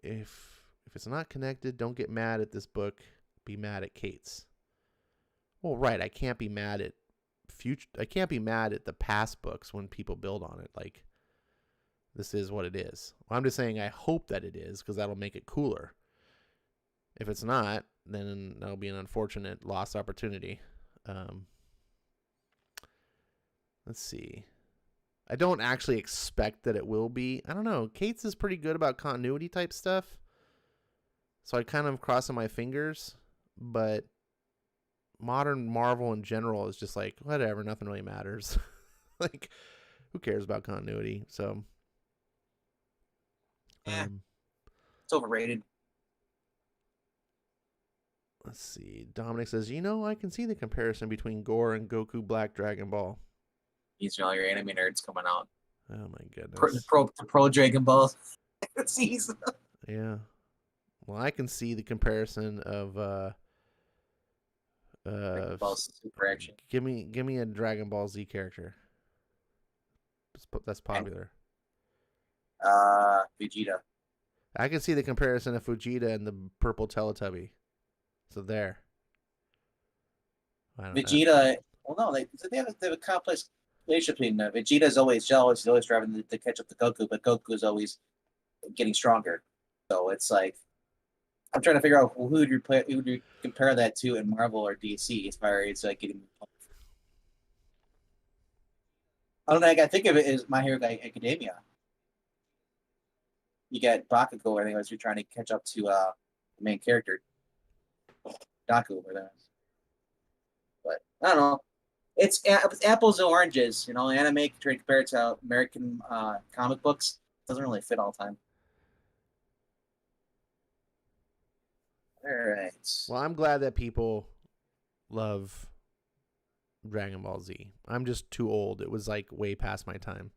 If it's not connected, don't get mad at this book. Be mad at Kate's. Well, right. I can't be mad at I can't be mad at the past books when people build on it. Like, this is what it is. Well, I'm just saying I hope that it is, because that'll make it cooler. If it's not, then that'll be an unfortunate lost opportunity. Let's see. I don't actually expect that it will be. I don't know. Kate's is pretty good about continuity type stuff. So I kind of crossing my fingers. But modern Marvel in general is just like, whatever, nothing really matters. Like, who cares about continuity? So, it's overrated. Let's see. Dominic says, I can see the comparison between Gore and Goku Black Dragon Ball. These are all your anime nerds coming out. Oh my goodness. Pro Dragon Ball season. Yeah. Well, I can see the comparison of Dragon Ball Super Action. Give me a Dragon Ball Z character. That's popular. Vegeta. I can see the comparison of Vegeta and the purple Teletubby. So there. Vegeta. Well, no, they have a complex relationship between Vegeta's always jealous. He's always driving to catch up to Goku, but Goku is always getting stronger. So it's like, I'm trying to figure out who would you compare that to in Marvel or DC as far as getting. I don't know. I think of it as My Hero Academia. You get Bakugo, I think, as you're trying to catch up to the main character, Daku, or that. But I don't know. It's apples and oranges. Anime trying to compare it to American comic books doesn't really fit all the time. All right. Well, I'm glad that people love Dragon Ball Z. I'm just too old. It was like way past my time.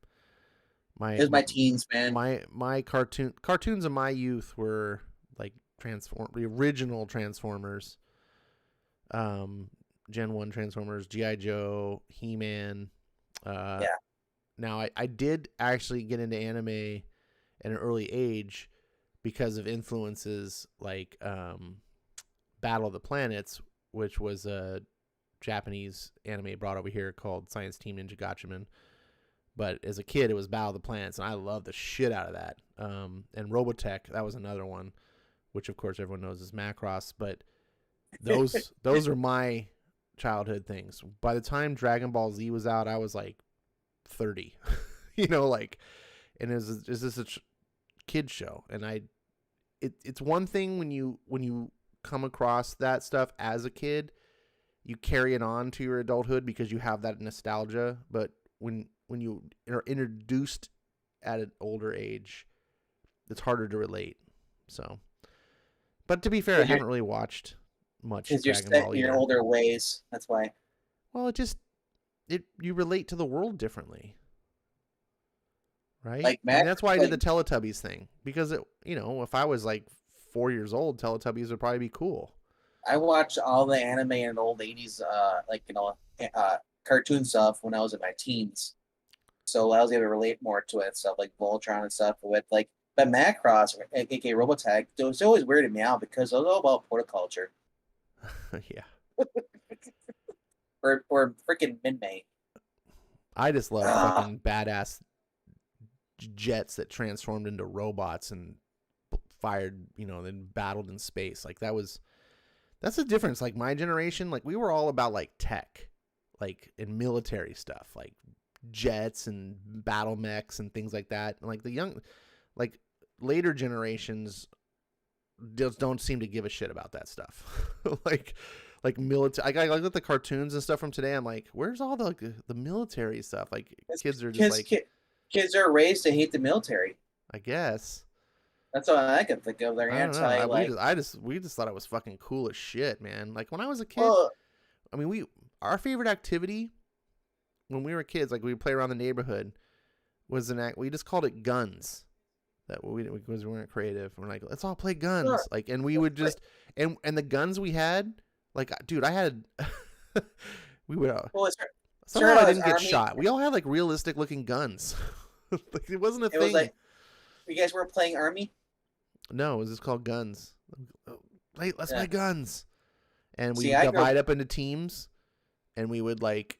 It was my teens, man. My cartoons of my youth were like the original Transformers, Gen 1 Transformers, G.I. Joe, He-Man. Yeah. Now, I did actually get into anime at an early age because of influences like Battle of the Planets, which was a Japanese anime brought over here called Science Team Ninja Gatchaman. But as a kid, it was Battle of the Planets, and I loved the shit out of that. And Robotech, that was another one, which of course everyone knows is Macross. But those are my childhood things. By the time Dragon Ball Z was out, I was like 30, and it was just a kid show. And it's one thing when you come across that stuff as a kid, you carry it on to your adulthood because you have that nostalgia. But when you are introduced at an older age, it's harder to relate. So, but to be fair, I haven't really watched much Dragon Ball. You're set in your older ways. That's why. Well, you relate to the world differently, right? And that's why I did the Teletubbies thing, because if I was like 4 years old, Teletubbies would probably be cool. I watched all the anime and old 80s, cartoon stuff when I was in my teens. So I was able to relate more to it, stuff like Voltron and stuff with but Macross, aka Robotech, it was always weirded me out because it was all about horticulture. Yeah. or freaking Minmay. I just love fucking badass jets that transformed into robots and fired, then battled in space. Like that's the difference. Like my generation, like we were all about like tech, like in military stuff, like jets and battle mechs and things like that. And like the later generations just don't seem to give a shit about that stuff. like military. I look at the cartoons and stuff from today. I'm like, where's all the military stuff? Like kids are just kids are raised to hate the military. I guess. That's all I can think of. They're anti. We just thought it was fucking cool as shit, man. Like when I was a kid, our favorite activity when we were kids, like we would play around the neighborhood, was we just called it guns. That because we weren't creative. We're like, let's all play guns. Sure. And we would just and the guns we had, like, dude, I We would. Well, Somehow I didn't get Army. shot. We all had like realistic looking guns. Like it wasn't a It thing. was like you guys were playing Army. No, it was just called guns. Hey, let's Yeah. play guns. And we See, I grew divide up into teams, and we would like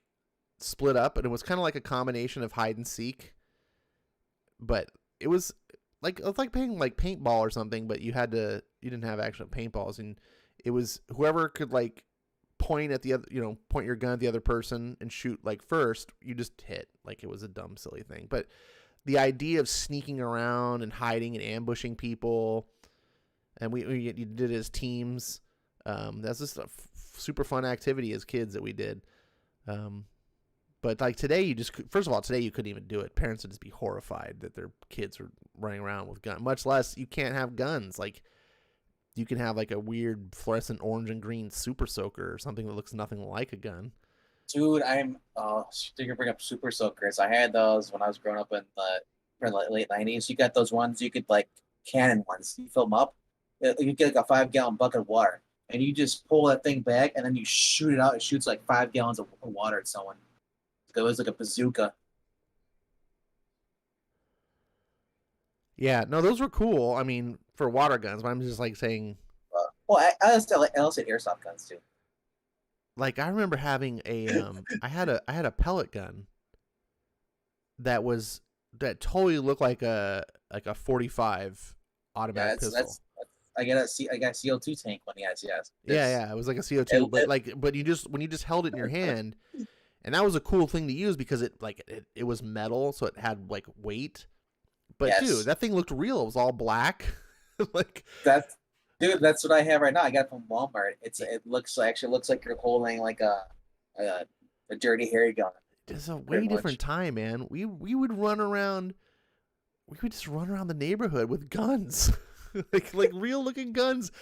split up, and it was kind of like a combination of hide and seek. But it was like playing like paintball or something, but you didn't have actual paintballs, and it was whoever could like point at the other, point your gun at the other person and shoot like first, you just hit. Like it was a dumb, silly thing. But the idea of sneaking around and hiding and ambushing people, and you did it as teams. That's just a super fun activity as kids that we did. But like today, first of all, today you couldn't even do it. Parents would just be horrified that their kids were running around with guns. Much less you can't have guns. Like you can have like a weird fluorescent orange and green super soaker or something that looks nothing like a gun. Dude, you bring up super soakers. I had those when I was growing up in the late 90s. You got those ones you could like cannon ones. You fill them up. You get like a 5-gallon bucket of water, and you just pull that thing back, and then you shoot it out. It shoots like 5 gallons of water at someone. It was like a bazooka. Yeah, no, those were cool. I mean, for water guns, but I'm just like saying. Well, I also had airsoft guns too. Like I remember having I had a pellet gun that totally looked like a 45 automatic pistol. I got a CO2 tank one. Yes. Yeah, it was like a CO2, but when you just held it in your hand, and that was a cool thing to use because it was metal, so it had like weight. But yes. Dude, that thing looked real. It was all black. Like that's what I have right now. I got it from Walmart. It looks like you're holding like a dirty hairy gun. It's a way different time, man. We would run around. We would just run around the neighborhood with guns, like real looking guns,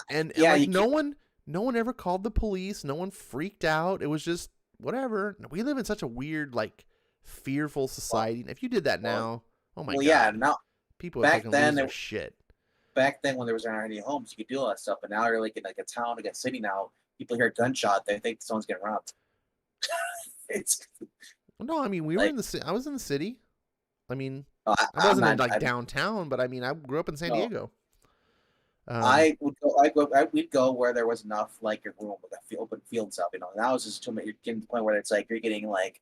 and no one ever called the police. No one freaked out. It was just whatever. We live in such a weird, like, fearful society. If you did that now, oh my god, yeah, now people would lose their shit. Back then, when there was already homes, you could do all that stuff. But now you're like in like a town, like a city now. People hear a gunshot, they think someone's getting robbed. No, I mean were in the city. I was in the city. I mean, I wasn't in downtown, but I mean I grew up in San Diego. We'd go where there was enough like your room with open field stuff. Now it's just too much. You're getting to the point where it's like you're getting like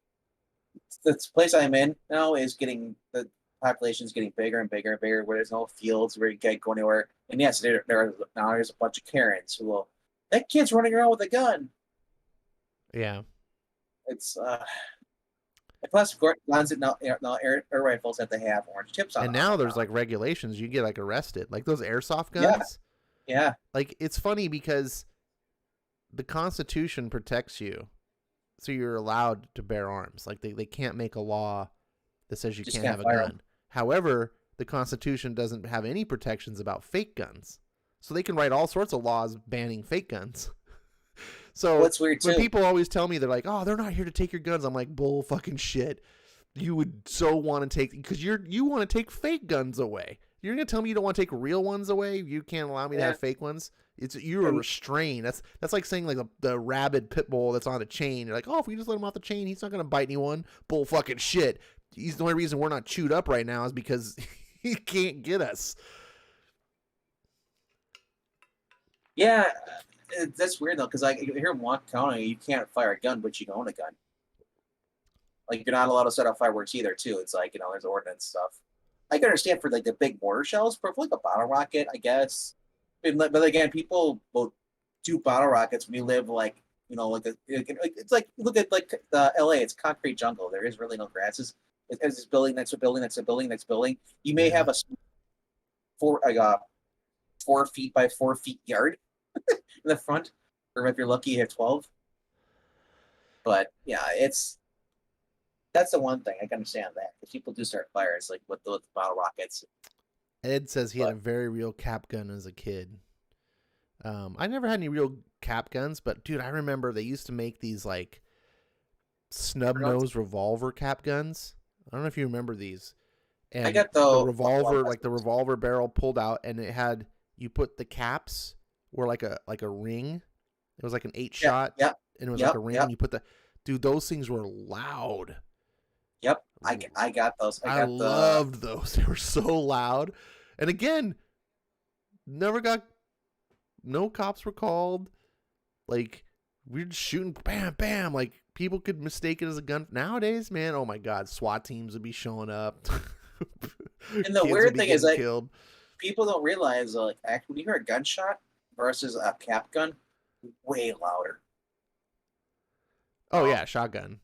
this place I'm in now is getting the population is getting bigger and bigger and bigger, where there's no fields where you can't go anywhere. And yes, there's a bunch of Karens who will, that kid's running around with a gun. Yeah. It's plus guns now air rifles that they have orange tips on. And now there's like regulations. You get like arrested, like those airsoft guns. Yeah. Like it's funny because the Constitution protects you, so you're allowed to bear arms. Like they can't make a law that says you can't have a gun. However, the Constitution doesn't have any protections about fake guns. So they can write all sorts of laws banning fake guns. So what's weird when too, people always tell me, they're like, oh, they're not here to take your guns. I'm like, bull fucking shit. You would so want to take, because you want to take fake guns away. You're going to tell me you don't want to take real ones away? You can't allow me to have fake ones? You're restrained. That's like saying like the rabid pit bull that's on a chain. You're like, oh, if we just let him off the chain, he's not going to bite anyone. Bull fucking shit. He's the only reason we're not chewed up right now is because he can't get us. Yeah, that's weird though, because like here in Washington County, you can't fire a gun, but you can own a gun. Like you're not allowed to set off fireworks either, too. It's like there's ordinance stuff. I can understand for like the big mortar shells, but for like a bottle rocket, I guess. But again, people will do bottle rockets when you live like it's like look at like the LA. It's concrete jungle. There is really no grasses. It's this building next to building next to building next building. You may have a 4 feet by 4 feet yard in the front, or if you're lucky, you have 12. But yeah, that's the one thing I can understand that if people do start fires like with the bottle rockets. Ed says he had a very real cap gun as a kid. I never had any real cap guns, but dude, I remember they used to make these like snub nose revolver cap guns. I don't know if you remember these. And I got the revolver, like the revolver barrel pulled out, and it had, you put the caps were like a ring. It was like an 8 shot. Yeah. and it was Yep, like a ring, yep. and you put the dude. Those things were loud. Yep, I got those. I loved those. They were so loud, and again, no cops were called. Like, we're just shooting, bam, bam. Like, people could mistake it as a gun. Nowadays, man, oh my God, SWAT teams would be showing up. And the Kids weird would be thing is, getting like, killed. people don't realize, like, when you hear a gunshot versus a cap gun, way louder. Oh yeah, shotgun.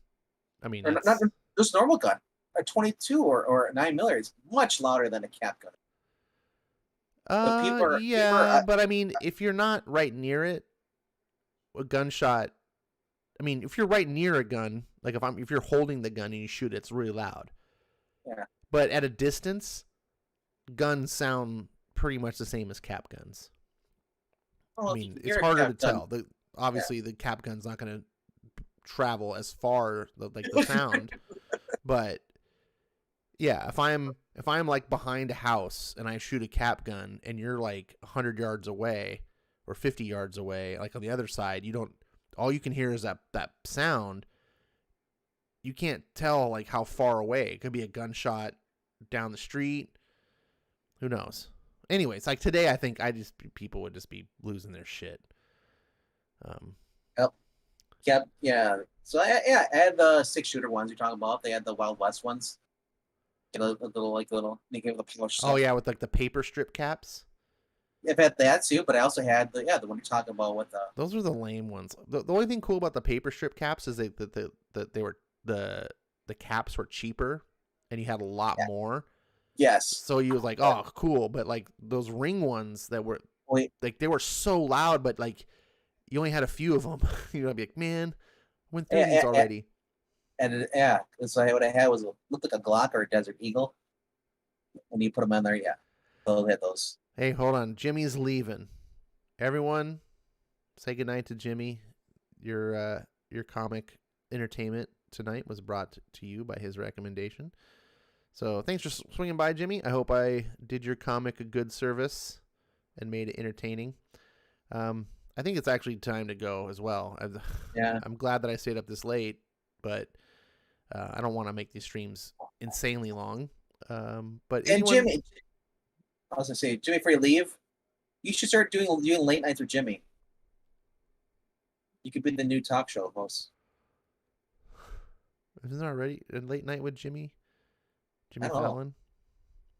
I mean, Or not just normal gun. A 22 or 9mm is much louder than a cap gun. But but I mean, if you're not right near it, a gunshot. I mean, if you're right near a gun, like if you're holding the gun and you shoot it, it's really loud. Yeah. But at a distance, guns sound pretty much the same as cap guns. Well, I mean, it's harder to tell. Obviously, the cap gun's not going to travel as far, like the sound. But yeah, if I'm like behind a house and I shoot a cap gun and you're like 100 yards away or 50 yards away, like on the other side, all you can hear is that sound. You can't tell like how far away. It could be a gunshot down the street. Who knows? Anyways, like today, I think people would just be losing their shit. Yep. Yeah. So I had the 6-shooter ones you're talking about. They had the Wild West ones. You know, they gave the polish. Oh yeah, with like the paper strip caps. I've had that too, but I also had the one you're talking about with the. Those were the lame ones. The only thing cool about the paper strip caps is the caps were cheaper, and you had a lot more. Yes. So you was like, oh, cool, but like those ring ones that were like they were so loud, but like you only had a few of them. You're gonna be like, man, I went through these already. And so what I had looked like a Glock or a Desert Eagle, and you put them on there. Yeah, so I had those. Hey, hold on, Jimmy's leaving. Everyone, say goodnight to Jimmy. Your comic entertainment tonight was brought to you by his recommendation. So thanks for swinging by, Jimmy. I hope I did your comic a good service and made it entertaining. I think it's actually time to go as well. I'm glad that I stayed up this late, but I don't want to make these streams insanely long. Jimmy, I was gonna say, Jimmy, before you leave, you should start doing late nights with Jimmy. You could be the new talk show host. Isn't there already a late night with Jimmy? Jimmy Fallon?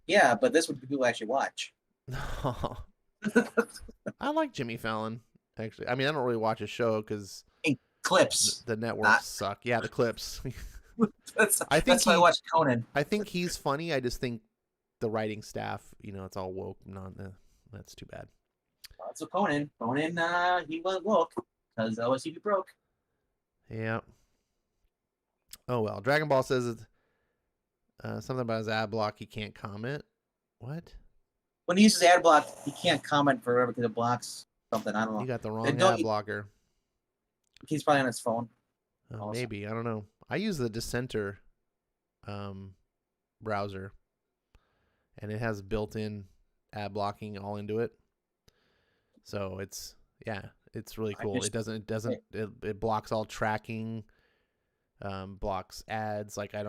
Yeah, but this would people actually watch. I like Jimmy Fallon, actually. I mean, I don't really watch his show because clips. The networks suck. Yeah, the clips. That's why I watch Conan. I think he's funny. I just think the writing staff, it's all woke. That's too bad. So Conan, he went woke because OSCP broke. Yeah. Oh well. Dragon Ball says something about his ad block. He can't comment. What? When he uses ad block, he can't comment forever because it blocks something. I don't know. You got the wrong ad blocker. He's probably on his phone. Maybe. I don't know. I use the Dissenter browser, and it has built-in ad blocking all into it. So it's really cool. It blocks all tracking, blocks ads. Like I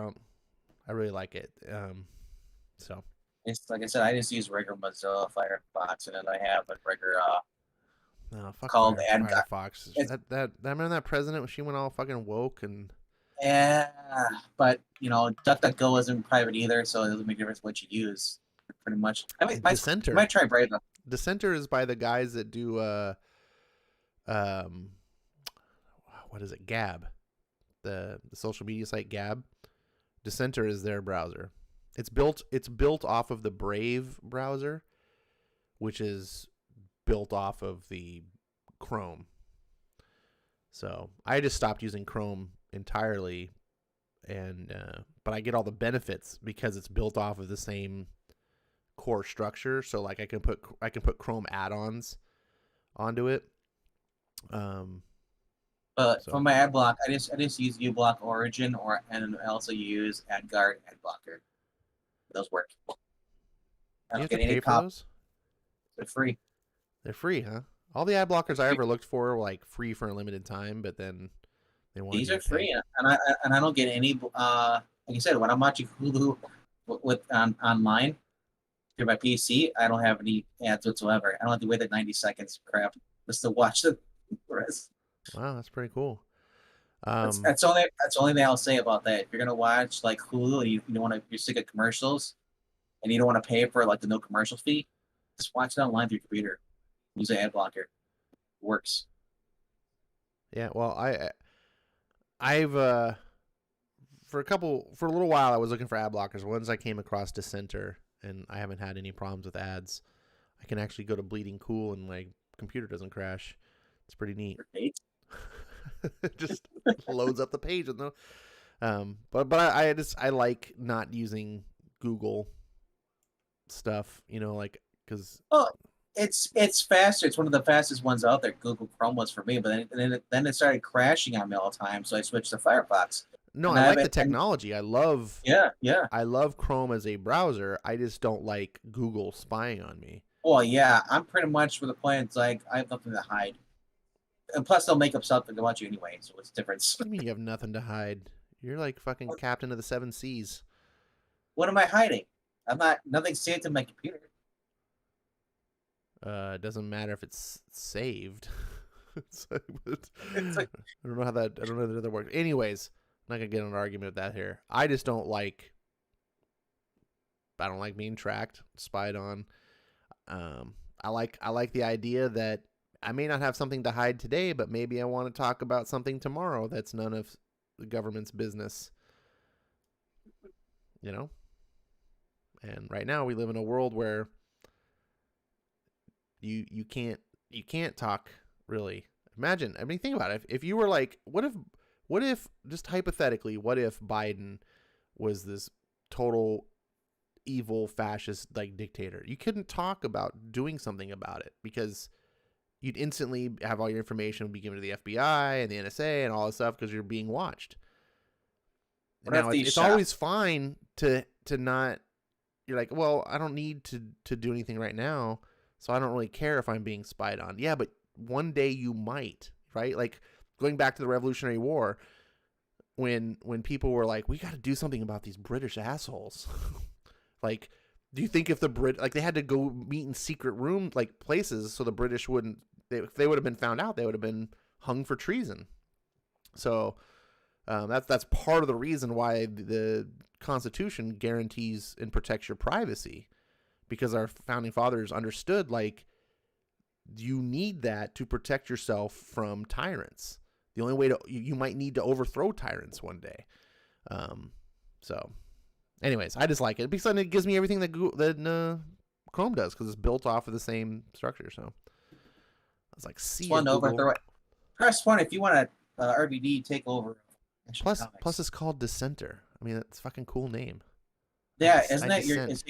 really like it. So it's like I said, I just use regular Mozilla Firefox, and then I have a regular called Firefox. Remember that president when she went all fucking woke and. Yeah, but DuckDuckGo isn't private either, so it doesn't make a difference what you use. Pretty much. I mean, Dissenter. I might try Brave though. Dissenter is by the guys that do what is it? Gab, the social media site Gab. Dissenter is their browser. It's built off of the Brave browser, which is built off of the Chrome. So I just stopped using Chrome entirely, and but I get all the benefits because it's built off of the same core structure. So like I can put Chrome add-ons onto it. But for my ad block, I just use uBlock Origin and I also use AdGuard ad blocker. Those work. You have to pay for those? They're free. They're free, huh? All the ad blockers I ever looked for were like free for a limited time, but then want These you are to pay. free, and I don't get any. Like I said, when I'm watching Hulu with online through my PC, I don't have any ads whatsoever. I don't have to wait that 90 seconds crap just to watch the rest. Wow, that's pretty cool. That's the only thing I'll say about that. If you're gonna watch like Hulu and you don't want to, you're sick of commercials, and you don't want to pay for like the no commercial fee, just watch it online through your computer. Use an ad blocker. It works. Yeah, well, I've for a little while I was looking for ad blockers. Once I came across Dissenter, and I haven't had any problems with ads. I can actually go to Bleeding Cool and my computer doesn't crash. It's pretty neat. It just loads up the page with no. But I like not using Google stuff, like because. Oh, it's faster. It's one of the fastest ones out there. Google Chrome was for me, but then it started crashing on me all the time, so I switched to Firefox. No, I like the technology. I love. Yeah. I love Chrome as a browser. I just don't like Google spying on me. Well, yeah, I'm pretty much for the point. It's like I have nothing to hide, and plus they'll make up something about you anyway. So what's the difference? What do you mean you have nothing to hide? You're like fucking captain of the 7 seas. What am I hiding? I'm not. Nothing's saved in my computer. It doesn't matter if it's saved. I don't know how that works. Anyways, I'm not gonna get in an argument with that here. I don't like being tracked, spied on. I like the idea that I may not have something to hide today, but maybe I want to talk about something tomorrow that's none of the government's business. And right now we live in a world where you can't talk really. Imagine, think about it. If you were like, what if just hypothetically, what if Biden was this total evil fascist like dictator? You couldn't talk about doing something about it because you'd instantly have all your information would be given to the FBI and the NSA and all this stuff because you're being watched. Now it's always fine to not. You're like, well, I don't need to do anything right now, so I don't really care if I'm being spied on. Yeah, but one day you might, right? Like going back to the Revolutionary War, when people were like, we got to do something about these British assholes. Like, do you think if they had to go meet in secret room like places so the British wouldn't, if they would have been found out, they would have been hung for treason. So that's part of the reason why the Constitution guarantees and protects your privacy, because our founding fathers understood like you need that to protect yourself from tyrants. The only way you might need to overthrow tyrants one day. So anyways, I just like it because it gives me everything that Chrome does because it's built off of the same structure. So I was like, see you, Google. Press 1 if you want a RBD take over. Plus it's called Dissenter. I mean, that's a fucking cool name. Yeah, isn't that your? I was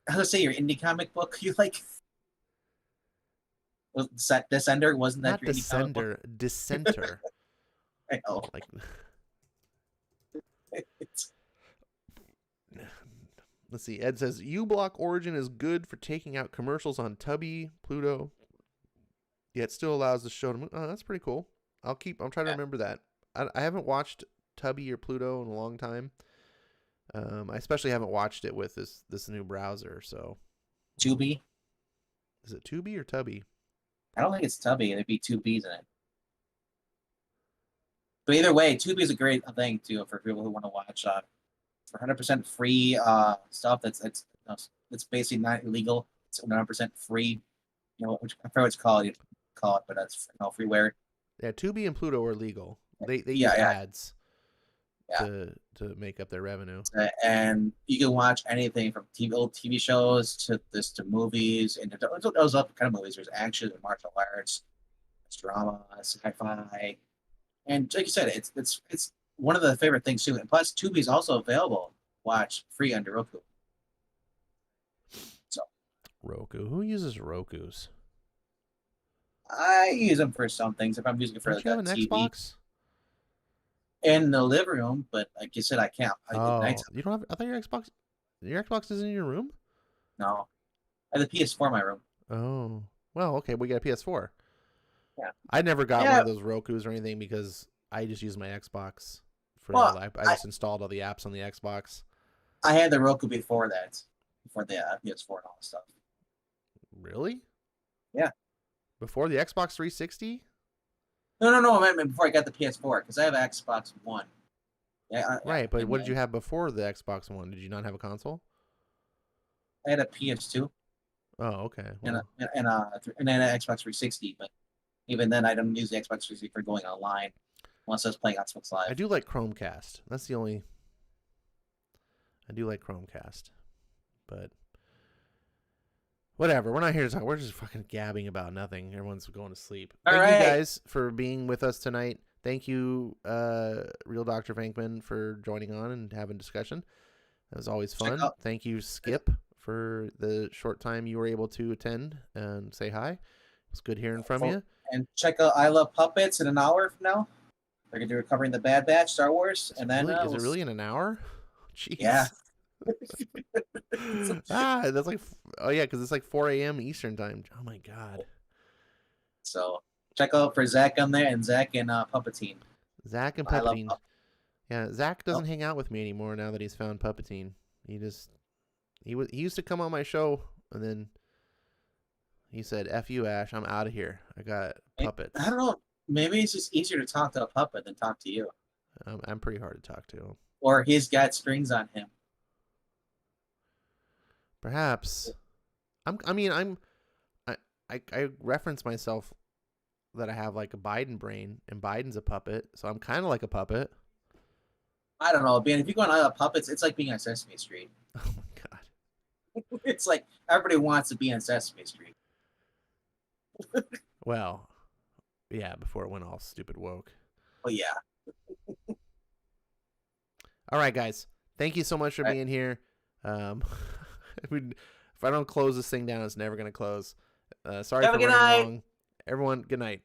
gonna say your indie comic book. You like Dissenter? Wasn't that not your indie comic book? Dissenter. I know. Like, let's see. Ed says uBlock Origin is good for taking out commercials on Tubby, Pluto, yet still allows the show to move. Oh, that's pretty cool. I'm trying to remember that. I haven't watched Tubby or Pluto in a long time. I especially haven't watched it with this new browser. So, Tubi. Is it Tubi or Tubby? I don't think it's Tubby. There'd be 2 B's in it. But either way, Tubi is a great thing too for people who want to watch for 100% free stuff. That's basically not illegal. It's 100% free. Which I forget what it's called. You call it, but that's freeware. Yeah, Tubi and Pluto are legal. They use ads. Yeah. To make up their revenue. And you can watch anything from old TV shows to movies, and those other kind of movies. There's action, there's martial arts, there's drama, sci-fi, and like you said, it's one of the favorite things too. And plus, Tubi is also available. Watch free under Roku. So Roku. Who uses Rokus? I use them for some things. If I'm using it for Don't you have an TV. Xbox? In the living room, but like you said, I can't. You don't have? I thought your Xbox is in your room. No, I have the PS4 in my room. Oh, well, okay, we got a PS4. Yeah, I never got one of those Rokus or anything because I just use my Xbox for Well, all that. I just installed all the apps on the Xbox. I had the Roku before that, before the PS4 and all that stuff. Really? Yeah. Before the Xbox 360? No. I meant before I got the PS4 because I have Xbox One. Yeah. Right, but what did you have before the Xbox One? Did you not have a console? I had a PS2 Oh, okay. and Well, then an Xbox 360, but even then I don't use the Xbox 360 for going online unless I was playing Xbox Live. I do like Chromecast. That's the only. I do like Chromecast, but whatever. We're not here to talk. We're just fucking gabbing about nothing. Everyone's going to sleep. All Thank you right. guys for being with us tonight. Thank you, Real Dr. Venkman, for joining on and having discussion. That was always fun. Thank you, Skip, for the short time you were able to attend and say hi. It was good hearing from you. And check out I Love Puppets in an hour from now. They're gonna be covering the Bad Batch, Star Wars, and then Is it really in an hour? Jeez. Yeah. That's like, oh yeah, because it's like 4 a.m. Eastern time. Oh my god. So check out for Zach on there and Zach and Puppetine. Zach and Puppetine. Yeah, Zach doesn't hang out with me anymore now that he's found Puppetine. He used to come on my show and then he said, "F you, Ash. I'm out of here. I got puppets." I don't know. Maybe it's just easier to talk to a puppet than talk to you. I'm pretty hard to talk to. Or he's got strings on him. Perhaps. I reference myself that I have like a Biden brain, and Biden's a puppet, so I'm kind of like a puppet. I don't know, Ben. If you go on I Love Puppets, it's like being on Sesame Street. Oh my god. It's like everybody wants to be on Sesame Street. Well, yeah, before it went all stupid woke. Oh yeah. All right, guys. Thank you so much for being here. If I don't close this thing down, it's never going to close. Sorry Have for a good running night. long. Everyone, good night.